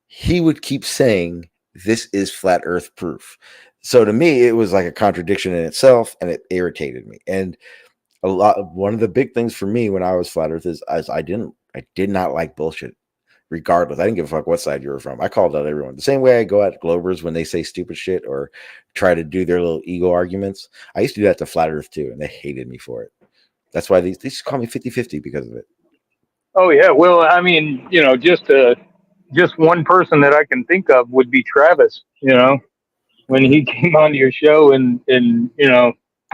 he would keep saying this is flat Earth proof. So to me, it was like a contradiction in itself, and it irritated me. And one of the big things for me when I was flat Earth is I did not like bullshit. Regardless, I didn't give a fuck what side you were from. I called out everyone the same way I go at Globers when they say stupid shit or try to do their little ego arguments. I used to do that to flat Earth too, and they hated me for it. That's why they call me 50-50 because of it. Oh yeah, well, I mean, just one person that I can think of would be Travis. When he came on your show, and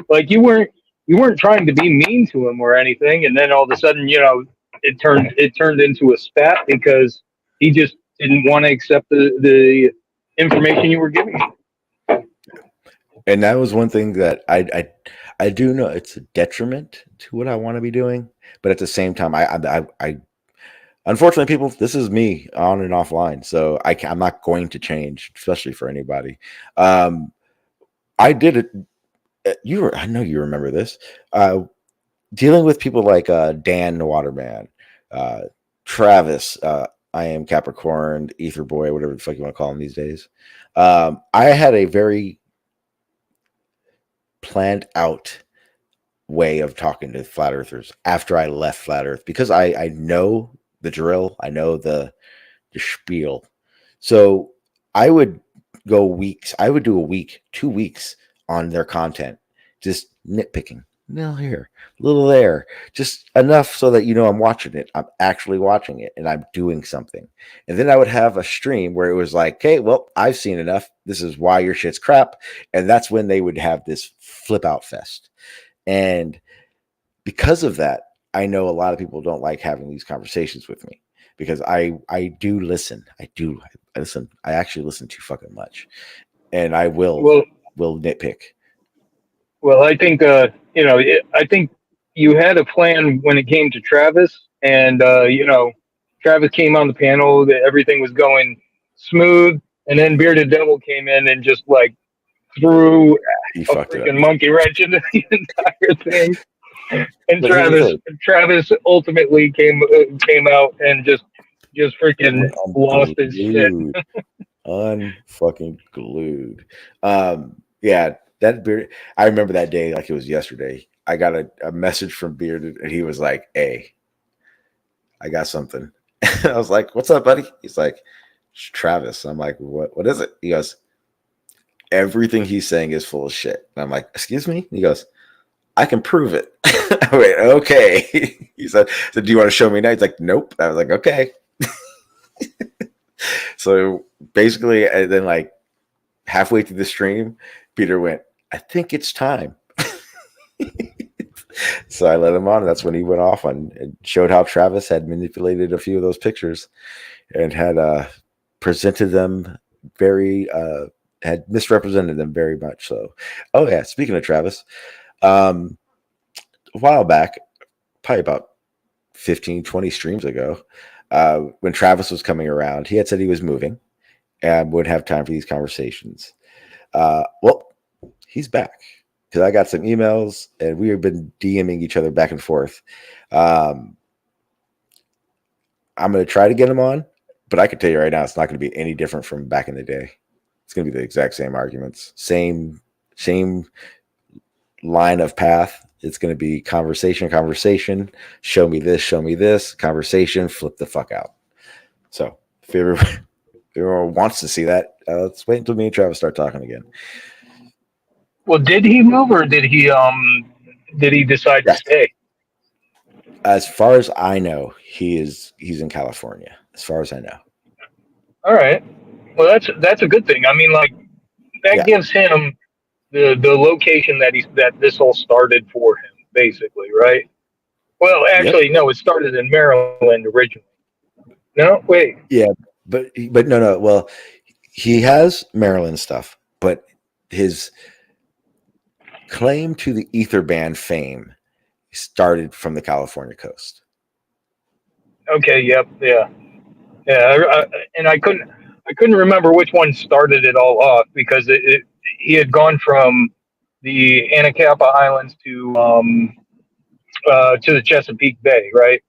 like you weren't trying to be mean to him or anything, and then all of a sudden, it turned into a spat because he just didn't want to accept the information you were giving him. And that was one thing that I do know it's a detriment to what I want to be doing, but at the same time, I unfortunately, people, this is me on and offline, so I'm not going to change, especially for anybody. I did it. I know you remember this. Dealing with people like Dan the Waterman, Travis, I am Capricorn, Ether Boy, whatever the fuck you want to call him these days. I had a very planned out way of talking to flat earthers after I left flat Earth because I know the drill, I know the spiel. So I would go weeks. I would do a week, 2 weeks on their content, just nitpicking. Little here, little there, just enough so that I'm watching it. I'm actually watching it and I'm doing something. And then I would have a stream where it was like, okay, well, I've seen enough. This is why your shit's crap. And that's when they would have this flip out fest. And because of that, I know a lot of people don't like having these conversations with me because I do listen. I listen. I actually listen too fucking much, and I will nitpick. Well, I think I think you had a plan when it came to Travis, and Travis came on the panel. That everything was going smooth, and then Bearded Devil came in and just like threw He a fucked it up. freaking monkey wrench into the entire thing. And But here's the Travis ultimately came out and just freaking lost his shit. Unfucking glued. Yeah, that beard. I remember that day like it was yesterday. I got a message from Bearded, and he was like, "Hey, I got something." I was like, "What's up, buddy?" He's like, "It's Travis." I'm like, "What is it?" He goes, "Everything he's saying is full of shit." And I'm like, "Excuse me?" He goes, "I can prove it." I went, okay. He said, "Do you want to show me now?" He's like, "Nope." I was like, "Okay." So basically, and then like halfway through the stream, Peter went, "I think it's time." So I let him on. And that's when he went off and showed how Travis had manipulated a few of those pictures and had presented them had misrepresented them very much. So, oh yeah. Speaking of Travis, a while back, probably about 15, 20 streams ago, when Travis was coming around, he had said he was moving and would have time for these conversations. Well, he's back because I got some emails and we have been DMing each other back and forth. I'm going to try to get him on, but I can tell you right now, it's not going to be any different from back in the day. It's going to be the exact same arguments, same line of path. It's going to be conversation, show me this, conversation, flip the fuck out. So if everyone wants to see that, let's wait until me and Travis start talking again. Well, did he move or did he decide to stay? As far as I know, he's in California. As far as I know. All right. Well, that's a good thing. I mean, like that gives him the location that this all started for him, basically, right? Well, actually, no, it started in Maryland originally. No, wait. Yeah, but no. Well, he has Maryland stuff, but his claim to the ether band fame started from the California coast. Okay. Yep. Yeah. Yeah. And I couldn't remember which one started it all off because he had gone from the Anacapa Islands to the Chesapeake Bay, right?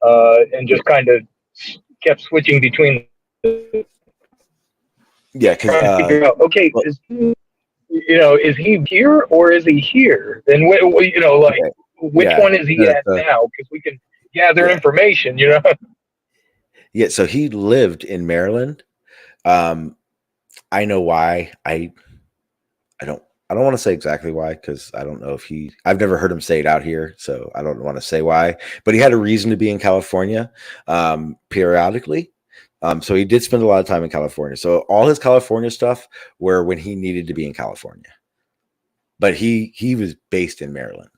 And Yeah, just kind of kept switching between, yeah, because trying to figure out, okay, well, is he here or is he here? And like yeah, which yeah, one is he no, at now? Because we can gather yeah, information, yeah. So he lived in Maryland. Um, I know why. I don't I don't want to say exactly why because I don't know if I've never heard him say it out here, so I don't want to say why. But he had a reason to be in California periodically. So he did spend a lot of time in California. So all his California stuff were when he needed to be in California. But he was based in Maryland.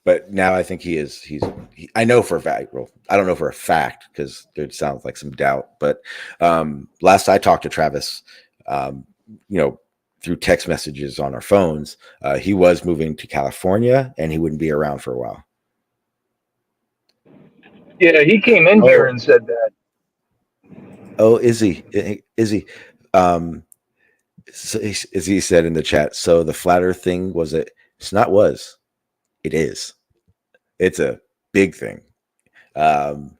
But now I think I know for a fact. Well, I don't know for a fact because there sounds like some doubt. But last I talked to Travis, um, you know, through text messages on our phones, he was moving to California and he wouldn't be around for a while. Yeah, he came in here Oh, and said that. oh, is he? Is he? Um, so as he said in the chat, so the flat Earth thing was it? It's not was. It is. It's a big thing. Um,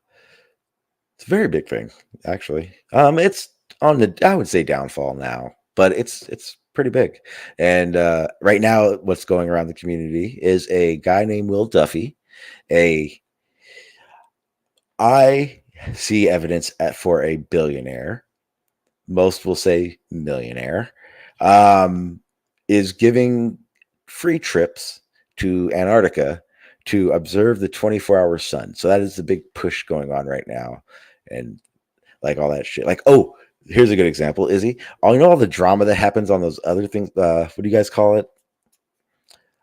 It's a very big thing, actually. It's on the I would say downfall now, but it's pretty big. And right now, what's going around the community is a guy named Will Duffy. A I see evidence for a billionaire. Most will say millionaire. Um, is giving free trips to Antarctica to observe the 24-hour sun. So that is the big push going on right now, and like all that shit. Like, oh, here's a good example, Izzy. All you know, all the drama that happens on those other things. What do you guys call it?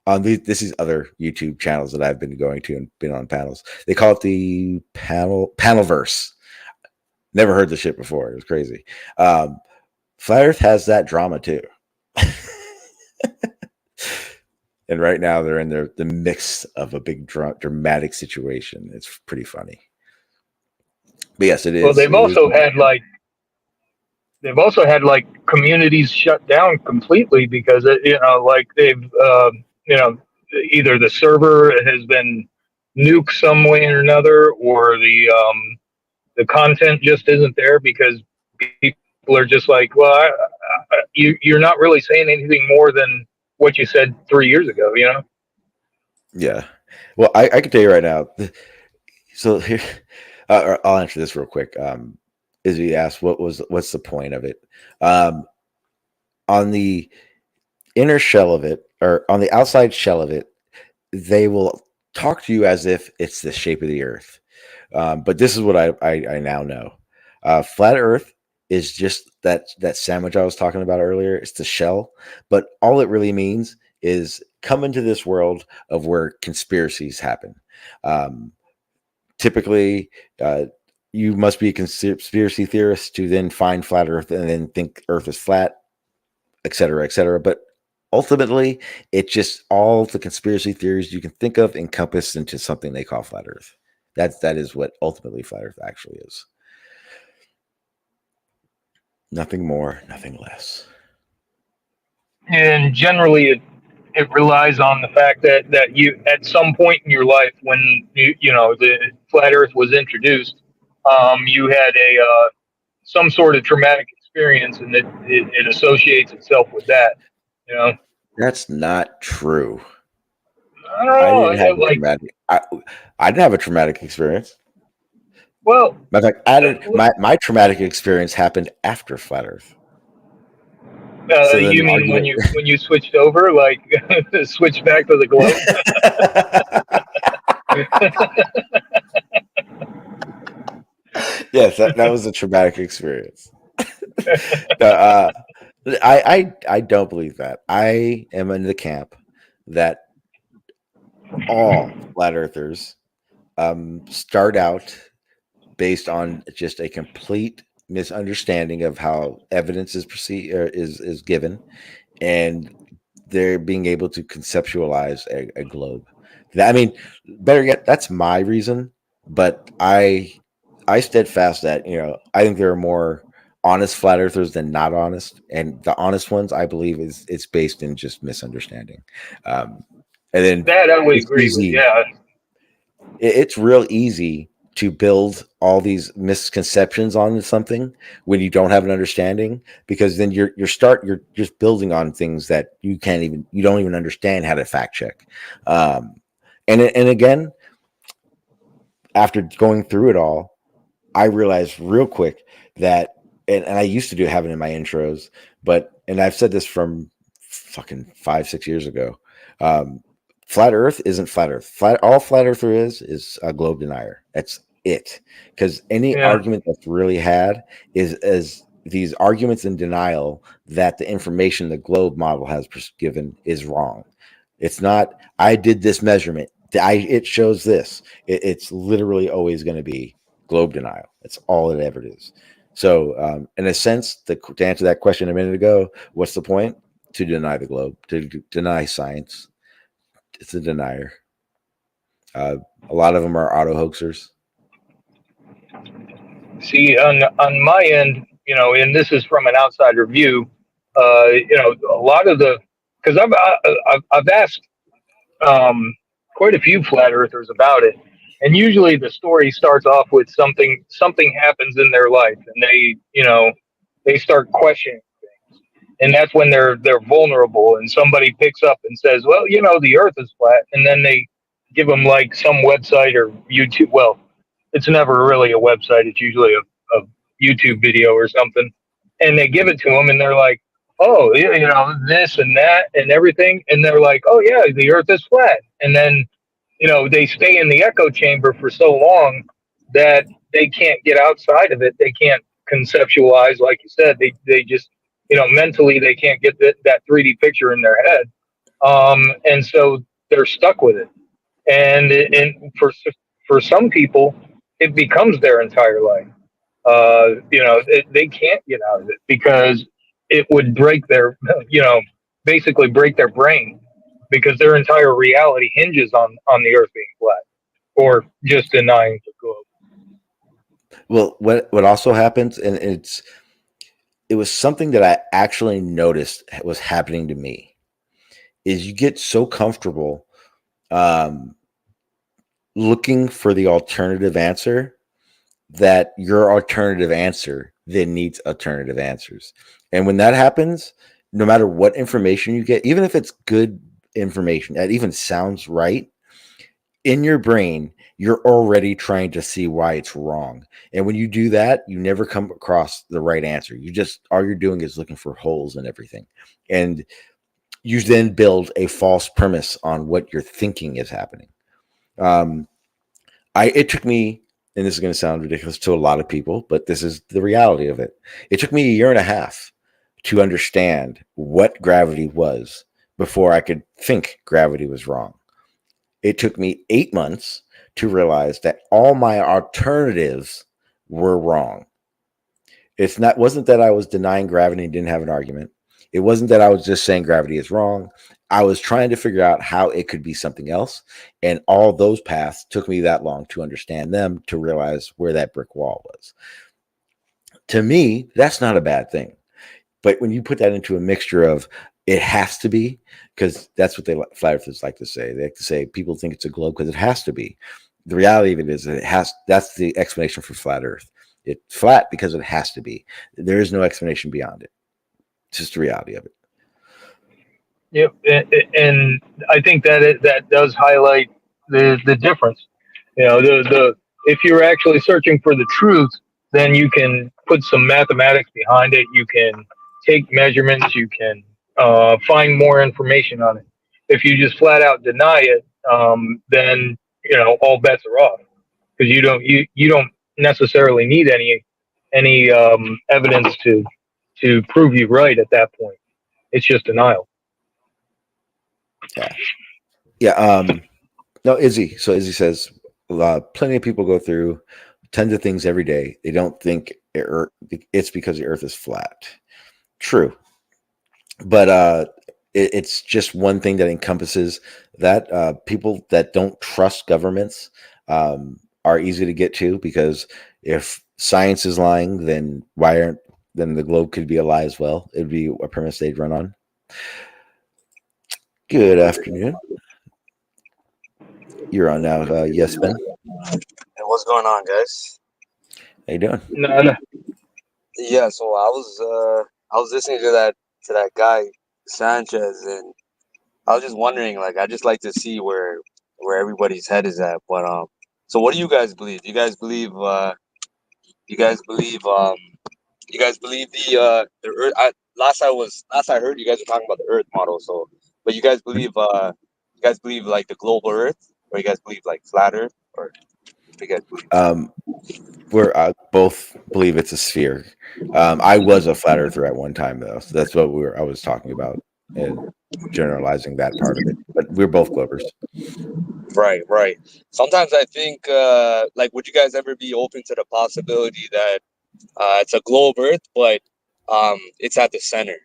On this is other YouTube channels that I've been going to and been on panels. They call it the panelverse. Never heard the shit before. It was crazy. Flat Earth has that drama too. And right now they're in the mix of a big dramatic situation. It's pretty funny. But yes, it Well, is. It is. they've also had like communities shut down completely because like they've you know either the server has been nuked some way or another, or the content just isn't there because people are just like, well, you're not really saying anything more than what you said 3 years ago. Yeah. Well, I can tell you right now. So here, I'll answer this real quick. Izzy asked, what's the point of it? On the inner shell of it, or on the outside shell of it, they will talk to you as if it's the shape of the Earth. But this is what I now know. Flat Earth is just that sandwich I was talking about earlier. It's the shell, but all it really means is come into this world of where conspiracies happen. Um, Typically, you must be a conspiracy theorist to then find flat Earth and then think Earth is flat, et cetera, et cetera. But ultimately, it's just all the conspiracy theories you can think of encompassed into something they call flat Earth. That is what ultimately flat Earth actually is. Nothing more, nothing less. And generally, it relies on the fact that you at some point in your life when the flat Earth was introduced, you had a some sort of traumatic experience, and it associates itself with that. You know, That's not true. I don't I know. didn't have a Like, traumatic. I didn't have a traumatic experience. well, Matter of fact, I didn't. My traumatic experience happened after flat Earth. So then you the mean when argument. you switched over, like switched back to the globe? Yes, that was a traumatic experience. No, I don't believe that. I am in the camp that all flat earthers start out based on just a complete misunderstanding of how evidence is is given, and they're being able to conceptualize a globe. I mean, better yet, that's my reason. But I steadfast that I think there are more honest flat earthers than not honest, and the honest ones I believe is it's based in just misunderstanding. Um, and then That I would it's agree with. easy. Yeah. It's real easy to build all these misconceptions on something when you don't have an understanding, because then you're just building on things that you don't even understand how to fact check. And again, after going through it all, I realized real quick that, and I used to have it in my intros, and I've said this from fucking 5-6 years ago. Flat Earth isn't flat Earth. All flat earther is a globe denier. That's it. Because any Yeah. argument that's really had is these arguments in denial that the information the globe model has given is wrong. It's not, I did this measurement. It shows this. It's literally always going to be globe denial. That's all it ever is. So, in a sense, to answer that question a minute ago, what's the point? To deny the globe, to deny science. It's a denier. A lot of them are auto hoaxers. See, on my end, and this is from an outsider view, a lot of because I've asked quite a few flat earthers about it, and usually the story starts off with something happens in their life, and they start questioning things, and that's when they're vulnerable, and somebody picks up and says, well, the Earth is flat, and then they give them like some website or YouTube. Well, it's never really a website; it's usually a YouTube video or something, and they give it to them, and they're like, oh, this and that and everything, and they're like, oh yeah, the Earth is flat, and then they stay in the echo chamber for so long that they can't get outside of it. They can't conceptualize, like you said. They just mentally they can't get that 3D picture in their head, and so they're stuck with it. And for some people, it becomes their entire life. They can't get out of it because it would break their, basically break their brain, because their entire reality hinges on the Earth being flat or just denying the globe. Well, what also happens, and it was something that I actually noticed was happening to me, is you get so comfortable looking for the alternative answer that your alternative answer then needs alternative answers. And when that happens, no matter what information you get, even if it's good information that even sounds right, in your brain, you're already trying to see why it's wrong. And when you do that, you never come across the right answer. All you're doing is looking for holes in everything. And you then build a false premise on what you're thinking is happening. It took me, and this is going to sound ridiculous to a lot of people, but this is the reality of it. It took me a year and a half to understand what gravity was before I could think gravity was wrong. It took me 8 months to realize that all my alternatives were wrong. Wasn't that I was denying gravity and didn't have an argument. It wasn't that I was just saying gravity is wrong. I was trying to figure out how it could be something else. And all those paths took me that long to understand them, to realize where that brick wall was. To me, that's not a bad thing. But when you put that into a mixture of it has to be, because that's what flat earthers like to say. They like to say people think it's a globe because it has to be. The reality of it is that it has. That's the explanation for flat Earth. It's flat because it has to be. There is no explanation beyond it. It's just the reality of it. Yep, and I think that does highlight the difference. The if you're actually searching for the truth, then you can put some mathematics behind it. You can take measurements. You can find more information on it. If you just flat out deny it, then all bets are off, because you don't necessarily need any evidence to prove you right at that point. It's just denial. Yeah. No, Izzy. So Izzy says, plenty of people go through tons of things every day. They don't think it's because the Earth is flat. True, but it's just one thing that encompasses that. People that don't trust governments are easy to get to, because if science is lying, then then the globe could be a lie as well. It'd be a premise they'd run on. Good afternoon. You're on now, Yespin. Hey, what's going on, guys? How you doing? No. Yeah, so I was listening to that guy Sanchez, and I was just wondering, like, I just like to see where everybody's head is at. But so what do you guys believe? You guys believe you guys believe the Earth? Last I heard, you guys were talking about the Earth model. So, but you guys believe like the global Earth, or you guys believe like flat Earth, or what do you guys believe? We're both believe it's a sphere. I was a flat earther at one time, though. So that's what I was talking about, and generalizing that part of it. But we're both Glovers. Right, right. Sometimes I think, like, would you guys ever be open to the possibility that it's a globe Earth, but it's at the center,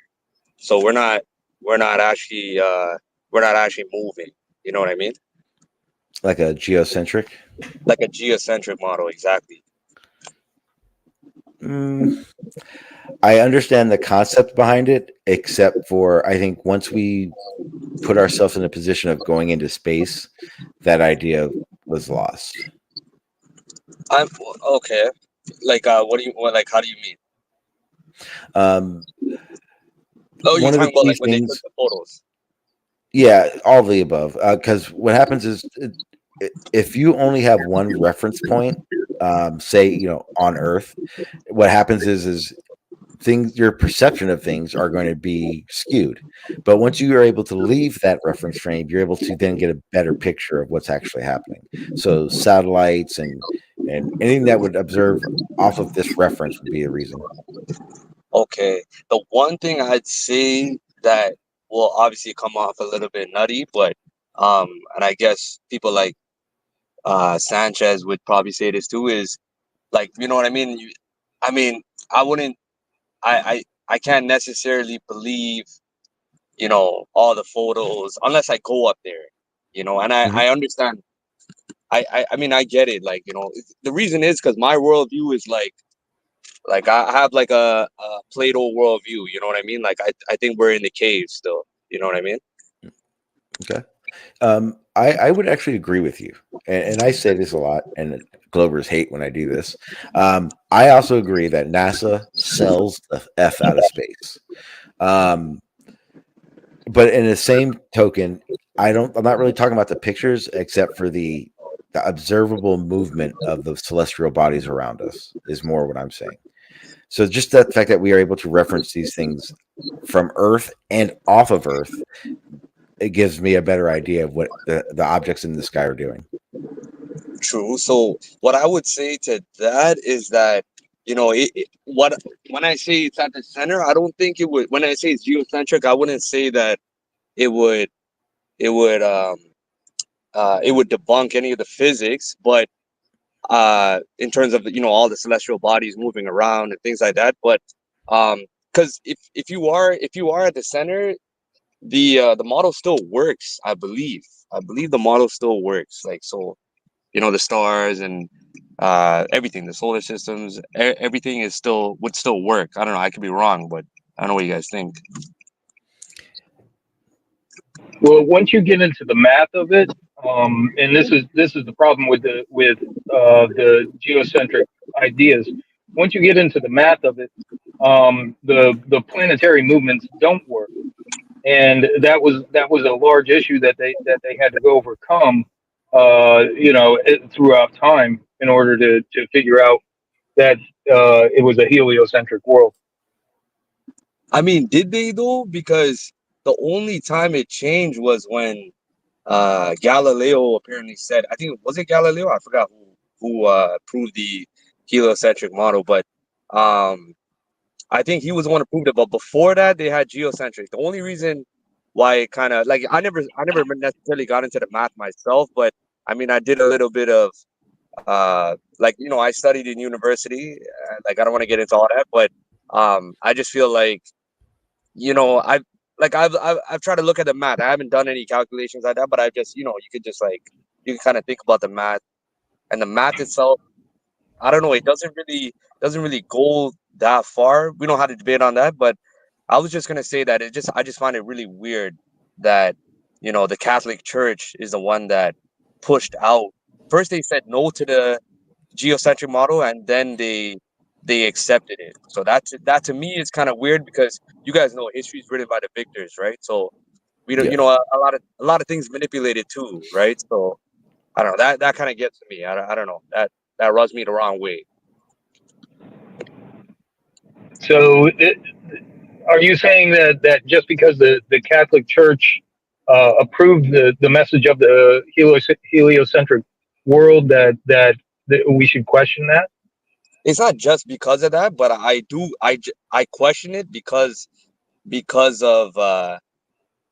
so we're not actually moving. You know what I mean? Like a geocentric. Like a geocentric model, exactly. I understand the concept behind it, except for I think once we put ourselves in a position of going into space, that idea was lost. I'm okay. Like, like, how do you mean? Oh, you're One of the talking about key like when they took things, the photos. yeah, all of the above. Because what happens is, if you only have one reference point, say on Earth, what happens is things, your perception of things are going to be skewed. But once you are able to leave that reference frame, you're able to then get a better picture of what's actually happening. So satellites and anything that would observe off of this reference would be a reason. Okay. The one thing I'd say that will obviously come off a little bit nutty, but and I guess people like Sanchez would probably say this too, is like, you know what I mean? I mean, I wouldn't I can't necessarily believe, all the photos unless I go up there, and I understand. I mean, I get it. Like, the reason is because my worldview is like I have like a Plato worldview. You know what I mean? Like I think we're in the cave still. You know what I mean? Okay. I would actually agree with you, and I say this a lot, and Glovers hate when I do this. I also agree that NASA sells the F out of space. But in the same token, I'm not really talking about the pictures, except for the observable movement of the celestial bodies around us is more what I'm saying. So just the fact that we are able to reference these things from Earth and off of Earth, it gives me a better idea of what the objects in the sky are doing. True. So what I would say to that is that, when I say it's at the center, I don't think it would. When I say it's geocentric, I wouldn't say that it would it would it would debunk any of the physics, but in terms of all the celestial bodies moving around and things like that. But because if you are at the center, the model still works. I believe the model still works. Like, so, the stars and everything, the solar systems, everything would still work. I don't know. I could be wrong, but I don't know what you guys think. Well, once you get into the math of it, and this is the problem with the geocentric ideas. Once you get into the math of it, the planetary movements don't work, and that was a large issue that they had to overcome, throughout time in order to figure out that it was a heliocentric world. I mean, did they though? Because the only time it changed was when Galileo apparently said, I think, was it Galileo? I forgot who proved the heliocentric model, but I think he was the one who proved it. But before that, they had geocentric. The only reason why it kind of like I never necessarily got into the math myself, but I mean, I did a little bit of like, I studied in university. Like, I don't want to get into all that, but I just feel like, I've tried to look at the math. I haven't done any calculations like that, but I just, you can kind of think about the math, and the math itself. I don't know. It doesn't really go that far. We don't have to debate on that, but I was just gonna say that I just find it really weird that the Catholic Church is the one that pushed out. First, they said no to the geocentric model, and then they accepted it. So that to me is kind of weird, because you guys know history is written by the victors, right? So we don't, Yeah. a lot of things manipulated too, right? So I don't know, that kind of gets to me. I don't know, that rubs me the wrong way. So, are you saying that just because the Catholic Church approved the message of the heliocentric world, that we should question that? It's not just because of that, but I question it because of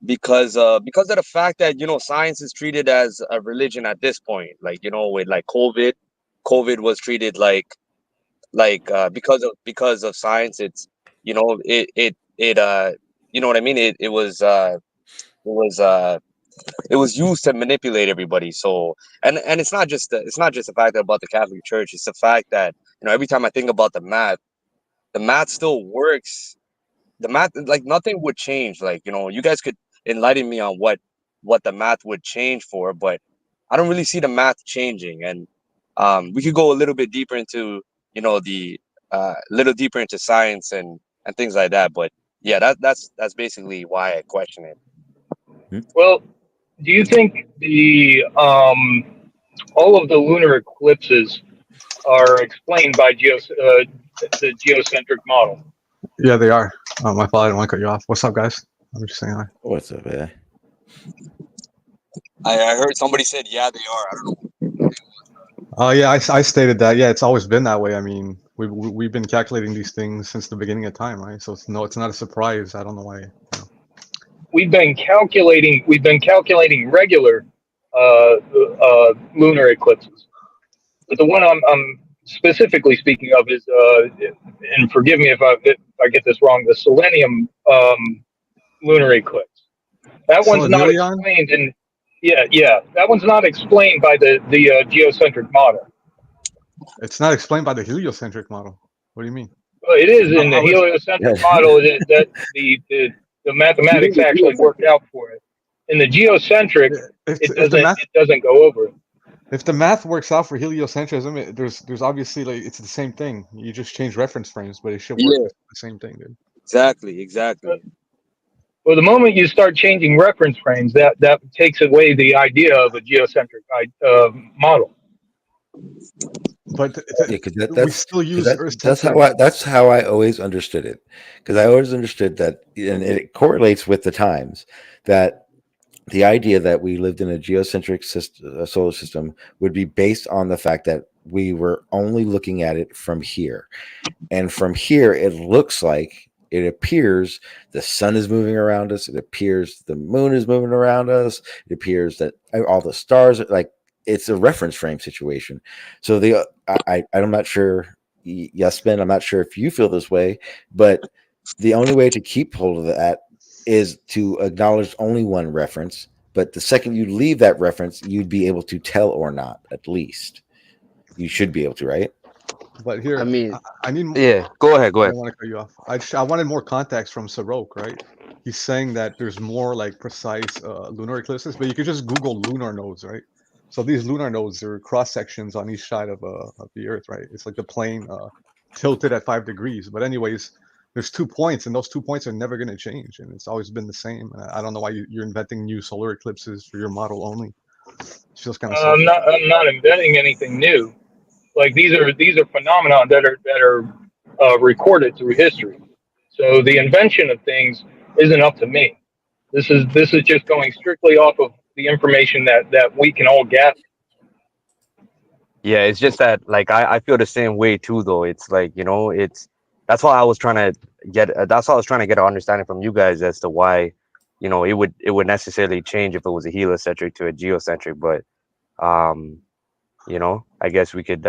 because of the fact that science is treated as a religion at this point. Like, with like COVID was treated because of science. It's you know what I mean. It was used to manipulate everybody. So, and it's not just the fact that about the Catholic Church. It's the fact that every time I think about the math still works. The math, like, nothing would change. Like, you guys could enlighten me on what the math would change for, but I don't really see the math changing. And we could go a little bit deeper into the little deeper into science and things like that. But yeah, that's basically why I question it. Well, do you think all of the lunar eclipses are explained by the geocentric model? Yeah, they are. My fault. I didn't want to cut you off. What's up, guys? I'm just saying hi. What's up, man? I heard somebody said, yeah, they are. I don't know. Yeah, I stated that. Yeah, it's always been that way. I mean, we've been calculating these things since the beginning of time, right? So it's not a surprise. I don't know why. We've been calculating regular lunar eclipses, but the one I'm specifically speaking of is, and forgive me if I get this wrong, the selenium lunar eclipse. That one's not Selenium? explained in. Yeah, that one's not explained by the geocentric model. It's not explained by the heliocentric model. What do you mean? Well, it is in the heliocentric model that the mathematics actually worked out for it. In the geocentric, it doesn't go over it. If the math works out for heliocentrism, there's obviously, like, it's the same thing. You just change reference frames, but it should work the same thing, dude. Exactly. Well, the moment you start changing reference frames, that takes away the idea of a geocentric model. But we still use that's how I always understood it. Because I always understood that, and it correlates with the times, that the idea that we lived in a geocentric solar system would be based on the fact that we were only looking at it from here, and from here it looks like. It appears the sun is moving around us. It appears the moon is moving around us. It appears that all the stars are like, it's a reference frame situation. So I'm not sure, Yespin, I'm not sure if you feel this way, but the only way to keep hold of that is to acknowledge only one reference. But the second you leave that reference, you'd be able to tell or not, at least. You should be able to, right? But here, I mean, I need. Yeah, go ahead. I don't want to cut you off. I wanted more context from Sarok, right? He's saying that there's more like precise lunar eclipses, but you could just Google lunar nodes, right? So these lunar nodes are cross sections on each side of the Earth, right? It's like the plane tilted at 5 degrees. But anyways, there's 2 points, and those 2 points are never going to change, and it's always been the same. And I don't know why you're inventing new solar eclipses for your model only. It feels kind of I'm not inventing anything new. Like, these are phenomena that are recorded through history. So the invention of things isn't up to me. This is just going strictly off of the information that we can all gather. Yeah, it's just that, like, I feel the same way too, though. It's like, that's why I was trying to get an understanding from you guys as to why, it would necessarily change if it was a heliocentric to a geocentric. But I guess we could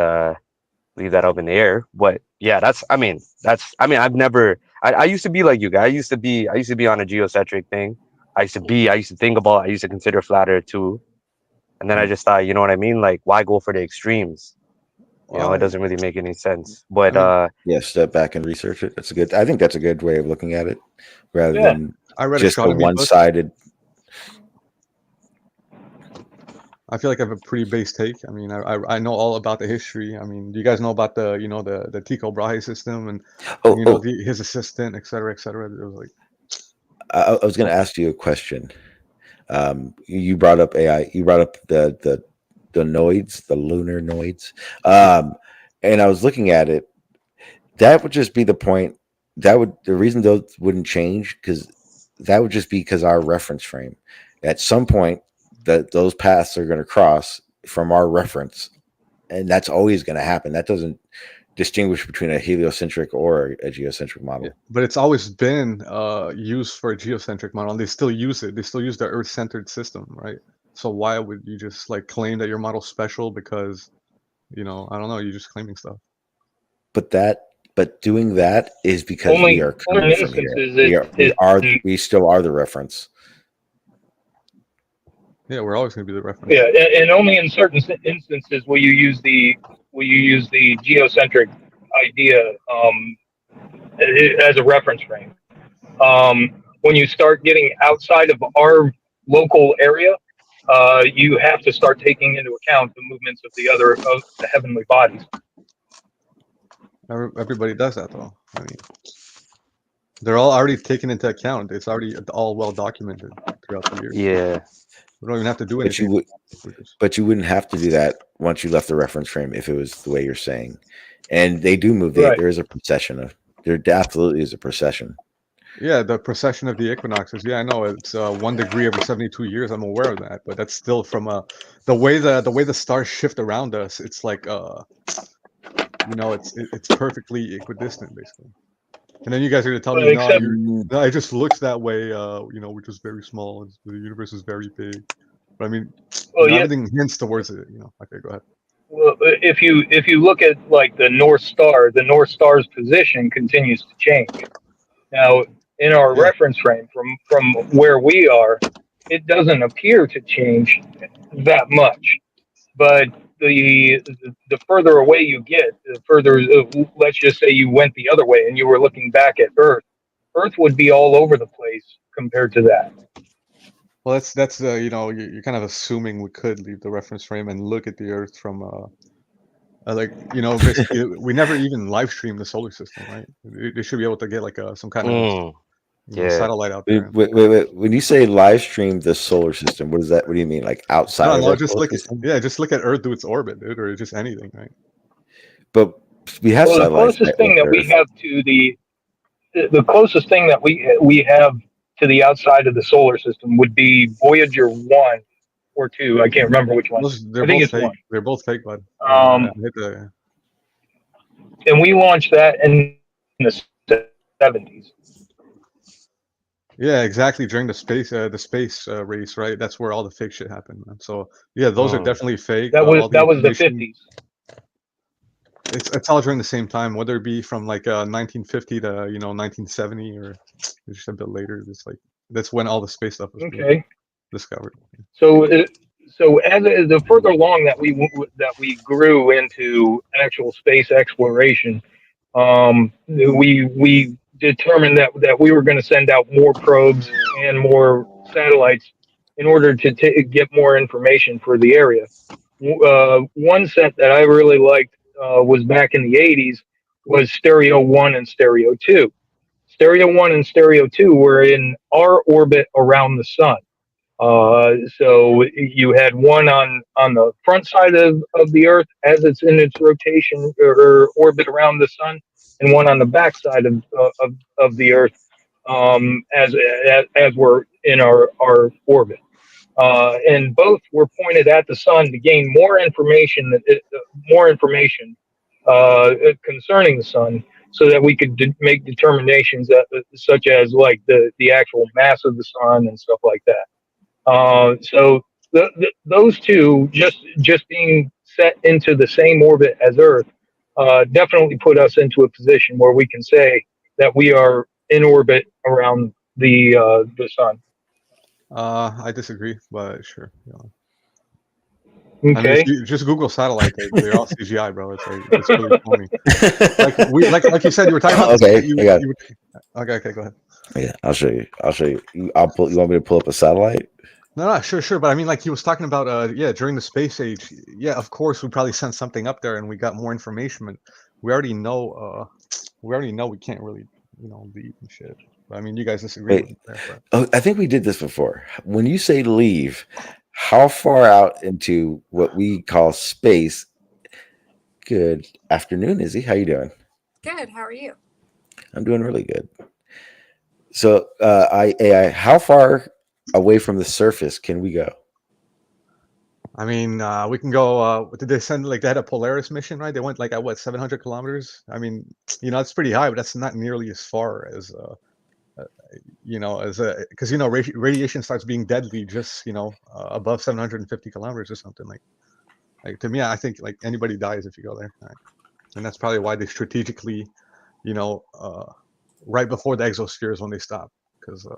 leave that up in the air. But yeah, I've never. I used to be like you guys. I used to be on a geocentric thing. I used to think about. I used to consider flat Earth too. And then I just thought, you know what I mean? Like, why go for the extremes? It Well, doesn't really make any sense. But I mean, Yeah, step back and research it. That's a good. I think that's a good way of looking at it, rather Yeah. than I read just a astronomy book. one-sided. I feel like I have a pretty base take. I mean, I know all about the history. I mean, do you guys know about the Tycho Brahe system and Oh, his assistant, et cetera, et cetera? It was like, I was going to ask you a question. You brought up AI. You brought up the noids, the lunar noids, and I was looking at it. That would just be the point. The reason those wouldn't change, because that would just be because our reference frame. At some point, that those paths are going to cross from our reference, and that's always going to happen. That doesn't distinguish between a heliocentric or a geocentric model. but it's always been used for a geocentric model, and they still use it. They still use the Earth-centered system, right? So why would you just like claim that your model's special because, I don't know, you're just claiming stuff. But doing that is because we Only are certain coming from here. instances We still are the reference. Yeah, we're always going to be the reference. Yeah, and only in certain instances will you use the geocentric idea as a reference frame. When you start getting outside of our local area, you have to start taking into account the movements of the heavenly bodies. Everybody does that, though. I mean, they're all already taken into account. It's already all well documented throughout the years. yeah, We don't even have to do But anything. you wouldn't have to do that once you left the reference frame if it was the way you're saying. And they do move. Right. There is a procession there absolutely is a procession. Yeah, the precession of the equinoxes. Yeah, I know it's 1 degree every 72 years. I'm aware of that, but that's still from the way the stars shift around us. It's like it's perfectly equidistant, basically. And then you guys are gonna tell me, no, it just looks that way. We're just very small. The universe is very big. But I mean, everything hints towards it. Okay, go ahead. Well, if you look at like the North Star's position continues to change. Now, in our reference frame from where we are, it doesn't appear to change that much. But the further away you get, the further, let's just say you went the other way and you were looking back at Earth, Earth would be all over the place compared to that. Well, that's you're kind of assuming we could leave the reference frame and look at the Earth from basically we never even live stream the solar system, right? They should be able to get like some kind of satellite out there. Wait. When you say live stream the solar system, what is that? What do you mean? Like outside of our solar system? Just look at Earth through its orbit, dude, or just anything, right? But we have the closest thing that we have to the closest thing that we have to the outside of the solar system would be Voyager 1 or 2. I can't remember which one. I think it's fake. 1. They're both fake, bud. And we launched that in the 70s. Yeah, exactly. During the space race, right? That's where all the fake shit happened, man. So yeah, those are definitely fake. That was the 50s. It's all during the same time, whether it be from like 1950 to 1970 or just a bit later. It's like that's when all the space stuff was discovered. So as the further along that we grew into actual space exploration, we determined that we were going to send out more probes and more satellites in order to get more information for the area. One set that I really liked was back in the 80s was Stereo 1 and Stereo 2. Stereo 1 and Stereo 2 were in our orbit around the sun. So you had one on the front side of the Earth as it's in its rotation or orbit around the sun, and one on the back side of the Earth as we're in our orbit. And both were pointed at the sun to gain more information concerning the sun, so that we could make determinations such as like the actual mass of the sun and stuff like that. So those two just being set into the same orbit as Earth definitely put us into a position where we can say that we are in orbit around the sun. I disagree, but sure. I mean, if Okay. you just Google satellite, they're all CGI, bro. It's like it's really phony. Like you said, you were talking about. Okay, I got it. Okay, go ahead. Yeah, I'll show you. I'll pull. You want me to pull up a satellite? No, sure. But I mean, like he was talking about, during the space age, yeah, of course, we probably sent something up there and we got more information, but we already know, we can't really, leave and shit. But, I mean, you guys disagree with Wait. me there, but Oh, I think we did this before. When you say leave, how far out into what we call space? Good afternoon, Izzy. How you doing? Good. How are you? I'm doing really good. So, AI, how far away from the surface can we go? I mean, we can go. What did they send? Like they had a Polaris mission, right? They went like at what 700 kilometers. I mean, it's pretty high, but that's not nearly as far as because radiation starts being deadly just above 750 kilometers or something like to me. I think like anybody dies if you go there, right? And that's probably why they strategically, right before the exosphere is when they stop because.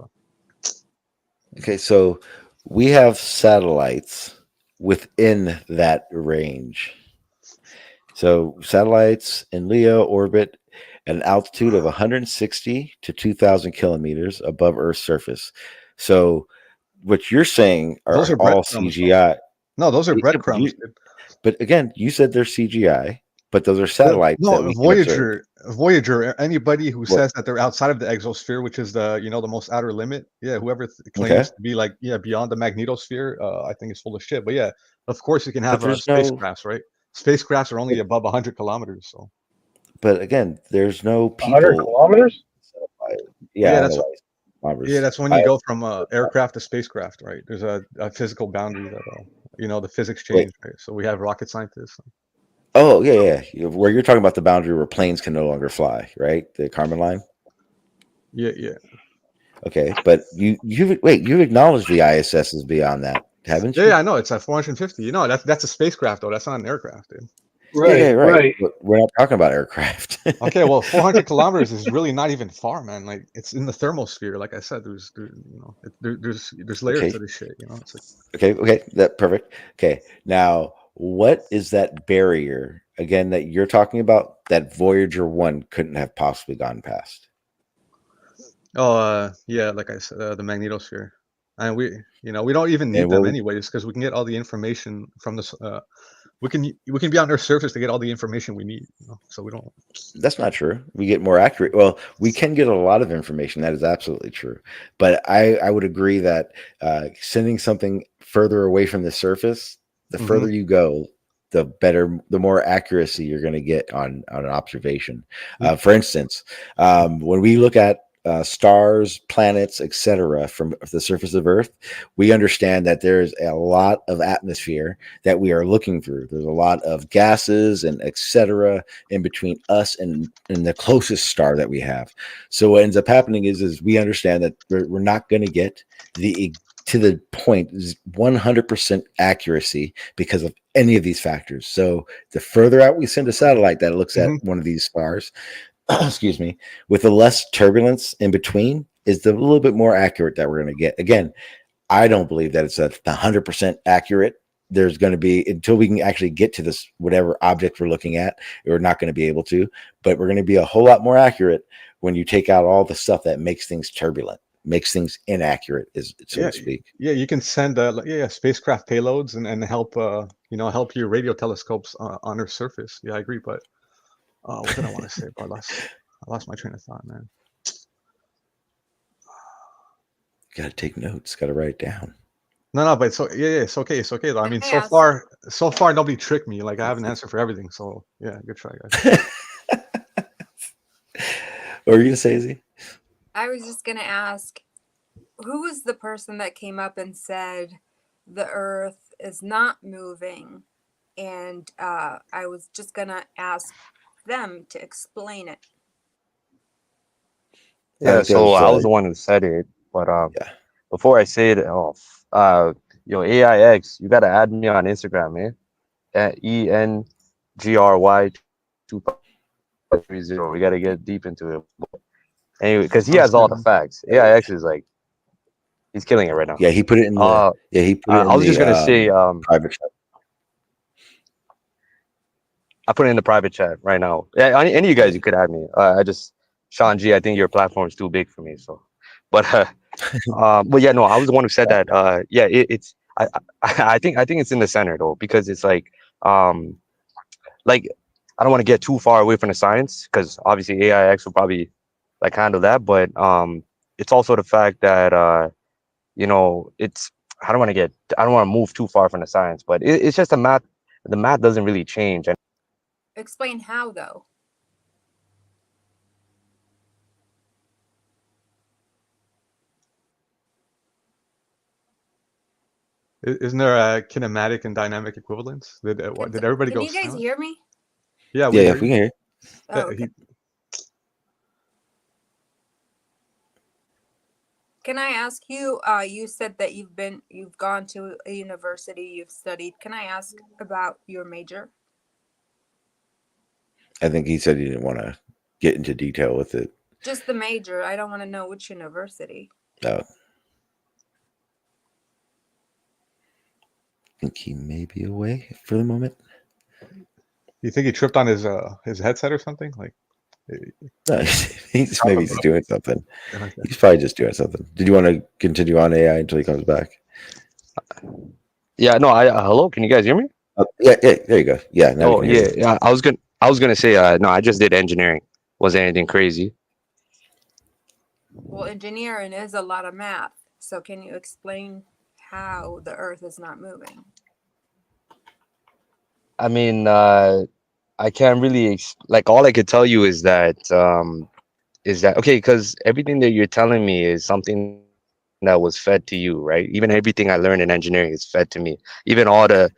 Okay, so we have satellites within that range. So satellites in Leo orbit at an altitude of 160 to 2,000 kilometers above Earth's surface. So what you're saying are Those are all breadcrumbs. CGI. No, those are breadcrumbs. But again, you said they're CGI, but those are satellites that we can observe. Voyager. Anybody who says that they're outside of the exosphere, which is the the most outer limit, whoever claims to be like beyond the magnetosphere, I think is full of shit. But yeah, of course you can have spacecrafts, right? Spacecrafts are only above 100 kilometers. So, but again, there's no people. 100 kilometers. That's when you go from aircraft to spacecraft, right? There's a physical boundary that the physics change, right? So we have rocket scientists. Oh yeah. Where you're talking about the boundary where planes can no longer fly, right? The Kármán line. Yeah. Okay, but you've acknowledged the ISS is beyond that, haven't you? Yeah, I know it's at 450. That's a spacecraft though. That's not an aircraft, dude. Right. But we're not talking about aircraft. Okay, well, 400 kilometers is really not even far, man. Like it's in the thermosphere. Like I said, there's layers to this shit. It's like okay, that perfect. Okay, now what is that barrier again that you're talking about that Voyager 1 couldn't have possibly gone past? Oh, yeah, like I said, the magnetosphere, and we don't even need them anyways because we can get all the information from this. We can be on their surface to get all the information we need. So we don't. That's not true. We get more accurate. Well, we can get a lot of information. That is absolutely true. But I would agree that sending something further away from the surface, the further you go, the better, the more accuracy you're going to get on an observation. For instance, when we look at stars, planets, etc., from the surface of Earth, we understand that there's a lot of atmosphere that we are looking through. There's a lot of gases and etc. in between us and the closest star that we have. So what ends up happening is we understand that we're not going to get to the point 100% accuracy because of any of these factors. So the further out we send a satellite that looks at one of these stars, excuse me, with the less turbulence in between is the little bit more accurate that we're going to get. Again, I don't believe that it's 100% accurate. There's going to be, until we can actually get to this, whatever object we're looking at, we're not going to be able to, but we're going to be a whole lot more accurate when you take out all the stuff that makes things turbulent, makes things inaccurate, so to speak. Yeah, you can send spacecraft payloads and help help your radio telescopes on Earth's surface. Yeah, I agree, but what did I want to say? I lost my train of thought, man. Got to take notes. Got to write it down. No, but it's okay though. I mean, so far nobody tricked me. Like I have an answer for everything. So yeah, good try, guys. What were you gonna say, Izzy? I was just gonna ask, who was the person that came up and said the Earth is not moving? And I was just gonna ask them to explain it. Yeah, so I was the one who said it, but before I say it off, AIX, you gotta add me on Instagram, man. ENGRY 2530. We got to get deep into it. Anyway, because he has all the facts. AIX is like, he's killing it right now. Yeah, he put it in the. Yeah, he put it in I was just gonna say, private chat. I put it in the private chat right now. Yeah, any of you guys, you could add me. Sean G, I think your platform is too big for me. So, but but yeah, no, I was the one who said that. Yeah, it's I think it's in the center though, because it's like I don't want to get too far away from the science, because obviously AIX will probably like handle that, but it's also the fact that it's I don't want to move too far from the science, but it's just the math doesn't really change. Explain how, though. Isn't there a kinematic and dynamic equivalence? Did everybody Can go you guys silent? hear me? Yeah, we can hear you. Oh, okay. Can I ask you? You said that you've gone to a university, you've studied. Can I ask about your major? I think he said he didn't want to get into detail with it. Just the major. I don't want to know which university. No. I think he may be away for the moment. You think he tripped on his headset or something? Like, no, he's doing something. He's probably just doing something. Did you want to continue on AI until he comes back? Yeah, no. Hello, can you guys hear me? Yeah, there you go. Yeah. Now yeah. I was gonna say no. I just did engineering. Wasn't anything crazy. Well, engineering is a lot of math. So can you explain how the Earth is not moving? I mean, I can't really like. All I could tell you is that okay, because everything that you're telling me is something that was fed to you, right? Even everything I learned in engineering is fed to me. Even all the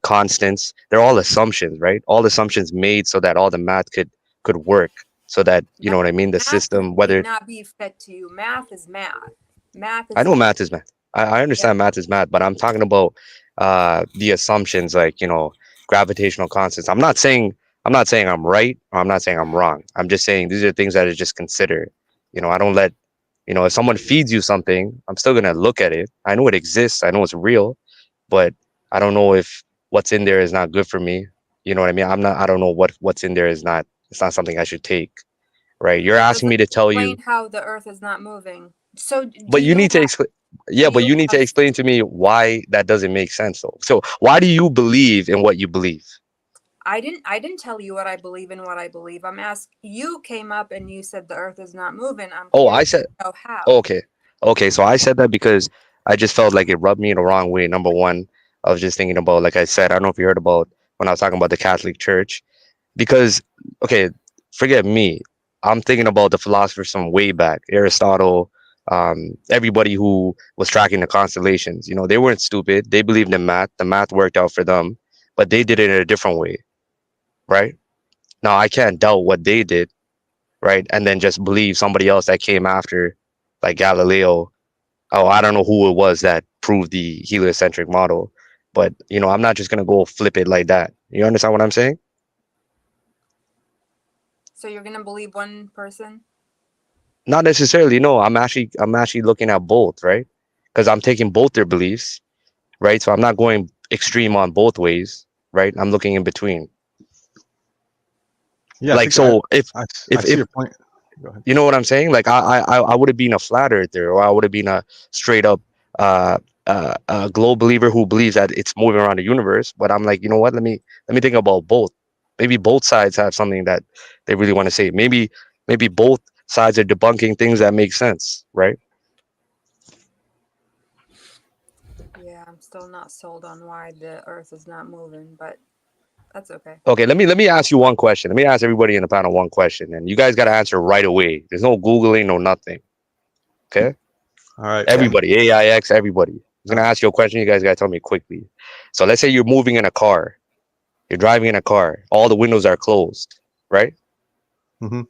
constants, they're all assumptions, right? All assumptions made so that all the math could work, so that you know what I mean. The system, whether not be fed to you, math is math. Math is. I know math is math. I understand math is math, but I'm talking about the assumptions, like gravitational constants. I'm not saying I'm right, or I'm not saying I'm wrong. I'm just saying these are things that are just considered. I don't let if someone feeds you something, I'm still gonna look at it. I know it exists. I know it's real, but I don't know if what's in there is not good for me. You know what I mean? I don't know what's in there is not. It's not something I should take. Right? You're asking me to tell you how the Earth is not moving. So, but you need to explain. Yeah, but you need to explain to me why that doesn't make sense, though. So, why do you believe in what you believe? I didn't tell you what I believe in. What I believe. I'm asking. You came up and you said the Earth is not moving. I said. To know how. Okay. So I said that because I just felt like it rubbed me the wrong way. Number one, I was just thinking about, like I said, I don't know if you heard about when I was talking about the Catholic Church, because forget me. I'm thinking about the philosophers from way back, Aristotle. Everybody who was tracking the constellations, they weren't stupid. They believed in math. The math worked out for them, but they did it in a different way, right? Now I can't doubt what they did, right? And then just believe somebody else that came after, like Galileo. Oh, I don't know who it was that proved the heliocentric model, but I'm not just gonna go flip it like that. You understand what I'm saying? So you're gonna believe one person? Not necessarily. No, I'm actually looking at both, right? Because I'm taking both their beliefs, right? So I'm not going extreme on both ways, right? I'm looking in between. Yeah. Like, so if see your point. Go ahead. You know what I'm saying? Like I would have been a flat earther, or I would have been a straight up globe believer who believes that it's moving around the universe. But I'm like, you know what? Let me think about both. Maybe both sides have something that they really want to say. Maybe both sides are debunking things that make sense, right? Yeah, I'm still not sold on why the Earth is not moving, but that's okay. Okay, let me ask you one question. Let me ask everybody in the panel one question, and you guys got to answer right away. There's no Googling, no nothing. Okay. All right. Everybody, AIX, everybody. I'm gonna ask you a question. You guys gotta tell me quickly. So let's say you're moving in a car. You're driving in a car. All the windows are closed, right? Mm-hmm.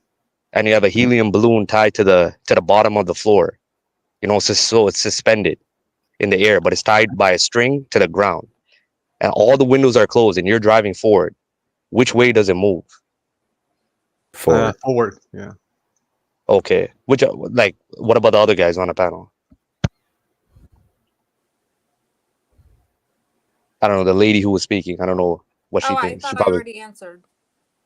And you have a helium balloon tied to the bottom of the floor. So it's suspended in the air, but it's tied by a string to the ground. and all the windows are closed and you're driving forward, which way does it move? Forward. Forward. Yeah. Okay. Which like what about the other guys on the panel? I don't know, the lady who was speaking. I don't know what she Oh, I thinks. She thought I probably. already answered.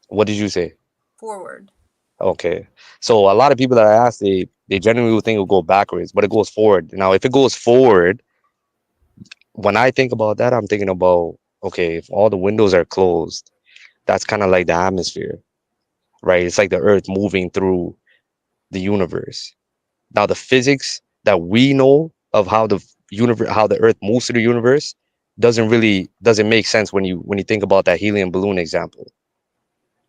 What did you say? Forward. Okay. So a lot of people that I asked, they genuinely would think it will go backwards, but it goes forward. Now, if it goes forward, when I think about that, I'm thinking about, okay, if all the windows are closed, that's kind of like the atmosphere, right? It's like the Earth moving through the universe. Now, the physics that we know of how the universe, how the Earth moves through the universe, doesn't make sense when you think about that helium balloon example,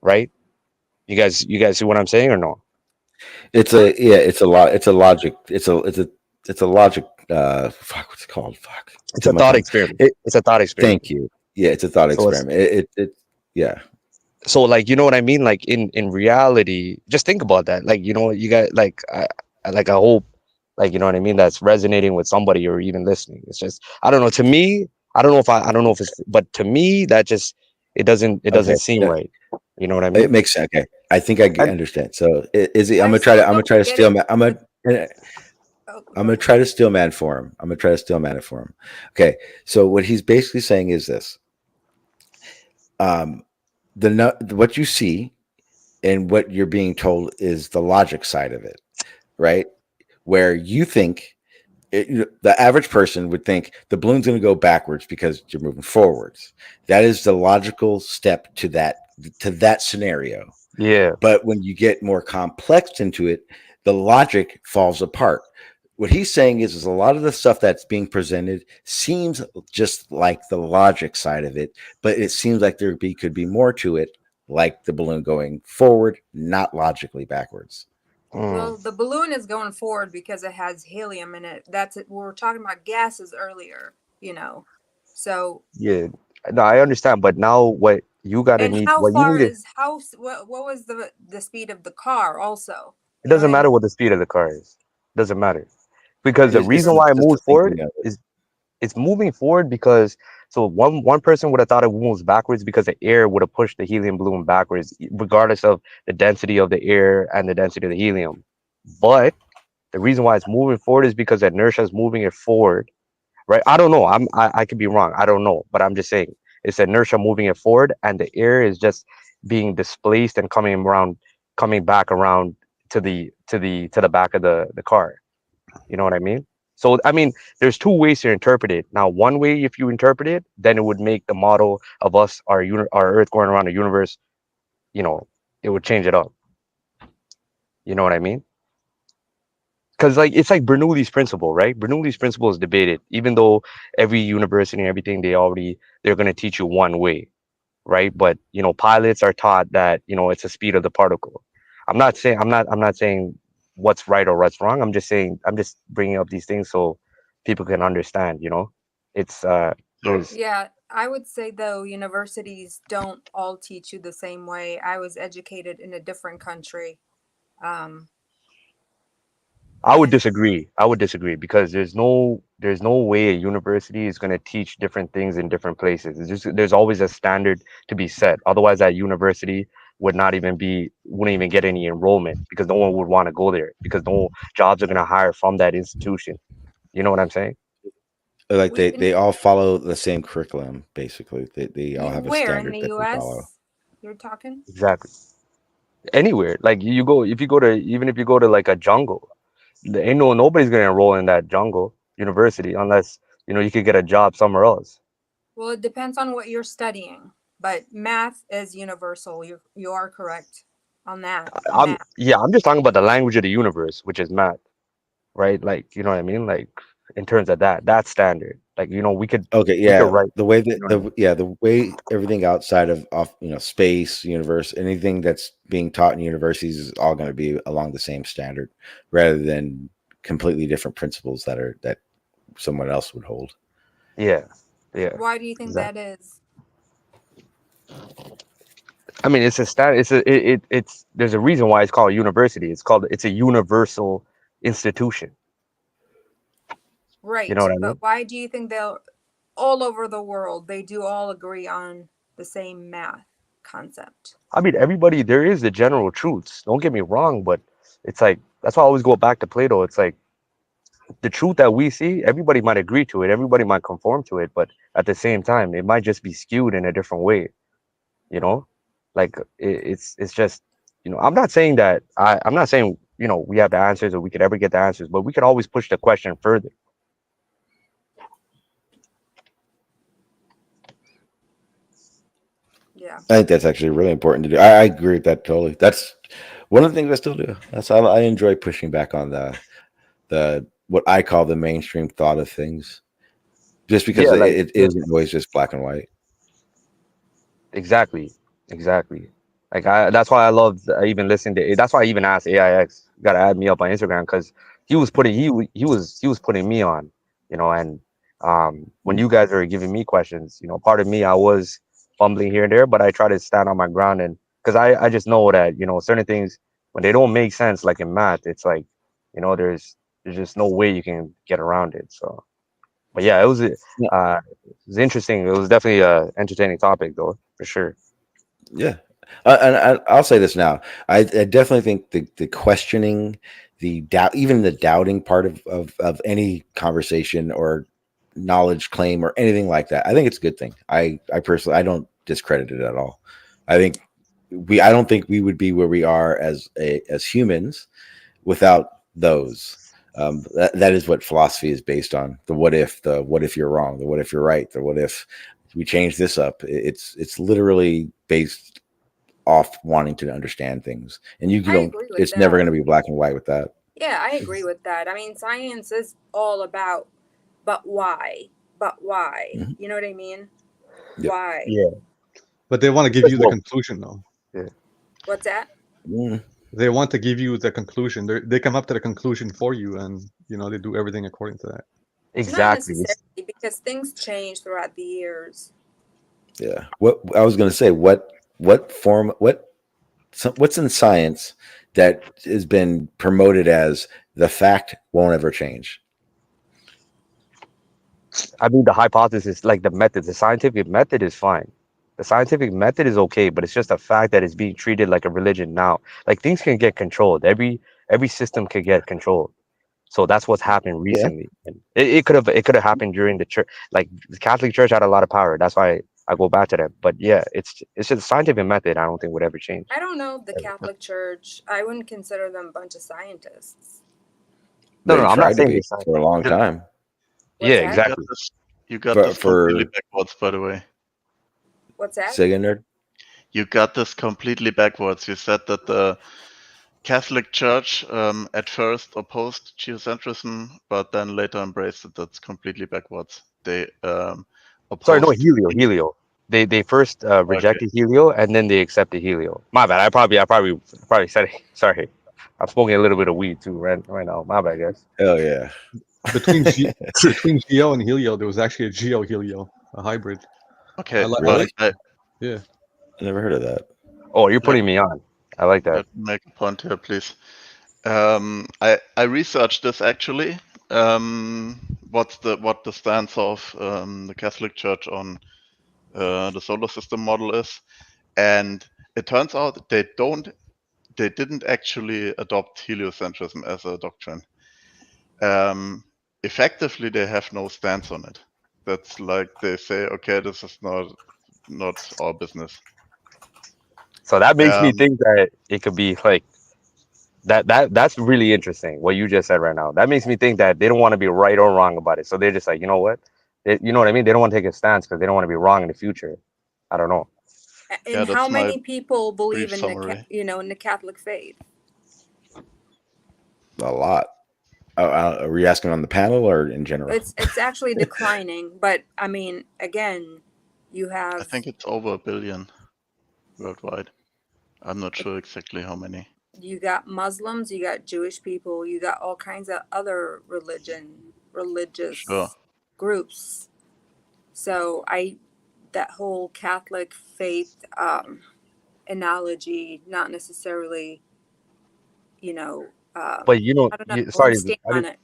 right? You guys see what I'm saying or no? It's a yeah. It's a lot. It's a logic. It's a logic. Fuck. What's it called? Fuck. It's Tip a of my thought tongue. experiment. It. It's a thought experiment. Thank you. Yeah. It's a thought So it's experiment. Yeah. so like you know what I mean. Like in reality, just think about that. Like you know you got like like I hope like you know what I mean. That's resonating with somebody or even listening. It's just I don't know. To me, I don't know if it's but to me that just it doesn't Okay. seem Yeah. right. You know what I It mean? makes sense. Okay. I think I And understand. So is it? I still I'm gonna don't try to get steal it. man. Oh, I'm go gonna ahead. try to steal man for him. I'm gonna try to steal man it for him. Okay. So what he's basically saying is this: um, what you see and what you're being told is the logic side of it, right? Where you think the average person would think the balloon's going to go backwards because you're moving forwards. That is the logical step to that scenario. yeah, But when you get more complex into it, the logic falls apart. What he's saying is a lot of the stuff that's being presented seems just like the logic side of it, but it seems like could be more to it, like the balloon going forward, not logically backwards. mm, Well, the balloon is going forward because it has helium in it. That's it. We were talking about gases earlier, you know. So, yeah. No, I understand. But now and how what you need far to is what was the speed of the car also? it You know what doesn't I mean? matter what the speed of the car is. Doesn't matter because the It's reason why it just the moves forward thinking of it. is it's moving forward because so one person would have thought it moves backwards because the air would have pushed the helium balloon backwards, regardless of the density of the air and the density of the helium. But the reason why it's moving forward is because the inertia is moving it forward, right? I don't know. I could be wrong. I don't know, but I'm just saying it's inertia moving it forward, and the air is just being displaced and coming back around to the back of the car. You know what I mean? So I mean, there's two ways to interpret it. Now, one way, if you interpret it, then it would make the model of us, our Earth going around the universe, you know, it would change it up. You know what I mean? Because like it's like Bernoulli's principle, right? Bernoulli's principle is debated, even though every university and everything they're going to teach you one way, right? But pilots are taught that it's the speed of the particle. I'm not saying what's right or what's wrong. I'm just bringing up these things so people can understand. It's there's Yeah, I would say though universities don't all teach you the same way. I was educated in a different country. Um, I would and disagree. I would disagree because there's no way a university is going to teach different things in different places. There's always a standard to be set. Otherwise, that university wouldn't even get any enrollment because no one would want to go there because no jobs are going to hire from that institution. You know what I'm saying? Like we they all follow the same curriculum, basically. They all you have a where in standard the that they follow. US you're talking? Exactly. Anywhere, like you go, even if you go to like a jungle, ain't nobody's going to enroll in that jungle university unless you could get a job somewhere else. Well, it depends on what you're studying, but math is universal. You are correct on that. Math. I'm just talking about the language of the universe, which is math, right? Like, you know what I mean? Like in terms of that's standard. Like, Okay, we could yeah. write, The way you that know what I mean? the way everything outside of off space, universe, anything that's being taught in universities is all going to be along the same standard, rather than completely different principles that someone else would hold. Yeah. Yeah. Why do you think that Exactly. is? I mean, it's a standard. It's there's a reason why it's called a university. It's a universal institution. You Right, know what I but mean? why do you think they'll all over the world, they do all agree on the same math concept. I mean, everybody, there is the general truths. Don't get me wrong, but it's like that's why I always go back to Plato. It's like the truth that we see, everybody might agree to it, everybody might conform to it, but at the same time, it might just be skewed in a different way. You know, like it's just, I'm not saying that I'm not saying we have the answers or we could ever get the answers, but we could always push the question further. Yeah. I think that's actually really important to do. I agree with that totally. That's one of the things I still do. That's I enjoy pushing back on the what I call the mainstream thought of things, just because Yeah, like it isn't always just black and white. exactly, exactly. Like that's why I love even listening to. That's why I even asked AIX. You gotta add me up on Instagram because he was putting me on, and when you guys are giving me questions, part of me I was fumbling here and there, but I try to stand on my ground and because I just know that certain things when they don't make sense, like in math, it's like there's just no way you can get around it. So, but yeah, it was interesting. It was definitely a entertaining topic though, for sure. Yeah, and I'll say this now. I definitely think the questioning, the doubt, even the doubting part of any conversation or knowledge claim or anything like that, I think it's a good thing. I personally I don't discredit it at all. I think I don't think we would be where we are as humans without those. That is what philosophy is based on. The what if you're wrong, the what if you're right, the what if we change this up. It's literally based off wanting to understand things, and you I don't. agree with It's never that. going to be black and white with that. Yeah, I agree with that. I mean, science is all about, but why? But why? Mhm. You know what I mean? Yep. Why? Yeah. But they want to give you the conclusion, though. Yeah. What's that? Mm. They want to give you the conclusion. They come up to the conclusion for you, and they do everything according to that. Not Exactly. necessarily, because things change throughout the years. Yeah. What I was going to say. What form? What's in science that has been promoted as the fact won't ever change? I mean, the hypothesis, like the method, the scientific method is fine. The scientific method is okay, but it's just a fact that it's being treated like a religion now. Like things can get controlled. Every system can get controlled. So that's what's happened Yeah. recently. And it could have happened during the church. Like the Catholic Church had a lot of power. That's why I go back to them. But yeah, it's just scientific method. I don't think would ever change. I don't know the Catholic Church. I wouldn't consider them a bunch of scientists. No, no, They no. I'm not tried to saying be this. for a long Just time. yeah, What's that? exactly. You got But this completely for backwards, by the way. What's that? Sega nerd, You got this completely backwards. You said that the Catholic Church at first opposed geocentrism, but then later embraced it. That's completely backwards. They Sorry, no, opposed. helio. They first Okay. rejected helio and then they accepted helio. My bad. I probably said it. Sorry, I'm smoking a little bit of weed too right now. My bad, guys. hell yeah. Between between Geo and Helio, there was actually a Geo Helio, a hybrid. Okay, Really? Yeah. I never heard of that. Oh, you're let, putting me on. I like that. let me make a point here, please. I researched this actually. What the stance of the Catholic Church on the solar system model is, and it turns out they didn't actually adopt heliocentrism as a doctrine. Effectively, they have no stance on it. That's like they say, okay, this is not our business. So that makes me think that it could be like that's really interesting what you just said right now. That makes me think that they don't want to be right or wrong about it. So they're just like, you know what? You know what I mean? They don't want to take a stance because they don't want to be wrong in the future. I don't know. And how many people believe brief in summary. in the Catholic faith? A lot. Are we asking on the panel or in general? It's actually declining, but I mean, again, you I have think it's over 1 billion worldwide. I'm not sure exactly how many. you got Muslims, you got Jewish people, you got all kinds of other religious Sure. groups. So that whole Catholic faith analogy, not necessarily, But I don't know. I sorry, wouldn't stand on it.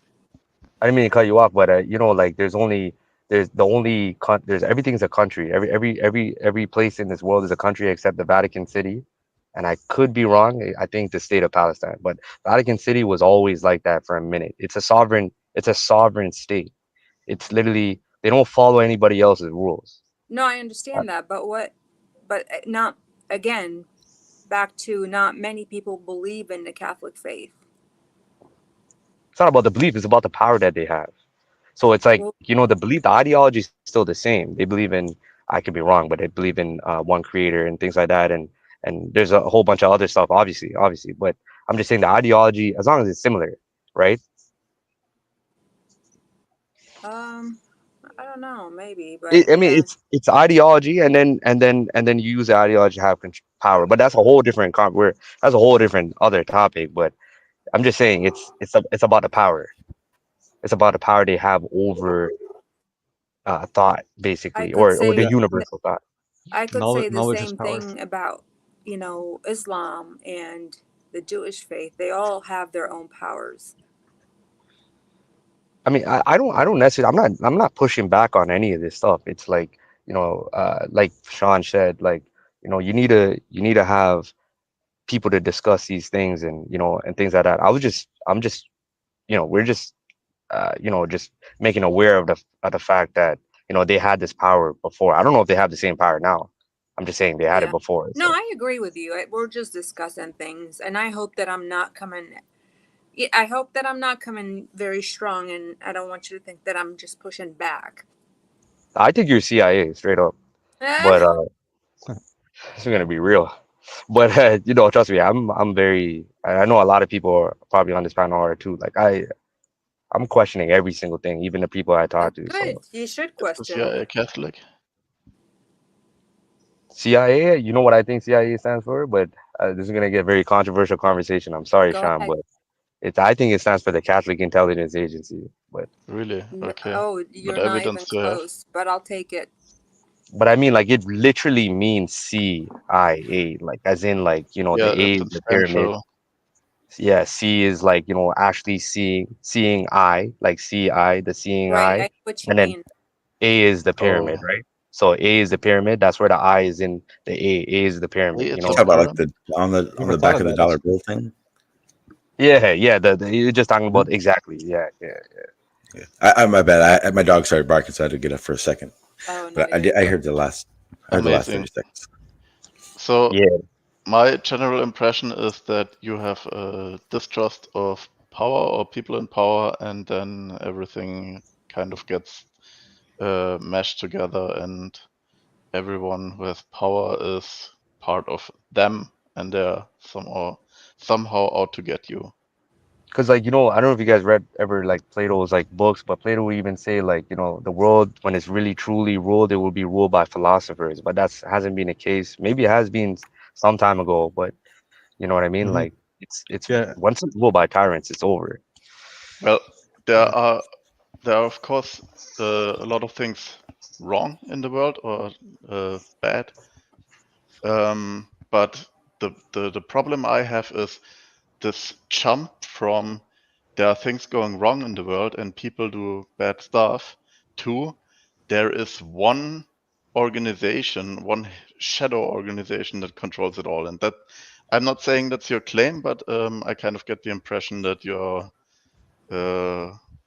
I didn't mean to cut you off, but like there's only there's the only there's everything's a country. Every place in this world is a country except the Vatican City. And I could be wrong. I think the state of Palestine, but Vatican City was always like that for a minute. It's a sovereign state. It's literally they don't follow anybody else's rules. No, I understand that, but not again, back to not many people believe in the Catholic faith. It's not about the belief, it's about the power that they have. So it's like, Well, the belief, the ideology is still the same. They believe in, I could be wrong, but they believe in one creator and things like that. And there's a whole bunch of other stuff, obviously. But I'm just saying the ideology, as long as it's similar, right? I don't know, maybe, but I mean, yeah. it's ideology, and then you use the ideology to have power. But that's a whole different that's a whole different other topic. But I'm just saying it's about the power. It's about the power they have over thought, I basically, could or the say Yeah, universal thought. I could say the knowledge is same power. thing about, Islam and the Jewish faith. They all have their own powers. I mean, I don't necessarily. I'm not pushing back on any of this stuff. It's like, like Sean said, like, you need to have people to discuss these things, and things like that. I'm just, we're just, just making aware of the fact that they had this power before. I don't know if they have the same power now. I'm just saying they had it Yeah. before. No, So I agree with you. We're just discussing things, and I hope that I'm not coming. Yeah, I hope that I'm not coming very strong, and I don't want you to think that I'm just pushing back. I think you're CIA straight up, Eh, but it's gonna be real. But trust me, I'm very. I know a lot of people are probably on this panel are too. Like I'm questioning every single thing, even the people I talk to. good. So You should Is the question. CIA Catholic? CIA, you know what I think CIA stands for, but this is gonna get very controversial conversation. I'm sorry, Go Sean, ahead. but I think it stands for the Catholic Intelligence Agency. Really? Okay. Oh, What you're not even evidence do you have? close, but I'll take it. But I mean, like, it literally means CIA, like, as in, like, the Yeah, A it's is in the pyramid. Central. Yeah, C is like, actually seeing I, like CI, the seeing Right. I eye, know what you and then mean. A is the pyramid, Oh, right? So A is the pyramid. That's where the I is in the A. A is the hey, pyramid. it's You a talk about like pyramid. the on Never the thought back of of the that dollar actually. bill thing. Yeah. You're just talking Hmm? about exactly. Yeah. Yeah. My bad. My dog started barking, so I had to get up for a second. Oh no, But you're I good. heard the last. I heard the last Amazing. 30 seconds. So Yeah. my general impression is that you have a distrust of power or people in power, and then everything kind of gets meshed together, and everyone who has power is part of them, and they're somehow out to get you. Because, like, I don't know if you guys read ever, like, Plato's, like, books, but Plato would even say, like, the world, when it's really truly ruled, it will be ruled by philosophers. But that's hasn't been the case. Maybe it has been some time ago, but you know what I mean? Hmm. Like, it's Yeah, once it's ruled by tyrants, it's over. Well, there are of course a lot of things wrong in the world or bad. But the problem I have is this jump from there are things going wrong in the world and people do bad stuff to there is one organization, one shadow organization that controls it all. And that I'm not saying that's your claim, but I kind of get the impression that you're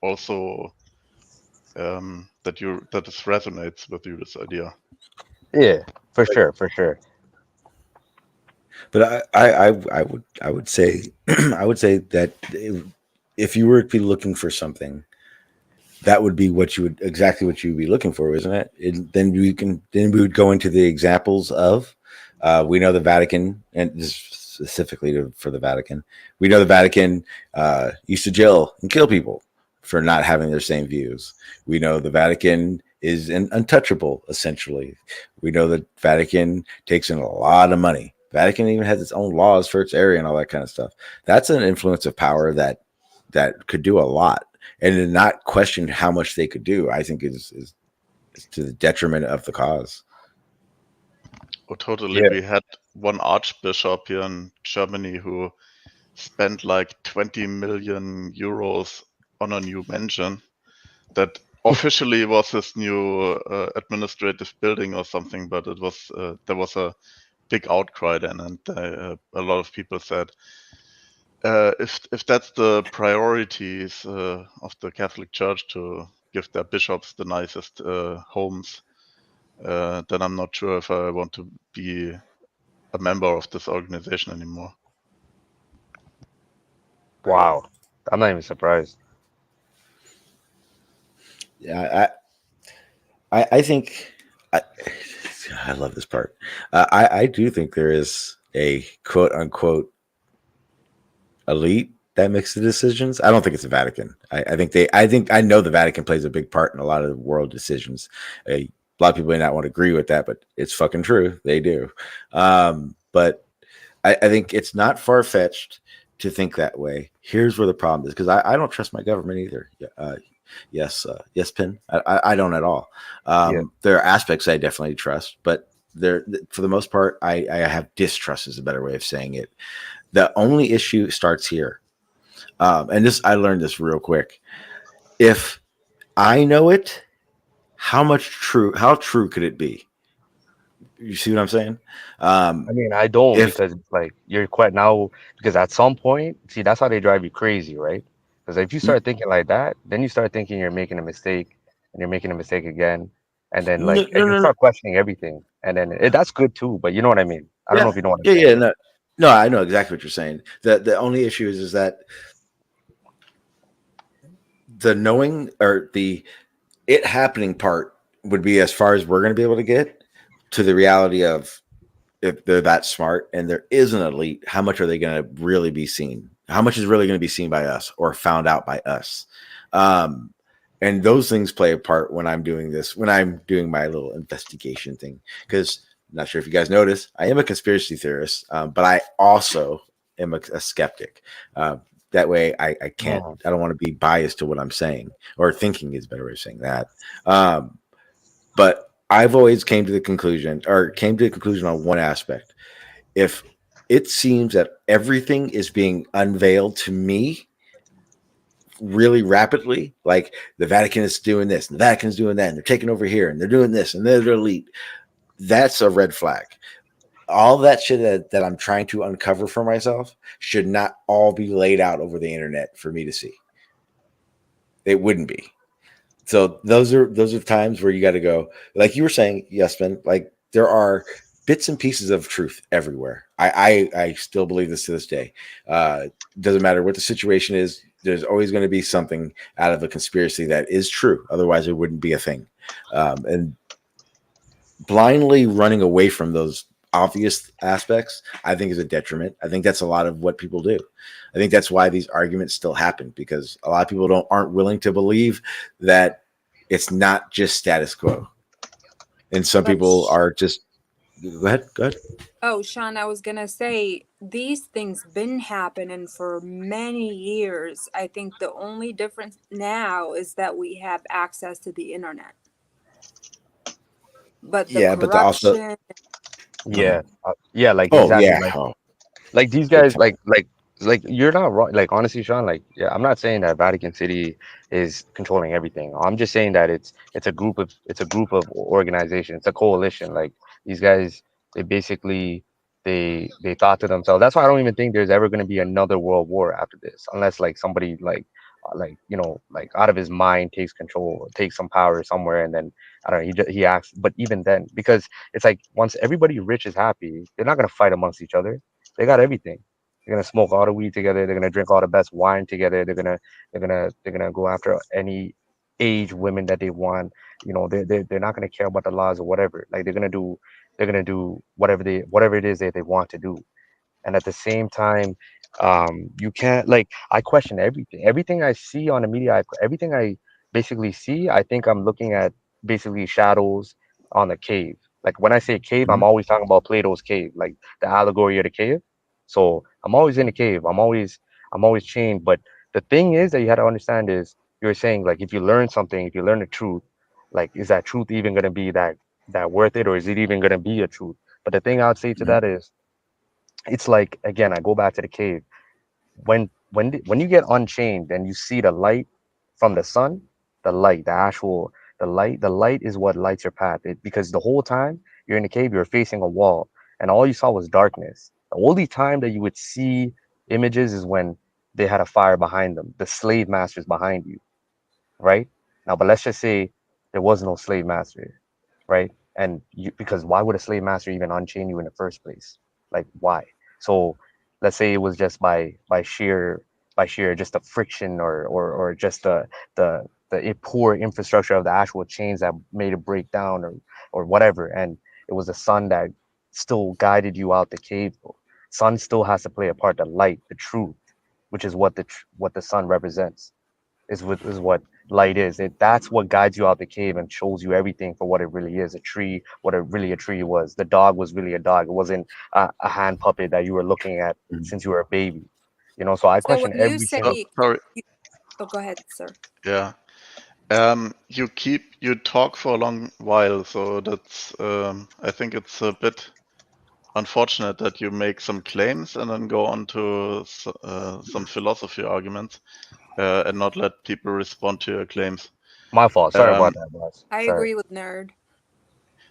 also that this resonates with you, this idea. Yeah, for sure, for sure. But I would say I would say that if you were to be looking for something, that would be exactly what you would be looking for, isn't it? Then we would go into the examples of we know the Vatican, and just specifically for the Vatican, we know the Vatican used to jail and kill people for not having their same views. We know the Vatican is an untouchable, essentially. We know the Vatican takes in a lot of money. Vatican even has its own laws for its area and all that kind of stuff. That's an influence of power that could do a lot, and to not question how much they could do, I think is to the detriment of the cause. Oh, totally. Yeah, We had one archbishop here in Germany who spent like 20 million euros on a new mansion that officially was this new administrative building or something, but it was there was a big outcry then, and a lot of people said, if that's the priorities of the Catholic Church to give their bishops the nicest homes, then I'm not sure if I want to be a member of this organization anymore. Wow, I'm not even surprised. Yeah, I think I love this part. I do think there is a quote unquote elite that makes the decisions. I don't think it's the Vatican. I know the Vatican plays a big part in a lot of the world decisions. A lot of people may not want to agree with that, but it's fucking true. They do. But I think it's not far fetched to think that way. Here's where the problem is, because I don't trust my government either. Yespin. I don't at all. Yeah. There are aspects I definitely trust, but there, for the most part, I have distrust is a better way of saying it. The only issue starts here. And this, I learned this real quick. If I know it, how true could it be? You see what I'm saying? I mean, I don't, If because like you're quite now, because at some point, see, that's how they drive you crazy, right? Because if you start thinking like that, then you start thinking you're making a mistake and you're making a mistake again, and then no, like no, and you no, no. start questioning everything, and then that's good too, but you know what I mean? I don't know Yeah, if you know what I'm yeah, saying. no, no, I know exactly what you're saying. The only issue is that the knowing or the it happening part would be as far as we're going to be able to get to the reality of if they're that smart and there is an elite, how much are they going to really be seen? How much is really going to be seen by us or found out by us? And those things play a part when I'm doing this, when I'm doing my little investigation thing. Because I'm not sure if you guys notice, I am a conspiracy theorist, but I also am a skeptic. That way, I can't, Mhm. I don't want to be biased to what I'm saying or thinking is a better way of saying that. Um, but I've always came to the conclusion on one aspect. If it seems that everything is being unveiled to me really rapidly, like the Vatican is doing this, and the Vatican is doing that, and they're taking over here, and they're doing this, and they're elite, that's a red flag. All that shit that I'm trying to uncover for myself should not all be laid out over the internet for me to see. It wouldn't be. So those are times where you got to go, like you were saying, Yespin, like there are bits and pieces of truth everywhere. I still believe this to this day. Doesn't matter what the situation is. There's always going to be something out of a conspiracy that is true. Otherwise, it wouldn't be a thing. And blindly running away from those obvious aspects, I think, is a detriment. I think that's a lot of what people do. I think that's why these arguments still happen, because a lot of people aren't willing to believe that it's not just status quo. And some But people are just go ahead. Go ahead. oh, Sean, I was gonna say these things been happening for many years. I think the only difference now is that we have access to the internet. But the Yeah, but also corruption, Yeah, yeah, like oh exactly, yeah, like oh, these big guys, time. like you're not wrong. Like honestly, Sean, like yeah, I'm not saying that Vatican City is controlling everything. I'm just saying that it's a group of organizations, it's a coalition. Like these guys, they basically they thought to themselves. That's why I don't even think there's ever going to be another world war after this, unless like somebody like you know like out of his mind takes control, takes some power somewhere, and then I don't know. He acts, but even then, because it's like once everybody rich is happy, they're not going to fight amongst each other. They got everything. They're gonna smoke all the weed together. They're gonna drink all the best wine together. They're gonna go after any age women that they want. You know, they're not gonna care about the laws or whatever. Like they're gonna do whatever it is that they want to do. And at the same time, you can't like I question everything I see on the media. Everything I basically see, I think I'm looking at basically shadows on the cave. Like when I say cave, I'm Mhm. always talking about Plato's cave, like the allegory of the cave. So I'm always in the cave. I'm always chained. But the thing is that you had to understand is you're saying like if you learn something, if you learn the truth, like is that truth even gonna be that worth it, or is it even gonna be a truth? But the thing I'd say to Mhm. that is it's like again, I go back to the cave. When you get unchained and you see the light from the sun, the light, the light is what lights your path. Because the whole time you're in the cave, you're facing a wall, and all you saw was darkness. The only time that you would see images is when they had a fire behind them, the slave masters behind you, right? Now, but let's just say there was no slave master, right? And because why would a slave master even unchain you in the first place? Like why? So let's say it was just by sheer just the friction or just the poor infrastructure of the actual chains that made it break down or whatever, and it was the sun that still guided you out the cave. Sun still has to play a part. The light, the truth, which is what the sun represents, is what light is. That's what guides you out the cave and shows you everything for what it really is. A tree, what a tree was. The dog was really a dog. It wasn't a hand puppet that you were looking at since you were a baby. So I So when question you every single. say, Sorry. oh, go ahead, sir. Yeah. You talk for a long while, so that's I think it's a bit unfortunate that you make some claims and then go on to some philosophy arguments and not let people respond to your claims. My fault. Sorry about that, boss. I Sorry. agree with nerd.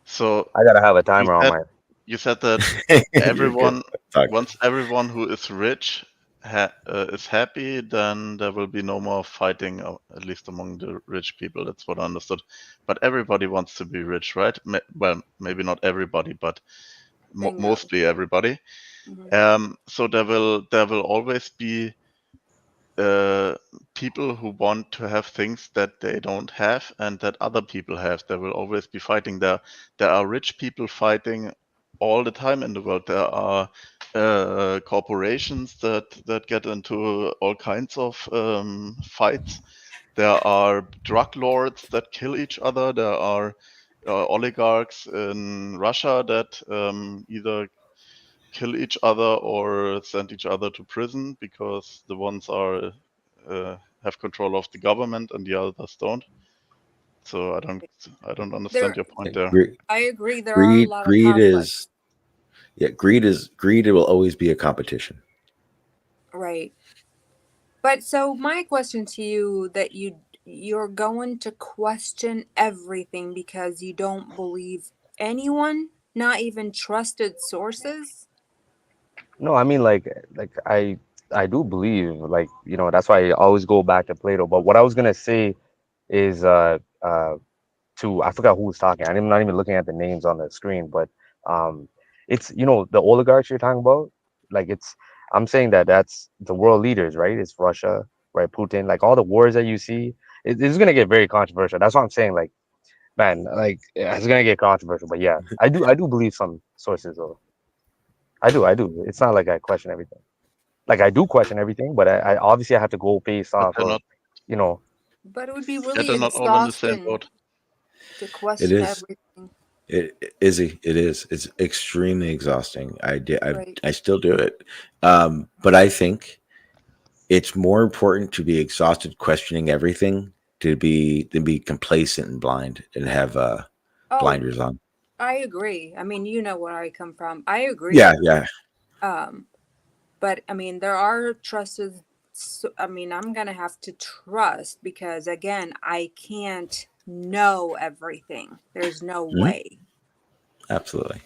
So I gotta have a you timer on said my. you said that You're good. once everyone who is rich is happy, then there will be no more fighting, at least among the rich people. That's what I understood. But everybody wants to be rich, right? Well, maybe not everybody, but Bingo. mostly everybody. So there will always be people who want to have things that they don't have and that other people have. There will always be fighting. There are rich people fighting all the time in the world. There are corporations that get into all kinds of fights. There are drug lords that kill each other. There are oligarchs in Russia that either kill each other or send each other to prison because the ones have control of the government and the others don't. So I don't understand your point there. I agree. There are a lot of Greed conflicts. greed will always be a competition. Right. But so my question to you, that you're going to question everything because you don't believe anyone, not even trusted sources? No, I mean like I do believe, that's why I always go back to Plato. But what I was gonna say is to I forgot who was talking. I'm not even looking at the names on the screen, but it's the oligarchs you're talking about. Like I'm saying that's the world leaders, right? It's Russia, right? Putin, like all the wars that you see, it's gonna get very controversial. That's what I'm saying. Like, man, like it's gonna get controversial. But yeah, I do believe some sources though. I do. It's not like I question everything. Like I do question everything, but I obviously I have to go based But off they're of, not. you know, But it would be Yeah, really they're not all in the same exhausting boat. to It question is. everything. It is. It's extremely exhausting. Right. I still do it. But I think it's more important to be exhausted questioning everything than be complacent and blind and have Oh, blinders on. I agree. I mean, you know where I come from. I Yeah, agree. yeah. But I mean, there are trusted. So, I mean, I'm gonna have to trust because again, I can't know everything. There's no Mhm. way. Absolutely.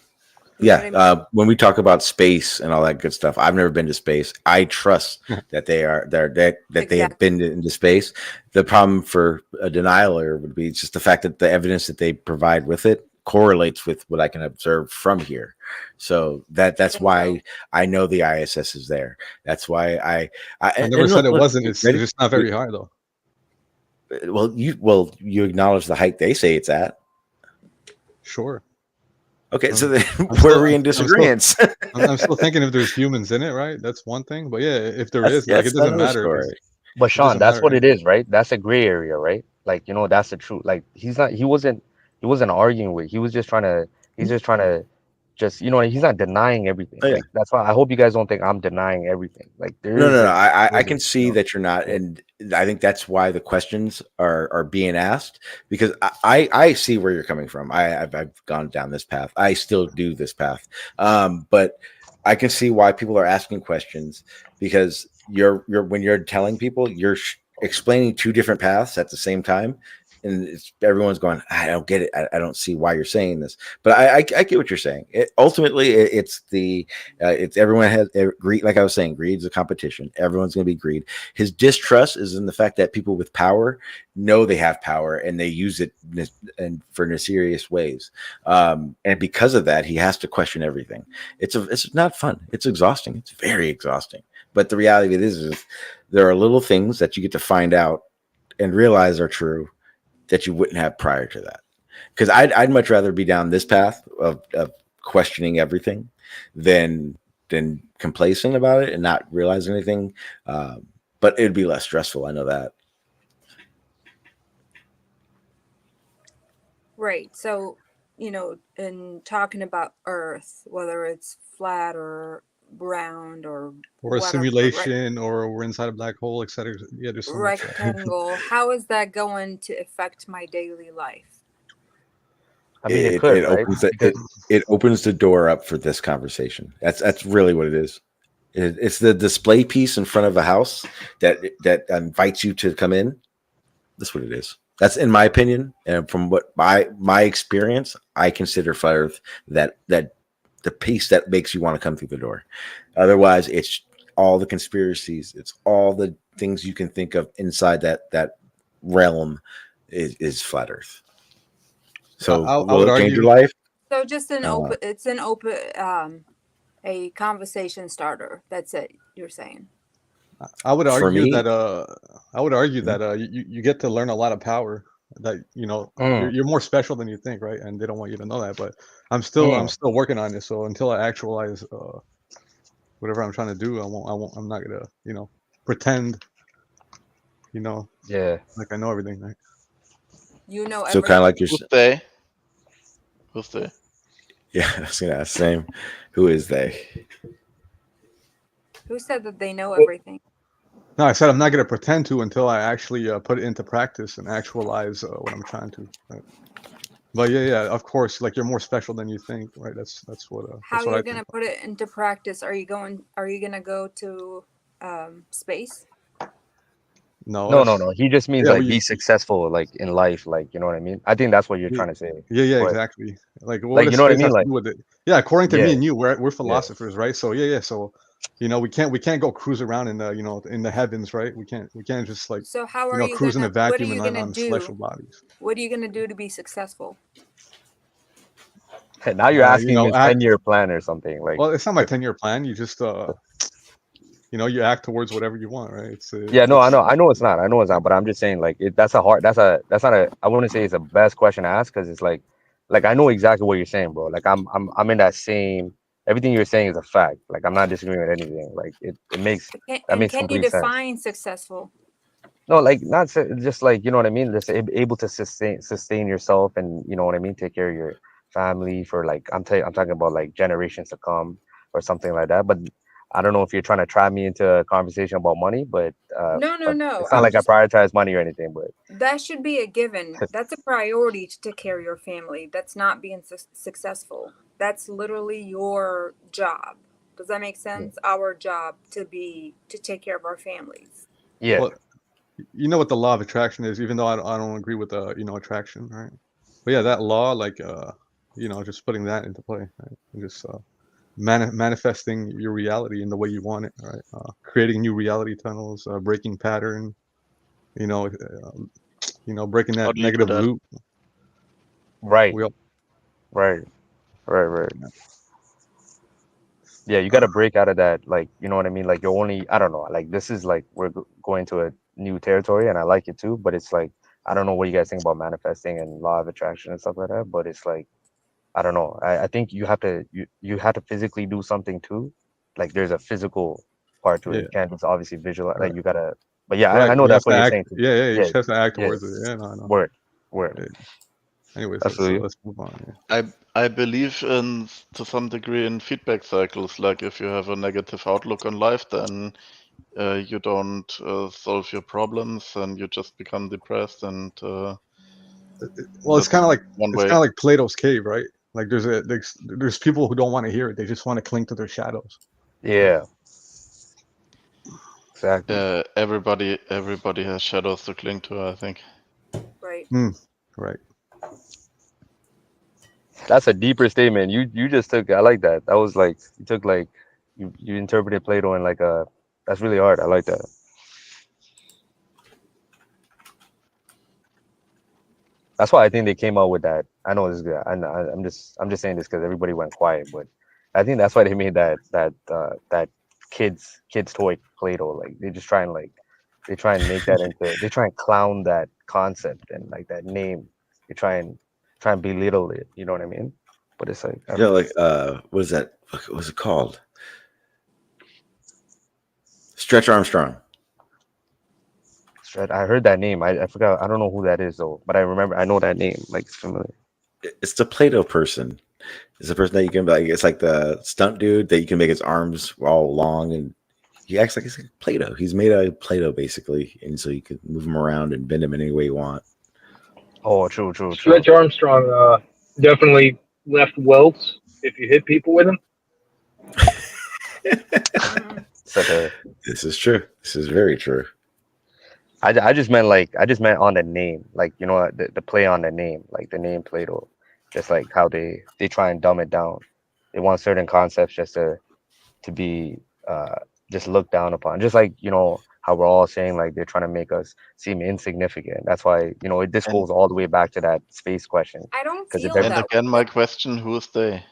You know what Yeah. I mean? When we talk about space and all that good stuff, I've never been to space. I trust that they have Exactly. been into space. The problem for a denialer would be just the fact that the evidence that they provide with it correlates with what I can observe from here. So that's Bingo. why I know the ISS is there. That's why I I and never said it look, wasn't. It's ready? just not very high though. You acknowledge the height they say it's at. Sure. Okay, so then I'm where still, are we I'm, in I'm still, disagreement? I'm still thinking if there's humans in it, right? That's one thing. But yeah, if there is, like, it That's doesn't another matter because story. but it Sean, doesn't that's matter what it anyway. is, right? That's a gray area, right? Like, that's the truth. Like he wasn't arguing with. He's just trying to he's not denying everything. Oh yeah. Like that's why I hope you guys don't think I'm denying everything. Like there No, is no, no. like I limit, can see that you're not, Yeah. and I think that's why the questions are being asked because I see where you're coming from. I've gone down this path. I still do this path, but I can see why people are asking questions because you're when you're telling people explaining two different paths at the same time, and everyone's going, I don't get it. I don't see why you're saying this, but I get what you're saying. It's everyone has greed. Like I was saying, greed is a competition. Everyone's going to be greed. His distrust is in the fact that people with power know they have power and they use it and for nefarious ways. And because of that, he has to question everything. It's not fun. It's exhausting. It's very exhausting. But the reality of it is there are little things that you get to find out and realize are true that you wouldn't have prior to that. Because I'd much rather be down this path of questioning everything than complacent about it and not realizing anything. But it'd be less stressful. I know that. Right. So, in talking about Earth, whether it's flat or round or Or a whatever, simulation, or we're inside a black hole, etc. Yeah, there's so much. rectangle, how is that going to affect my daily life? I mean, it could, right? Opens it opens the door up for this conversation. That's really what it is. It's the display piece in front of a house that invites you to come in. That's what it is. That's in my opinion, and from what my experience, I consider flat Earth that the piece that makes you want to come through the door. Otherwise, it's all the conspiracies. It's all the things you can think of inside that realm is flat Earth. So I will would it change argue. your life? So just a conversation starter. That's it, you're saying. I would For argue me, that you get to learn a lot of power that you're more special than you think, right? And they don't want you to know that, but I'm still working on this. So until I actualize whatever I'm trying to do, I'm not gonna pretend Yeah. like I know everything, right? You know so kind everything. of like your Who's they? yeah, I was gonna ask the same. Who is they? Who said that they know everything? No, I said I'm not gonna pretend to until I actually put it into practice and actualize what I'm trying to. Right? But yeah, of course, like you're more special than you think, right? That's what How I you're think. gonna put it into practice? Are you gonna go to space? No, No. He just means yeah, like be successful, like in life, like you know what I mean. I think that's what you're trying to say. yeah, But exactly. Like, what like does you know what I space mean, have to like do with it? Yeah, according to me yeah, and you, we're yeah. philosophers, right? So yeah. So we can't go cruise around in the in the heavens, right? We can't just like So how are you cruise in a gonna? What are vacuum you and gonna on do? celestial bodies. What are you gonna do to be successful? Now you're asking his Act. 10-year plan or something. Like Well, it's not my 10-year plan. You just you act towards whatever you want, right? yeah, no, It's I know it's not. I know it's not, but I'm just saying like that's not a I wouldn't say it's a best question to ask because it's like I know exactly what you're saying, bro. Like I'm in that same everything you're saying is a fact. Like I'm not disagreeing with anything. Like it makes that And makes can you complete sense. define successful? No, like not just like you know what I mean. Just able to sustain yourself, and you know what I mean. Take care of your family for like I'm talking about like generations to come or something like that. But I don't know if you're trying to trap me into a conversation about money, but No. it's not like I prioritize money or anything. But That should be a given. That's a priority to take care of your family. That's not being successful. That's literally your job. Does that make sense? Our job to take care of our families. yeah, well, you know what the law of attraction is, even though I don't agree with attraction, right? But yeah, that law, like just putting that into play, right? And just manifesting your reality in the way you want it, right? Creating new reality tunnels, breaking pattern, you know, breaking How that do you do negative that? loop. right, We all, right. yeah. Yeah, you got to break out of that. Like you know what I mean. Like you're only I don't know. Like this is like we're going to a new territory, and I like it too. But it's like I don't know what you guys think about manifesting and law of attraction and stuff like that. But it's like I don't know. I think you have to physically do something too. Like there's a physical part to it. Yeah, You can't just obviously visualize. Like right, you gotta. But yeah, right. I know You have that's to what you're act. saying too. Yeah. You Yeah, just have to act yeah. towards it. Yeah, no, I know. Word, word. Yeah. Anyways, I feel you. let's move on. Yeah. I believe in to some degree in feedback cycles. Like if you have a negative outlook on life, then you don't solve your problems, and you just become depressed and Well, live one way. Plato's cave, right? Like there's people who don't want to hear it. They just want to cling to their shadows. Yeah. Exactly. Everybody has shadows to cling to, I think. Right. Right. That's a deeper statement. You just took. I like that. That was like you took like you interpreted Plato in like a. That's really hard. I like that. That's why I think they came out with that. I know this is good. I'm just saying this because everybody went quiet, but I think that's why they made that kids toy Play-Doh. Like they try and make that into they try and clown that concept and like that name. They try and belittle it. You know what I mean? But it's like I don't Yeah, know. like what is that? What was it called? Stretch Armstrong. I heard that name. I forgot. I don't know who that is though, but I remember. I know that name. Like it's familiar. It's the Play-Doh person. It's the person that you can like. It's like the stunt dude that you can make his arms all long, and he acts like it's like Play-Doh. He's made out of Play-Doh basically, and so you can move him around and bend him any way you want. Oh, true, true, true. Stretch Armstrong definitely left welts if you hit people with him. Such a. This is true. This is very true. I just meant like I just meant on the name, like you know the play on the name, like the name Play-Doh, just like how they try and dumb it down. They want certain concepts just to be just looked down upon, just like you know how we're all saying like they're trying to make us seem insignificant. That's why you know this And goes all the way back to that space question, I don't because if feel and every that again, way. my question: who is they?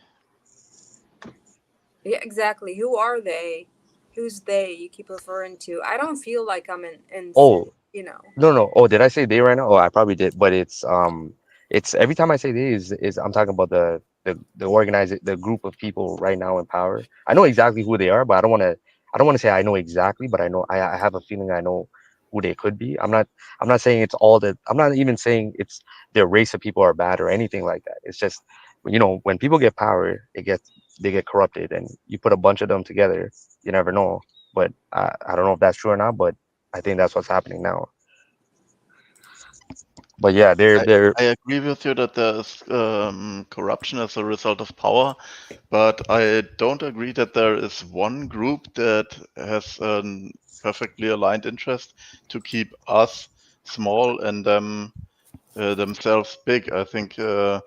Yeah, exactly. Who are they? Who's they you keep referring to? I don't feel like I'm in oh you know. no, no. Oh, did I say they right now? Oh, I probably did, but it's every time I say they is I'm talking about the organizer, the group of people right now in power. I know exactly who they are, but I don't want to say I know exactly, but I know I have a feeling I know who they could be. I'm not saying it's all that. I'm not even saying it's their race of people are bad or anything like that. It's just you know when people get power, they get corrupted, and you put a bunch of them together, you never know. But I don't know if that's true or not, but I think that's what's happening now. But yeah, I, they're I agree with you that there's corruption as a result of power, but I don't agree that there is one group that has a perfectly aligned interest to keep us small and them themselves big. I think the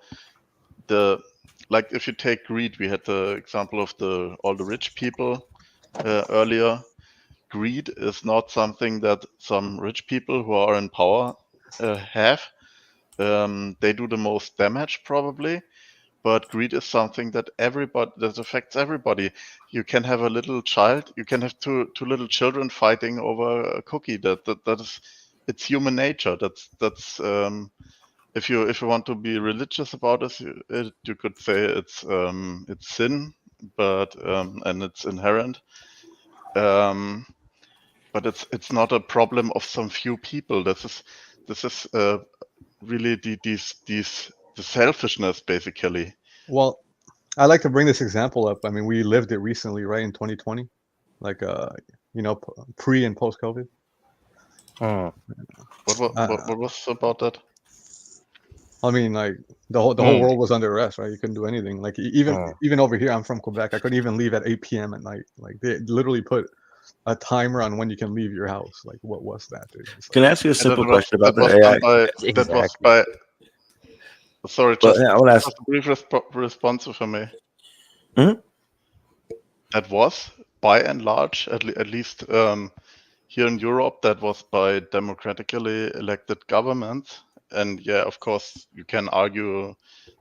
like if you take greed, we had the example of the all the rich people earlier. Greed is not something that some rich people who are in power have. They do the most damage probably, but greed is something that everybody that affects everybody. You can have a little child, you can have two little children fighting over a cookie. That is it's human nature. That's if you want to be religious about this, you could say it's sin, but and it's inherent. Um, but it's not a problem of some few people. This is really the selfishness basically. Well, I like to bring this example up. I mean, we lived it recently, right, in 2020, like you know, pre and post COVID. mm, What was about that? I mean, like the whole world was under arrest, right? You couldn't do anything. Like mm. even over here, I'm from Quebec. I couldn't even leave at 8 p.m. at night. Like they literally put a timer on when you can leave your house. Like what was that, dude? It's Can like I ask you a And simple question about the done AI? by that was Exactly. by sorry, Well, yeah, I want to ask. just a brief response for me. Mhm. That was by and large, at least here in Europe, that was by democratically elected governments. And yeah, of course, you can argue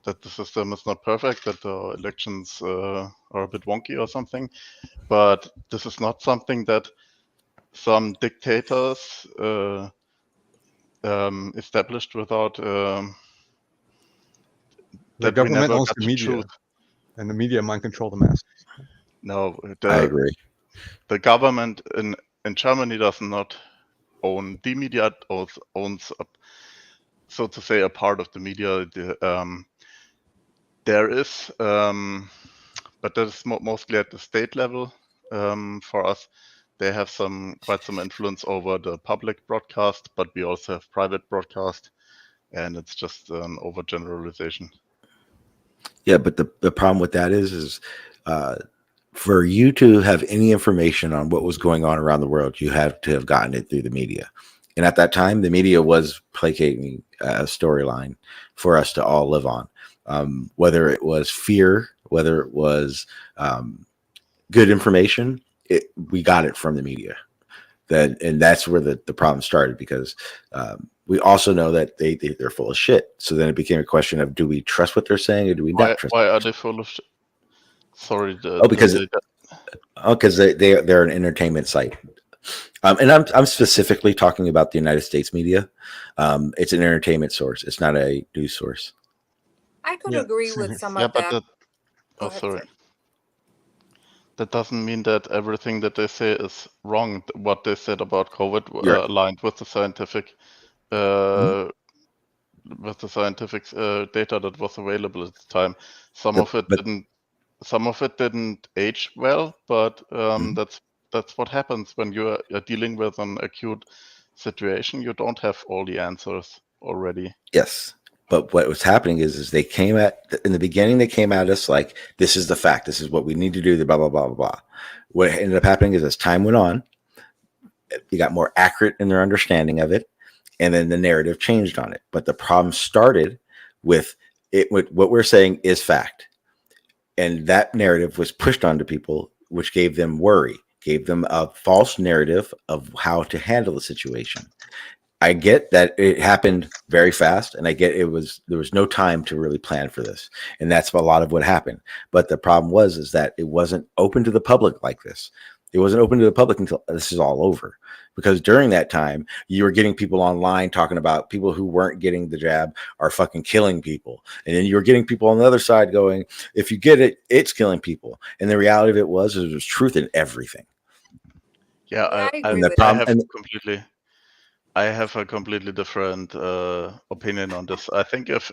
that the system is not perfect, that the elections are a bit wonky or something. But this is not something that some dictators established without the that we government never owns got the to choose. media, and the media mind control the masses. No, I agree. the government in Germany does not own the media, it owns so to say a part of the media. There is, but that is mostly at the state level. For us, they have quite some influence over the public broadcast, but we also have private broadcast, and it's just an overgeneralization. Yeah, but the problem with that is uh, For you to have any information on what was going on around the world, you have to have gotten it through the media. And at that time, the media was placating a storyline for us to all live on. Whether it was fear, whether it was good information, we got it from the media. And that's where the problem started, because we also know that they're full of shit. So then it became a question of, do we trust what they're saying or do we not trust? Why are they full of shit? Sorry, because they're an entertainment site. And I'm specifically talking about the United States media. It's an entertainment source. It's not a news source. I could agree with some of but that. oh, sorry. That doesn't mean that everything that they say is wrong. What they said about COVID aligned with the scientific, with the scientific data that was available at the time. Some of it didn't age well, but that's what happens when you're dealing with an acute situation. You don't have all the answers already. Yes. But what was happening is they came in the beginning, they came at us like, this is the fact. This is what we need to do, the blah, blah, blah, blah, blah. What ended up happening is as time went on, they got more accurate in their understanding of it. And then the narrative changed on it. But the problem started with it. What we're saying is fact. And that narrative was pushed onto people, which gave them worry, gave them a false narrative of how to handle the situation. I get that it happened very fast, and I get there was no time to really plan for this, and that's a lot of what happened. But the problem is that it wasn't open to the public like this. It wasn't open to the public until this is all over, because during that time you were getting people online talking about people who weren't getting the jab are fucking killing people, and then you were getting people on the other side going, if you get it, it's killing people. And the reality of it was there was truth in everything. Yeah, I agree with that. I have a completely different opinion on this. I think if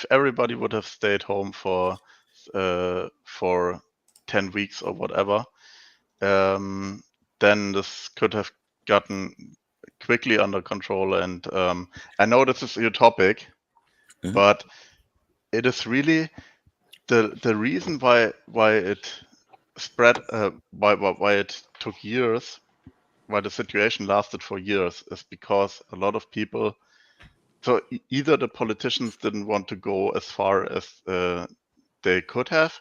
everybody would have stayed home for 10 weeks or whatever, then this could have gotten quickly under control. And I know this is utopic, but it is really the reason why it spread, why it took years, why the situation lasted for years, is because a lot of people. So either the politicians didn't want to go as far as they could have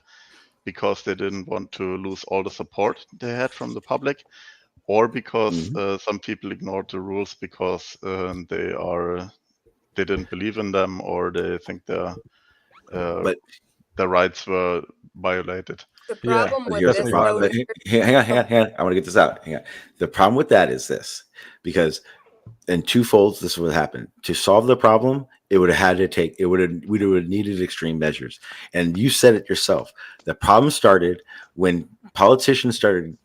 because they didn't want to lose all the support they had from the public, or because some people ignored the rules because they didn't believe in them, or they think their rights were violated. The problem with Here's this, the problem. Hang on. I want to get this out. Hang on. The problem with that is this, because in twofolds, this would happen. To solve the problem, we would have needed extreme measures. And you said it yourself. The problem started when politicians started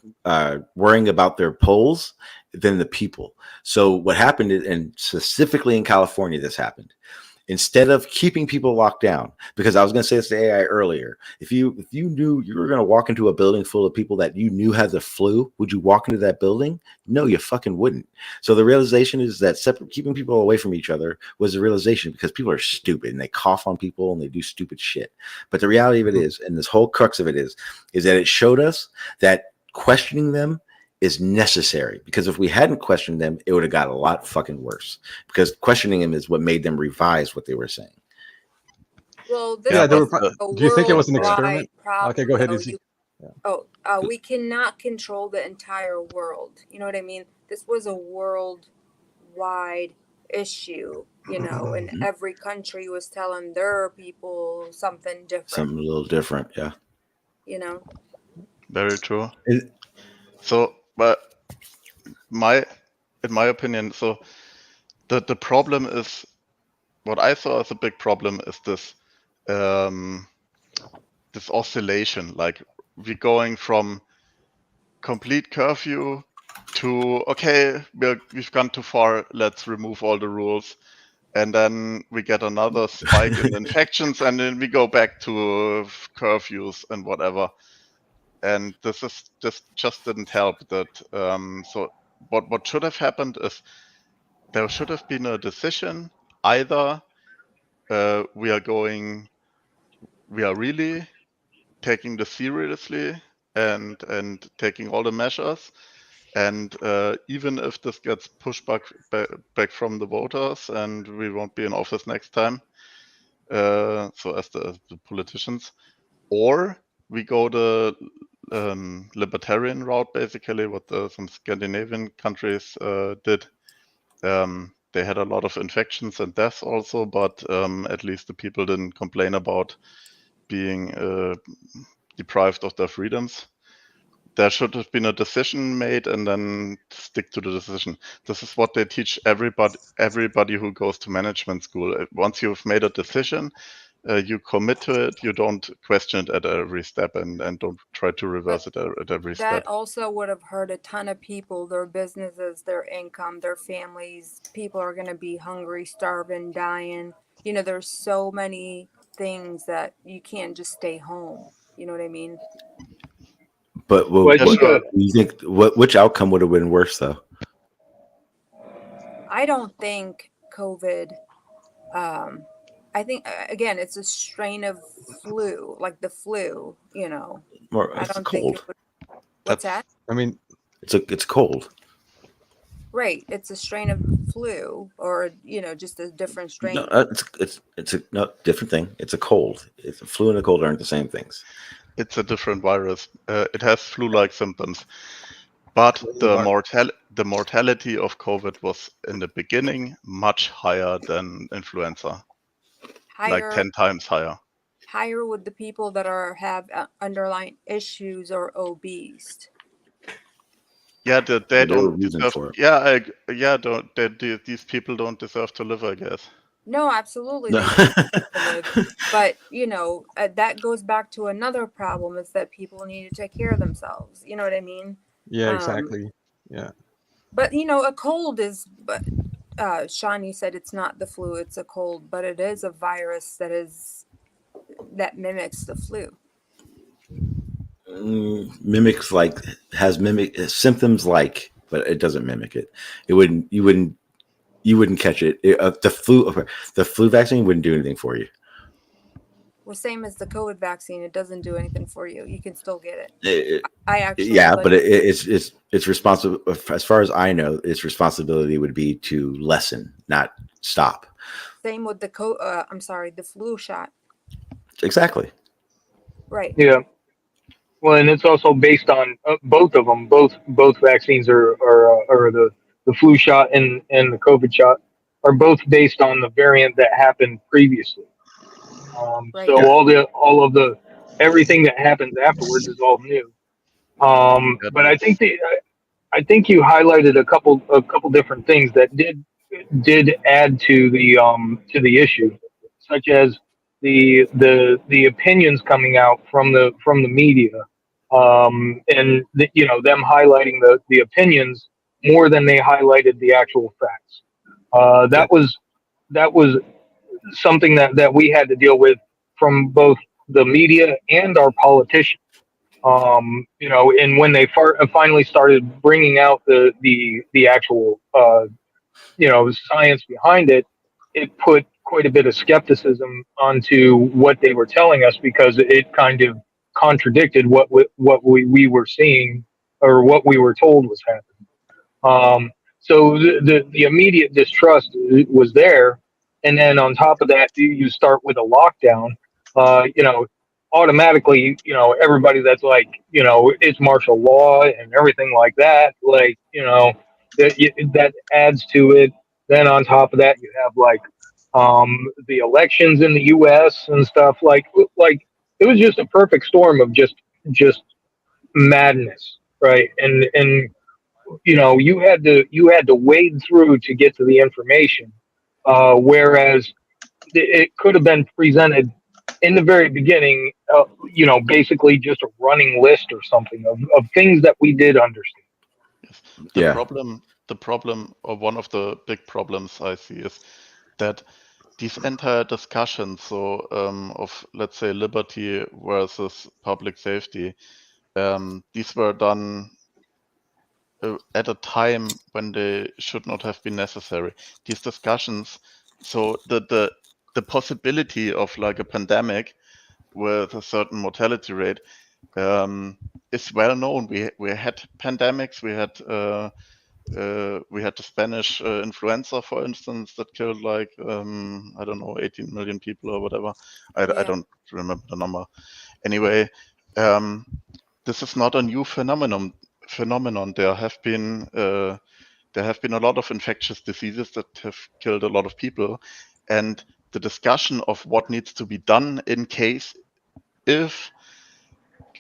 worrying about their polls than the people. So what happened, and specifically in California, this happened. Instead of keeping people locked down, because I was going to say this to AI earlier, if you knew you were going to walk into a building full of people that you knew had the flu, would you walk into that building? No, you fucking wouldn't. So the realization is that keeping people away from each other was the realization, because people are stupid and they cough on people and they do stupid shit. But the reality of it is, and this whole crux of it is that it showed us that questioning them is necessary, because if we hadn't questioned them, it would have got a lot fucking worse, because questioning them is what made them revise what they were saying. Well, this was a do you think it was an experiment? problem, Okay, go ahead, though. Izzy. We cannot control the entire world. You know what I mean? This was a worldwide issue, and every country was telling their people something different. Something a little different, yeah. Very true. So, but in my opinion, so the problem is, what I saw as a big problem is this this oscillation. Like, we're going from complete curfew to, okay, we've gone too far, let's remove all the rules. And then we get another spike in infections, and then we go back to curfews and whatever. And this just didn't help. That so what should have happened is there should have been a decision. Either we are really taking this seriously and taking all the measures. And even if this gets pushed back from the voters and we won't be in office next time, so as the politicians, or we go the libertarian route, basically what some Scandinavian countries did. They had a lot of infections and deaths also, but at least the people didn't complain about being deprived of their freedoms. There should have been a decision made and then stick to the decision. This is what they teach everybody who goes to management school. Once you've made a decision, you commit to it, you don't question it at every step and don't try to reverse it at every That step. also would have hurt a ton of people, their businesses, their income, their families. People are going to be hungry, starving, dying. You know, there's so many things that you can't just stay home. You know what I mean? But Well, I think, you think which outcome would have been worse though? I don't think COVID, I think, again, it's a strain of flu, like the flu, you know. Or I it's don't think it cold. would. What's that? I mean, it's cold. Right. It's a strain of flu or, you know, just a different strain. No, it's a no, different thing. It's a cold. It's a flu and a cold aren't the same things. It's a different virus. It has flu-like symptoms, but the mortality of COVID was in the beginning much higher than influenza, like Higher 10 times higher. higher with the people that have underlying issues or obese. Yeah, they There were don't reasons deserve. for it. These people don't deserve to live, I guess. No, absolutely No. they don't deserve to live. But, you know, that goes back to another problem is that people need to take care of themselves. You know what I mean? yeah, exactly. Yeah. But, you know, a cold is, but Sean, you said it's not the flu, it's a cold, but it is a virus that mimics the flu. Mimics like has mimic symptoms like, but it doesn't mimic it. You wouldn't catch it. The flu vaccine wouldn't do anything for you. Well, same as the COVID vaccine, it doesn't do anything for you. You can still get it. It- I actually yeah, like, but it's responsible. As far as I know, its responsibility would be to lessen, not stop. same with the the flu shot. Exactly. Right. yeah. Well, and it's also based on both of them. Both vaccines are the flu shot and the COVID shot are both based on the variant that happened previously. Right. So all of the everything that happens afterwards is all new. Yeah, But I think you highlighted a couple different things that did add to the issue, such as the opinions coming out from the media, and you know them highlighting the opinions more than they highlighted the actual facts. That was something that we had to deal with from both the media and our politicians. You know, and when they finally started bringing out the actual you know science behind it, it put quite a bit of skepticism onto what they were telling us because it kind of contradicted what we were seeing or what we were told was happening. So the immediate distrust was there, and then on top of that, you start with a lockdown. You know, automatically, you know, everybody that's like, you know, it's martial law and everything like that. Like, you know, that adds to it. Then on top of that, you have like the elections in the U.S. and stuff. Like it was just a perfect storm of just madness, right? And you know you had to wade through to get to the information, whereas it could have been presented in the very beginning, you know, basically just a running list or something of things that we did understand. Yes. Yeah. The problem, or one of the big problems I see is that these entire discussions, so of let's say liberty versus public safety, these were done at a time when they should not have been necessary. These discussions, so the possibility of like a pandemic with a certain mortality rate, is well known. We had pandemics. We had the Spanish influenza, for instance, that killed like I don't know, 18 million people or whatever. I don't remember the number. Anyway, this is not a new phenomenon. There have been a lot of infectious diseases that have killed a lot of people, and the discussion of what needs to be done in case if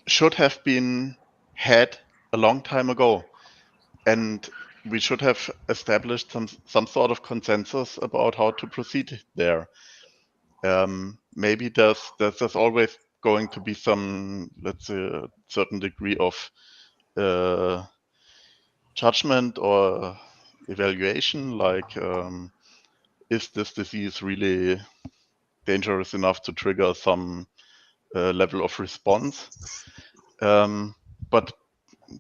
should have been had a long time ago, and we should have established some sort of consensus about how to proceed there. Maybe there's always going to be some, let's say, a certain degree of judgment or evaluation, like is this disease really dangerous enough to trigger some level of response? But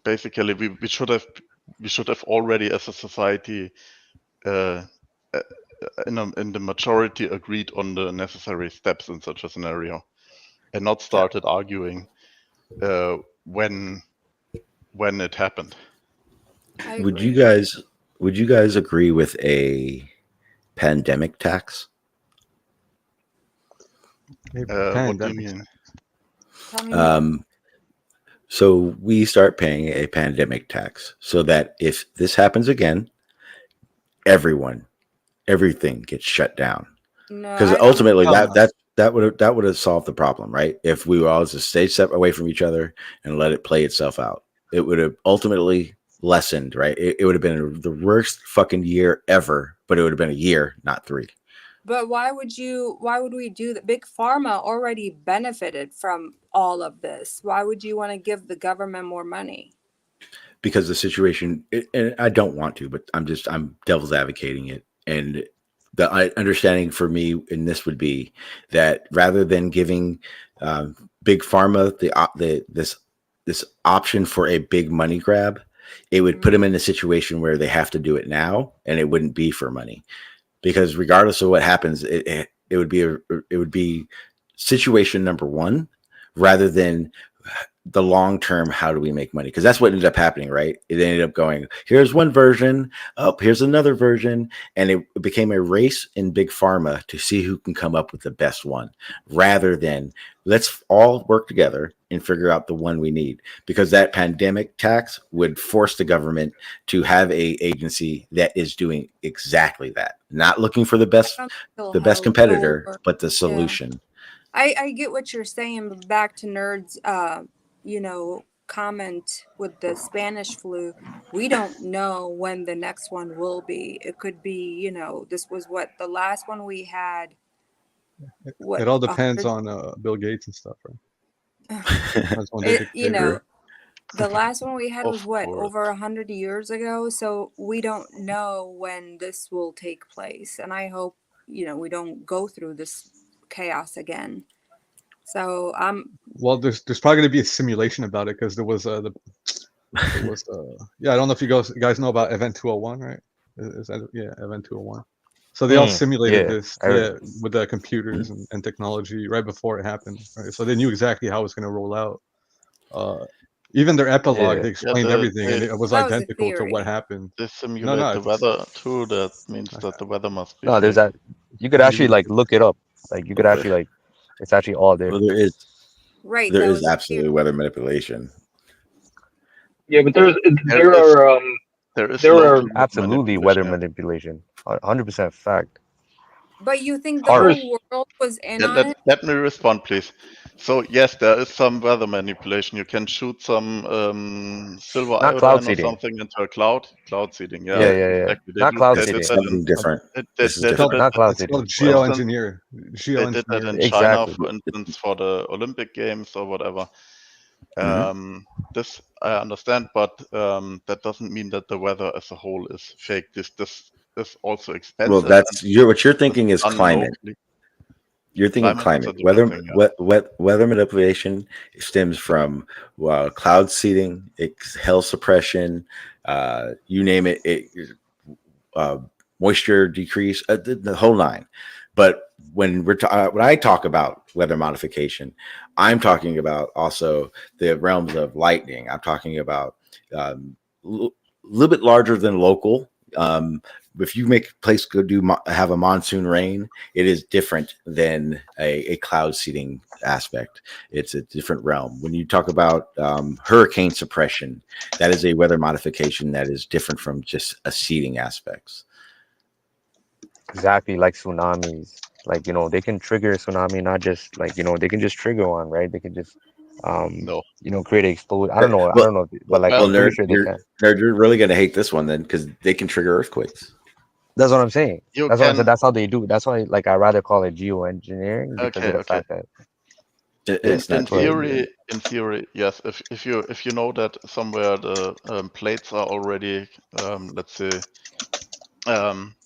basically, we should have already, as a society, in the majority, agreed on the necessary steps in such a scenario, and not started arguing when it happened. Would you guys agree with a pandemic tax? What do you mean? So we start paying a pandemic tax so that if this happens again, everything gets shut down. Because ultimately that would have solved the problem, right? If we were all just stay separate away from each other and let it play itself out, it would have ultimately lessened, right? It would have been the worst fucking year ever, but it would have been a year, not 3. But why would we do that? Big Pharma already benefited from all of this. Why would you want to give the government more money? Because the situation, and I don't want to, but I'm devil's advocating it. And the understanding for me in this would be that rather than giving Big Pharma this option for a big money grab, it would put them in a situation where they have to do it now, and it wouldn't be for money. Because regardless of what happens, it would be situation number 1 rather than the long term. How do we make money? Because that's what ended up happening, right? It ended up going, here's one version, here's another version, and it became a race in Big Pharma to see who can come up with the best one, rather than let's all work together and figure out the one we need. Because that pandemic tax would force the government to have a agency that is doing exactly that, not looking for the best competitor, but the solution. I get what you're saying, but back to Nerd's comment with the Spanish flu, we don't know when the next one will be. It could be, this was what the last one we had. It all depends on Bill Gates and stuff, right? The last one we had was over 100 years ago, so we don't know when this will take place, and I hope we don't go through this chaos again. So well, there's probably going to be a simulation about it, because there was I don't know if you guys know about Event 201, right? Event 201. So they all simulated this with the computers and technology right before it happened, right? So they knew exactly how it was going to roll out. Even their epilogue, they explained everything, and it was identical to what happened. They simulate the weather too. That means that the weather must be. No, there's that. You could actually look it up. You could actually it's actually all there. Well, there is. Right. There is absolutely weather manipulation. Yeah, but there are absolutely weather manipulation. 100% fact. But you think the whole world was in on it? Let me respond, please. So yes, there is some weather manipulation. You can shoot some silver iodine or something into a cloud seeding. Yeah. Exactly. Not cloud seeding. Something different. Not cloud seeding. It's called geoengineer. They did that in China, for instance, for the Olympic Games or whatever. This I understand, but that doesn't mean that the weather as a whole is fake. This is also expensive. Well, that's what you're thinking is climate. You're thinking climate. Weather manipulation stems from cloud seeding, hail suppression, you name it. Moisture decrease, the whole 9. But when I talk about weather modification, I'm talking about also the realms of lightning. I'm talking about a little bit larger than local. If you make a place have a monsoon rain, it is different than a cloud seeding aspect. It's a different realm. When you talk about hurricane suppression, that is a weather modification that is different from just a seeding aspects. Exactly, like tsunamis. Like, they can trigger a tsunami, not just like, they can just trigger one, right? They can just No. create an explosion. I don't know, but like Well, I'm pretty sure they can. you're really going to hate this one then, because they can trigger earthquakes. That's what I'm saying. You That's what I said. can. That's how they do. That's why, like, I rather call it geoengineering because of the Okay. fact that It's In not true. theory, yes. If you know that somewhere the plates are already, let's say,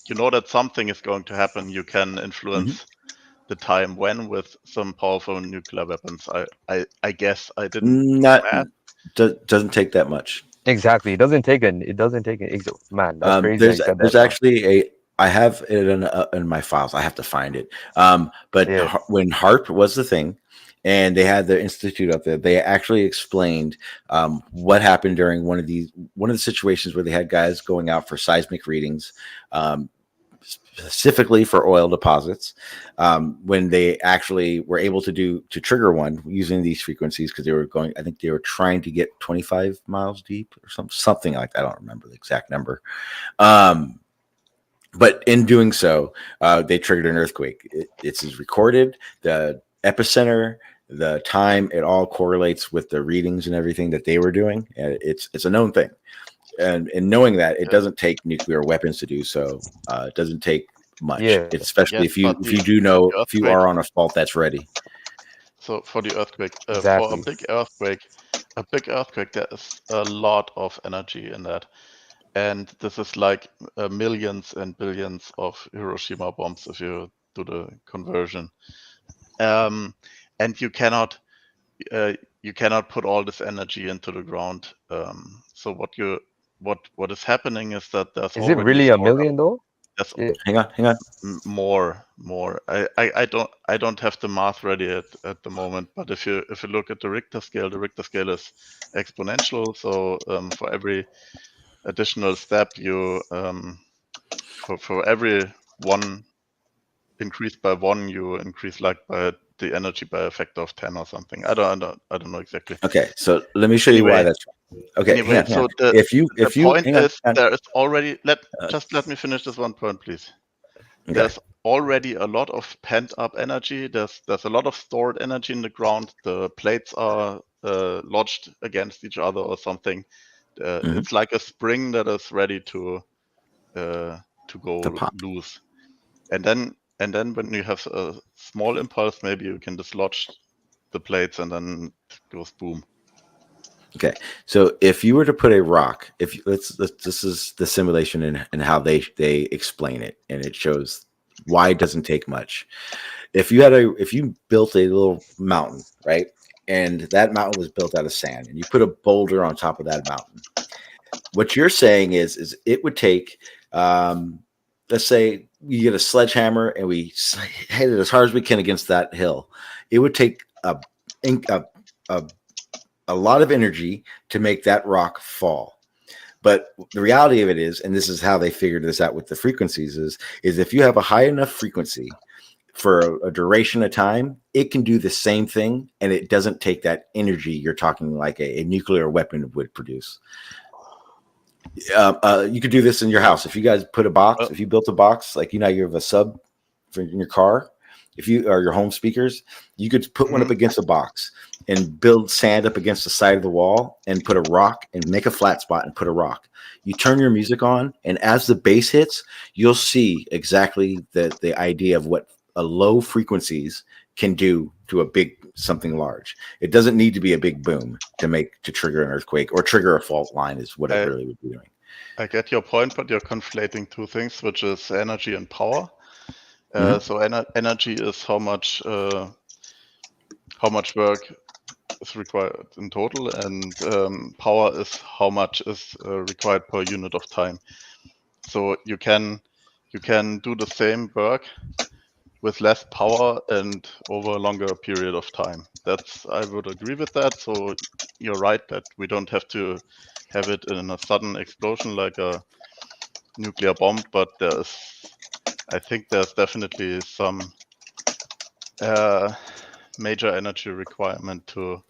you know that something is going to happen, you can influence the time when with some powerful nuclear weapons. I guess I didn't do Not math. doesn't take that much. exactly. It doesn't take an. Man, that's crazy that you said There's that, bro. actually I have it in my files. I have to find it. But Yeah. when HARP was the thing, and they had the institute up there, they actually explained what happened during one of the situations where they had guys going out for seismic readings. Specifically for oil deposits, when they actually were able to trigger one using these frequencies, because I think they were trying to get 25 miles deep or something like that. I don't remember the exact number. But in doing so, they triggered an earthquake. It's recorded, the epicenter, the time, it all correlates with the readings and everything that they were doing. And it's a known thing. And knowing that it doesn't take nuclear weapons to do so, it doesn't take much. Yeah. Especially Yes, but if you earthquake. are on a fault that's ready. So for the earthquake, for Exactly. a big earthquake, there is a lot of energy in that, and this is like millions and billions of Hiroshima bombs if you do the conversion. And you cannot put all this energy into the ground. So what is happening is that there's Is it already really a stored up. million though? There's Yeah. Hang on. more. I don't have the math ready at the moment, but if you look at the Richter scale is exponential. So for every additional step, you for every one increased by one, you increase like by the energy by a factor of 10 or something. I don't know exactly. Okay, so let me show you why that's okay. Hang on. So If you point hang on, is there is already let me finish this one point, please. okay. There's already a lot of pent up energy. There's a lot of stored energy in the ground. The plates are lodged against each other or something. It's like a spring that is ready to go loose. And then when you have a small impulse, maybe you can dislodge the plates and then it goes boom. Okay, so if you were to put a rock, let's this is the simulation and how they explain it, and it shows why it doesn't take much. If you built a little mountain, right, and that mountain was built out of sand, and you put a boulder on top of that mountain, what you're saying is it would take, let's say you get a sledgehammer and we hit it as hard as we can against that hill. It would take a lot of energy to make that rock fall. But the reality of it is, and this is how they figured this out with the frequencies, is if you have a high enough frequency for a duration of time, it can do the same thing, and it doesn't take that energy you're talking like a nuclear weapon would produce. You could do this in your house. If you guys put a box, if you built a box, like you have a sub in your car, if you or your home speakers, you could put one up against a box and build sand up against the side of the wall and put a rock and make a flat spot and put a rock. You turn your music on, and as the bass hits, you'll see exactly the idea of what a low frequencies can do to a big something large. It doesn't need to be a big boom to trigger an earthquake or trigger a fault line is what it really would be doing. I get your point, but you're conflating two things, which is energy and power. So energy is how much work is required in total, and power is how much is required per unit of time. So you can do the same work with less power and over a longer period of time. I would agree with that. So you're right that we don't have to have it in a sudden explosion like a nuclear bomb, but I think there's definitely some major energy requirement to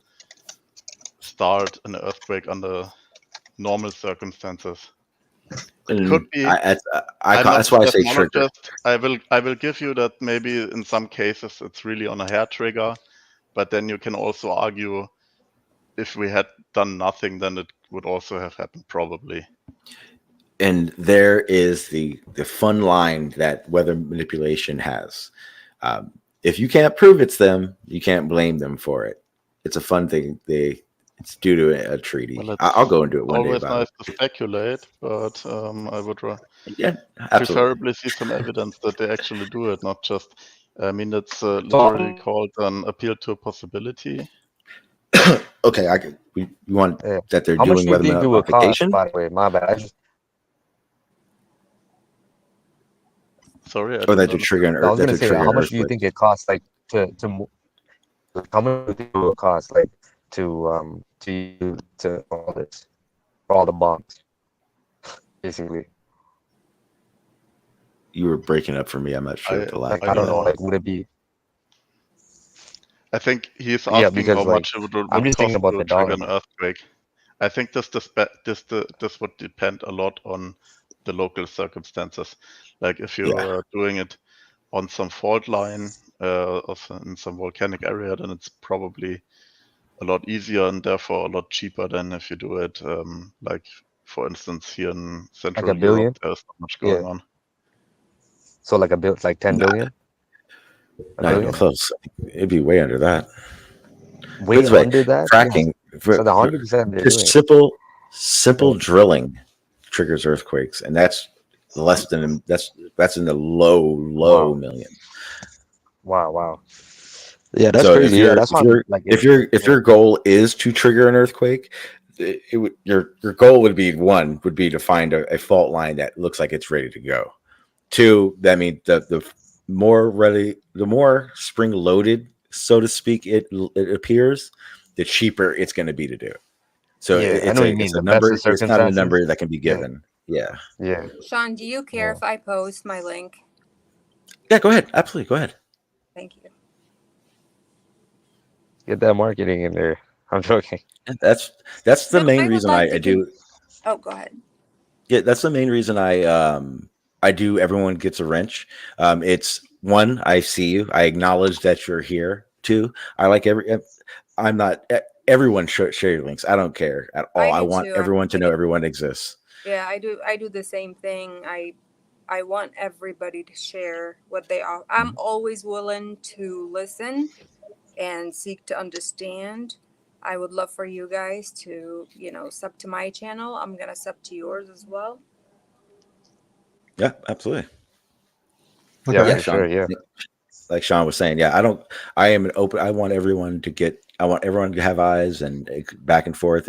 start an earthquake under normal circumstances. It could be. I'm not that's why a I say trigger. seismologist. I will give you that maybe in some cases it's really on a hair trigger, but then you can also argue if we had done nothing, then it would also have happened probably. And there is the fun line that weather manipulation has. If you can't prove it's them, you can't blame them for it. It's a fun thing. It's due to a treaty. Well, I'll go into it one day always about nice it. to speculate, but I would Yeah, absolutely. preferably see some evidence that they actually do it, not just. I mean, it's literally called an appeal to a possibility. Okay, we want that they're How much doing do you weather think it would cost? modification. By the way, my bad. Sorry, Or that they're triggering I was that gonna they're say, triggering how much do you earthquake. think it costs, like how much do you think it would cost, like to all this, for all the bombs, basically? You were breaking up for me. I'm not sure the last. I don't know. Like, would it be? I think he's Yeah, asking because how like much it would I'm just cost thinking about to the trigger dollar. an earthquake. I think this would depend a lot on the local circumstances. Like if you're doing it on some fault line in some volcanic area, then it's probably a lot easier and therefore a lot cheaper than if you do it like, for instance, here in Central Like a Europe. billion? There's not much going on. So like like 10 billion? Not even close. It'd be way under that. Way This way, under that? fracking So the 100% they're doing just it. simple drilling triggers earthquakes, and that's less than that's in the low million. Wow. Yeah, that's So crazy. Yeah, that's why I'm like, if your goal is to trigger an earthquake, your goal would be to find a fault line that looks like it's ready to go. Two, that means the more spring loaded, so to speak, it appears, the cheaper it's going to be to do. So yeah, I know what you mean. it's a The best number. of It's not a circumstances. number that can be given. Yeah. Sean, do you care if I post my link? Yeah, go ahead. Absolutely, go ahead. Thank you. Get that marketing in there. I'm joking. That's the main reason I do. Oh, go ahead. Yeah, that's the main reason I do. Everyone gets a wrench. It's one, I see you. I acknowledge that you're here. Two, I like I'm not. Everyone share your links. I don't care at all. I want everyone to know everyone exists. Yeah, I do the same thing. I want everybody to share what they are. I'm always willing to listen and seek to understand. I would love for you guys to, sub to my channel. I'm gonna sub to yours as well. Yeah, absolutely. Yeah, Yeah, for Sean. sure. Yeah. Like Sean was saying, yeah, I am an open. I want everyone to have eyes and back and forth.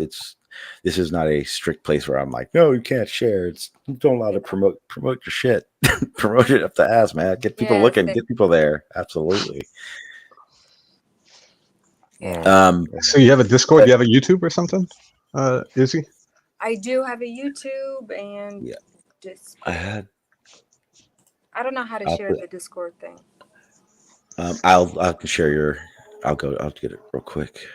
This is not a strict place where I'm like, no, you can't share. It's don't allow to promote your shit. Promote it up the ass, man. Get people looking, get people there. Absolutely. So you have a Discord? Do you have a YouTube or something? Izzy? I do have a YouTube and Discord. I don't know how to share the Discord thing. I'll share your. I'll get it real quick.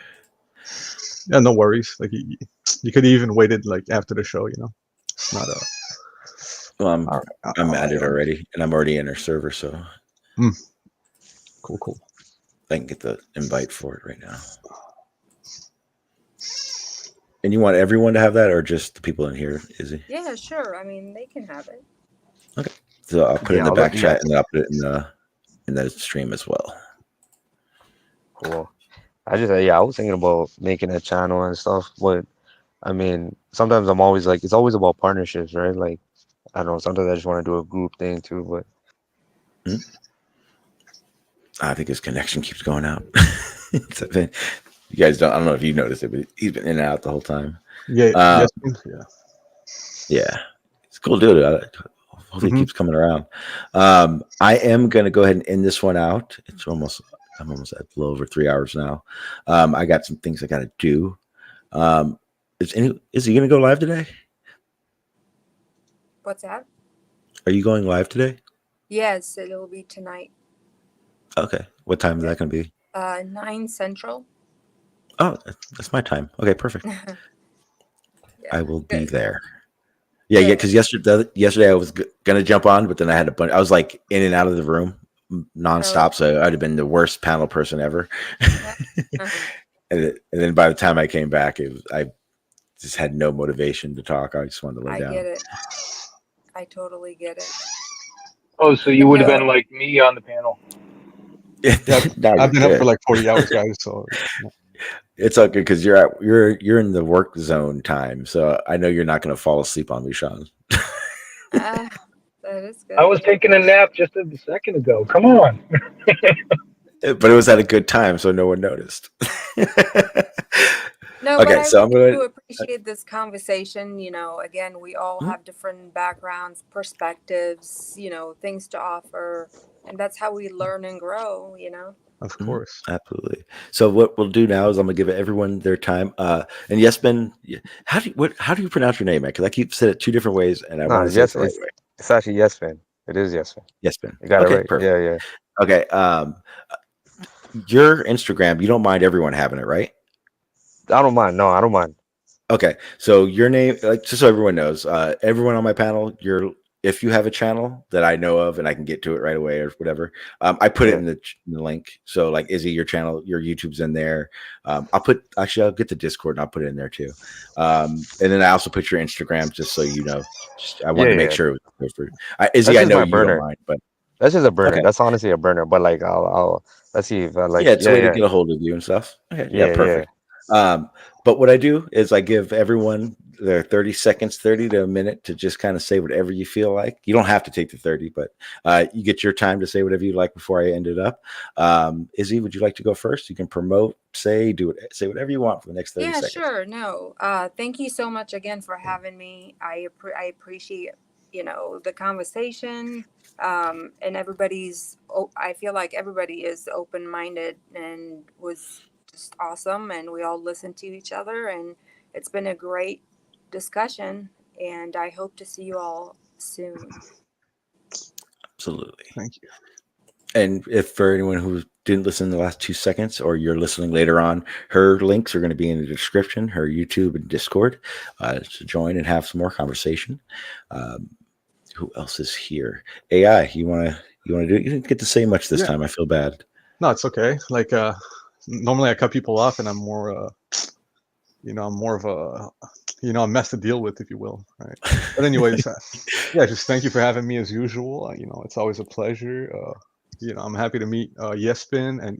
Yeah, no worries. Like you could even wait it like after the show. It's not a. Well, I'm at it already, and I'm already in our server, so. Cool. I can get the invite for it right now. And you want everyone to have that, or just the people in here, Izzy? Yeah, sure. I mean, they can have it. Okay. So I'll put it in the back chat, and then I'll put it in the stream as well. Cool. I was thinking about making a channel and stuff, but I mean, sometimes I'm always like, it's always about partnerships, right? Like, I don't know, sometimes I just want to do a group thing too, but I think his connection keeps going out. You guys don't. I don't know if you noticed it, but he's been in and out the whole time. Yeah. Yeah. It's a cool dude. Hopefully, it keeps coming around. I am going to go ahead and end this one out. I'm almost at a little over 3 hours now. I got some things I got to do. Is he going to go live today? What's that? Are you going live today? Yes, it'll be tonight. Okay. What time is that going to be? 9 Central. Oh, that's my time. Okay, perfect. Yeah, I will be good. there. Yeah, Good. because yesterday I was gonna jump on, but then I had a bunch. I was like in and out of the room nonstop, so I'd have been the worst panel person ever. and then by the time I came back, I just had no motivation to talk. I just wanted to lay I down. get it. I totally get it. Oh, so you would have been like me on the panel. Yeah, No, I've been you're up for good. like 40 hours, guys. So It's all good because you're in the work zone time, so I know you're not going to fall asleep on me, Sean. That is good. I was taking a nap just a second ago. Come on. But it was at a good time, so no one noticed. No, but Okay, I so I'm really do going. appreciate this conversation. Again, we all have different backgrounds, perspectives, things to offer, and that's how we learn and grow. of course. Absolutely. So what we'll do now is I'm gonna give everyone their time. And Yespin, how do you pronounce your name, man? Because I keep saying it two different ways, and I No, want to say it yes, the right way. it's actually Yespin. It is Yespin. Yespin. You got it Okay, right. perfect. Yeah. Okay. Your Instagram, you don't mind everyone having it, right? I don't mind. No, I don't mind. Okay, so your name, like, just so everyone knows, everyone on my panel, if you have a channel that I know of and I can get to it right away or whatever, I put it Yeah. in the link. So, like, Izzy, your channel, your YouTube's in there. I'll get the Discord and I'll put it in there too. And then I also put your Instagram just so you know. I wanted to make Yeah. sure it was good for Izzy. That's I just know my you don't burner. mind, but That's just a burner. okay, That's honestly a burner. But like, I'll let's see if I like. yeah, it's a way to Yeah. get a hold of you and stuff. Okay, yeah, Yeah. perfect. But what I do is I give everyone their 30 seconds, 30 to a minute to just kind of say whatever you feel like. You don't have to take the 30, but you get your time to say whatever you like before I end it up. Izzy, would you like to go first? You can promote, say whatever you want for the next 30 Yeah, seconds. sure. No, thank you so much again for having me. I appreciate the conversation, and I feel like everybody is open-minded and was just awesome, and we all listened to each other, and it's been a great discussion, and I hope to see you all soon. Absolutely. Thank you. And if for anyone who didn't listen in the last 2 seconds or you're listening later on, her links are going to be in the description, her YouTube and Discord, to join and have some more conversation. Who else is here? AI, you want to do it? You didn't get to say much this time. I feel bad. No, it's okay. Like normally I cut people off and I'm more I'm more of a mess to deal with, if you will. Right. But anyways, just thank you for having me as usual. It's always a pleasure. I'm happy to meet Yespin and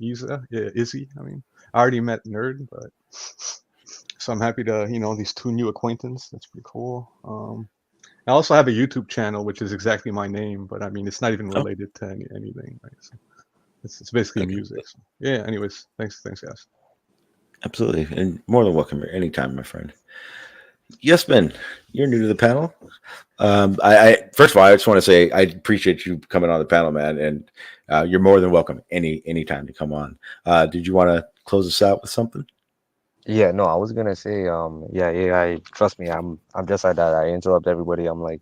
Izzy. I mean, I already met Nerd, but so I'm happy to these two new acquaintances. That's pretty cool. I also have a YouTube channel, which is exactly my name, but I mean, it's not even related to anything. Right? So it's basically music. So, yeah. Anyways, thanks, guys. Absolutely, and more than welcome here anytime, my friend. Yespin, you're new to the panel. I first of all, I just want to say I appreciate you coming on the panel, man, and you're more than welcome anytime to come on. Did you want to close us out with something? Yeah, no, I was gonna say, I trust me, I'm just like that. I interrupt everybody. I'm like,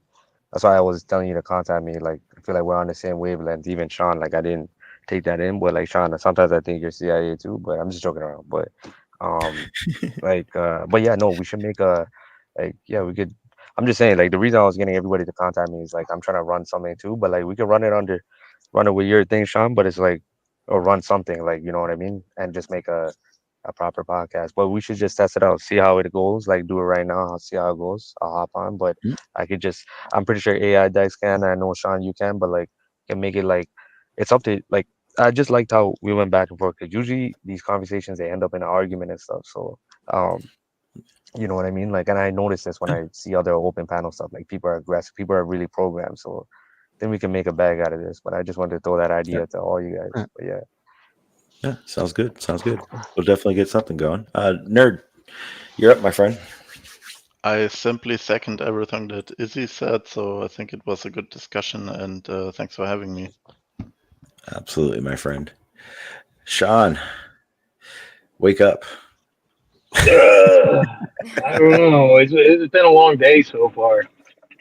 that's why I was telling you to contact me. Like, I feel like we're on the same wavelength. Even Sean, like, I didn't take that in, but like Sean, sometimes I think you're CIA too, but I'm just joking around. But, but yeah, no, we should make we could. I'm just saying, like, the reason I was getting everybody to contact me is like I'm trying to run something too, but like we could run it with your thing, Sean, but it's like, or run something, like, you know what I mean, and just make a proper podcast. But we should just test it out, see how it goes. Like, do it right now. I'll see how it goes. I'll hop on. But I'm pretty sure AI Dice can. I know Sean, you can, but like, can make it like, it's up to like. I just liked how we went back and forth because usually these conversations they end up in an argument and stuff. So, you know what I mean? Like, and I notice this when I see other open panel stuff. Like, people are aggressive. People are really programmed. So, then we can make a bag out of this. But I just wanted to throw that idea to all you guys. But yeah. Yeah, sounds good. We'll definitely get something going. Nerd, you're up, my friend. I simply second everything that Izzy said, so I think it was a good discussion, and thanks for having me. Absolutely, my friend. Sean, wake up. I don't know. It's been a long day so far.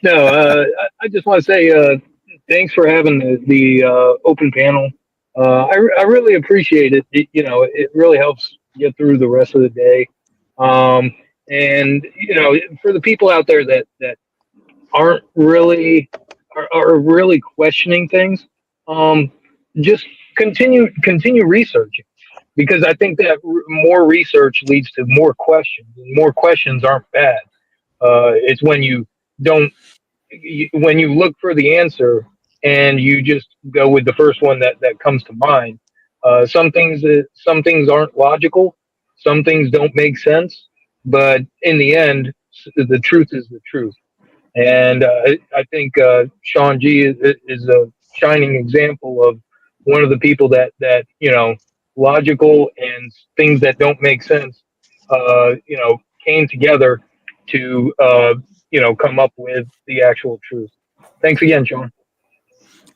No, I just want to say thanks for having the open panel. I really appreciate it. It really helps get through the rest of the day. And for the people out there that aren't really are really questioning things, just continue researching, because I think that more research leads to more questions, and more questions aren't bad. It's when when you look for the answer and you just go with the first one that comes to mind. Some things aren't logical, some things don't make sense, but in the end, the truth is the truth. And I think Sean G is a shining example of one of the people that logical and things that don't make sense, came together to come up with the actual truth. Thanks again, Sean.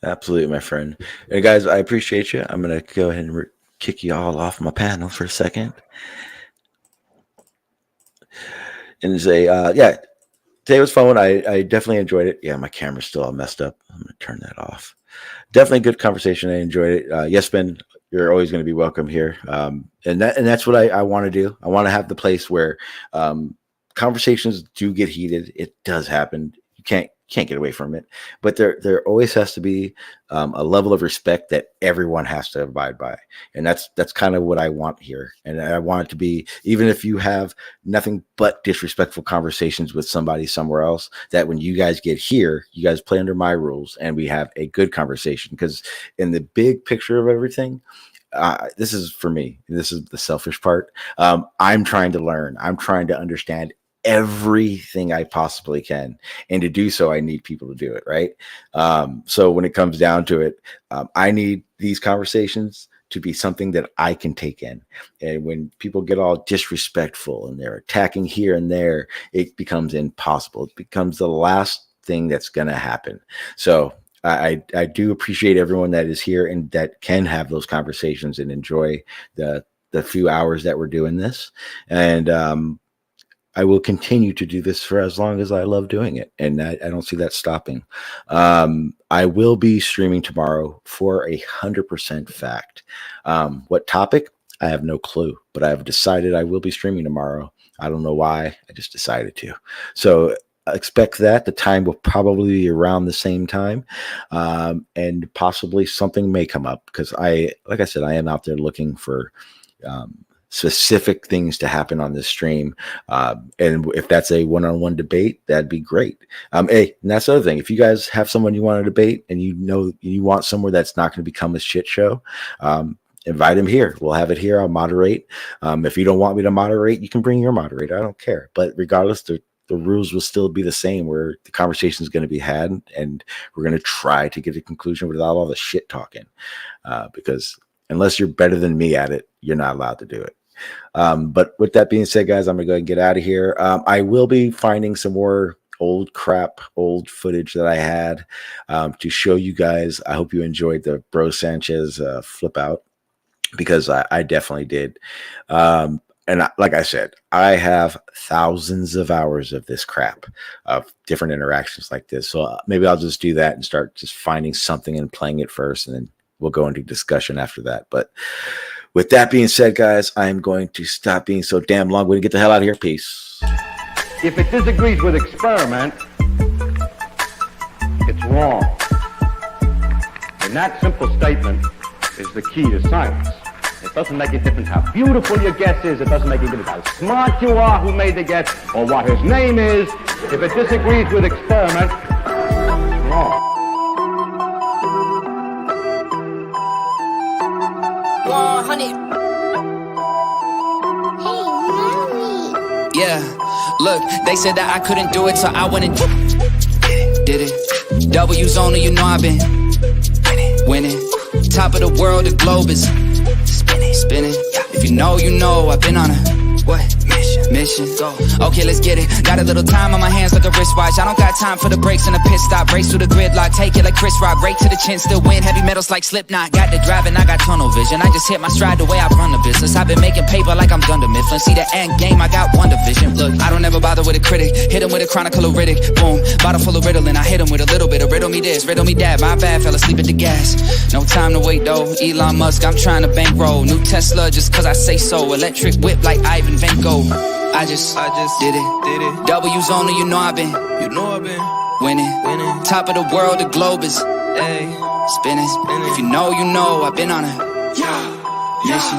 Absolutely, my friend. And guys, I appreciate you. I'm gonna go ahead and kick you all off my panel for a second, and say, yeah, today was fun. I definitely enjoyed it. Yeah, my camera's still all messed up. I'm gonna turn that off. Definitely a good conversation. I enjoyed it. Yespin, you're always going to be welcome here. And that's what I want to do. I want to have the place where conversations do get heated. It does happen. You can't get away from it. But there always has to be a level of respect that everyone has to abide by. And that's kind of what I want here. And I want it to be, even if you have nothing but disrespectful conversations with somebody somewhere else, that when you guys get here, you guys play under my rules and we have a good conversation. Because in the big picture of everything, this is for me. This is the selfish part. I'm trying to learn. I'm trying to understand everything I possibly can, and to do so I need people to do it, right? So when it comes down to it, I need these conversations to be something that I can take in. And when people get all disrespectful and they're attacking here and there, it becomes impossible. It becomes the last thing that's going to happen. So I do appreciate everyone that is here and that can have those conversations and enjoy the few hours that we're doing this. And I will continue to do this for as long as I love doing it. And I don't see that stopping. I will be streaming tomorrow for 100% fact. What topic? I have no clue, but I've decided I will be streaming tomorrow. I don't know why. I just decided to. So expect that. The time will probably be around the same time. And possibly something may come up because like I said, I am out there looking for specific things to happen on this stream. And if that's a one-on-one debate, that'd be great. Hey, and that's the other thing. If you guys have someone you want to debate and you want somewhere that's not going to become a shit show, invite him here. We'll have it here. I'll moderate. If you don't want me to moderate, you can bring your moderator. I don't care. But regardless, the rules will still be the same, where the conversation is going to be had and we're going to try to get a conclusion without all the shit talking. Because unless you're better than me at it, you're not allowed to do it. But with that being said, guys, I'm gonna go ahead and get out of here. I will be finding some more old footage that I had to show you guys. I hope you enjoyed the Bro Sanchez flip out, because I definitely did. And like I said, I have thousands of hours of this crap, of different interactions like this. So maybe I'll just do that and start just finding something and playing it first, and then we'll go into discussion after that. But with that being said, guys, I'm going to stop being so damn long. We're going to get the hell out of here. Peace. If it disagrees with experiment, it's wrong. And that simple statement is the key to science. It doesn't make a difference how beautiful your guess is. It doesn't make a difference how smart you are who made the guess or what his name is. If it disagrees with experiment, it's wrong. Yeah, look, they said that I couldn't do it, so I went and did it. W's only, you know I've been winning. Top of the world, the globe is spinning. If you know, you know I've been on a mission. mission. Go. Okay, let's get it. Got a little time on my hands like a wristwatch. I don't got time for the brakes and the pit stop. Race through the gridlock, take it like Chris Rock. Right to the chin, still win. Heavy metals like Slipknot. Got the driving, I got tunnel vision. I just hit my stride the way I run the business. I've been making paper like I'm Dunder Mifflin. See the end game, I got one division. Look, I don't ever bother with a critic. Hit him with a chronicle of Riddick. Boom, bottle full of Ritalin. I hit him with a little bit of riddle me this, riddle me that. My bad, fell asleep at the gas. No time to wait though. Elon Musk, I'm trying to bankroll. New Tesla just cause I say so. Electric whip like Ivan Vanko. I just did it. W's only, you know I've been winning. Top of the world, the globe is spinning. If you know, you know, I've been on a mission.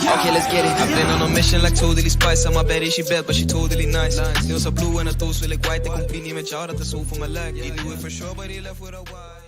Okay, let's get it. I've been on a mission like totally spice. I'm bad, she bad, but she totally nice. Nails are blue and her toes feel like white. They completely match out at the soul for my leg. He knew it for sure, but he left with a why.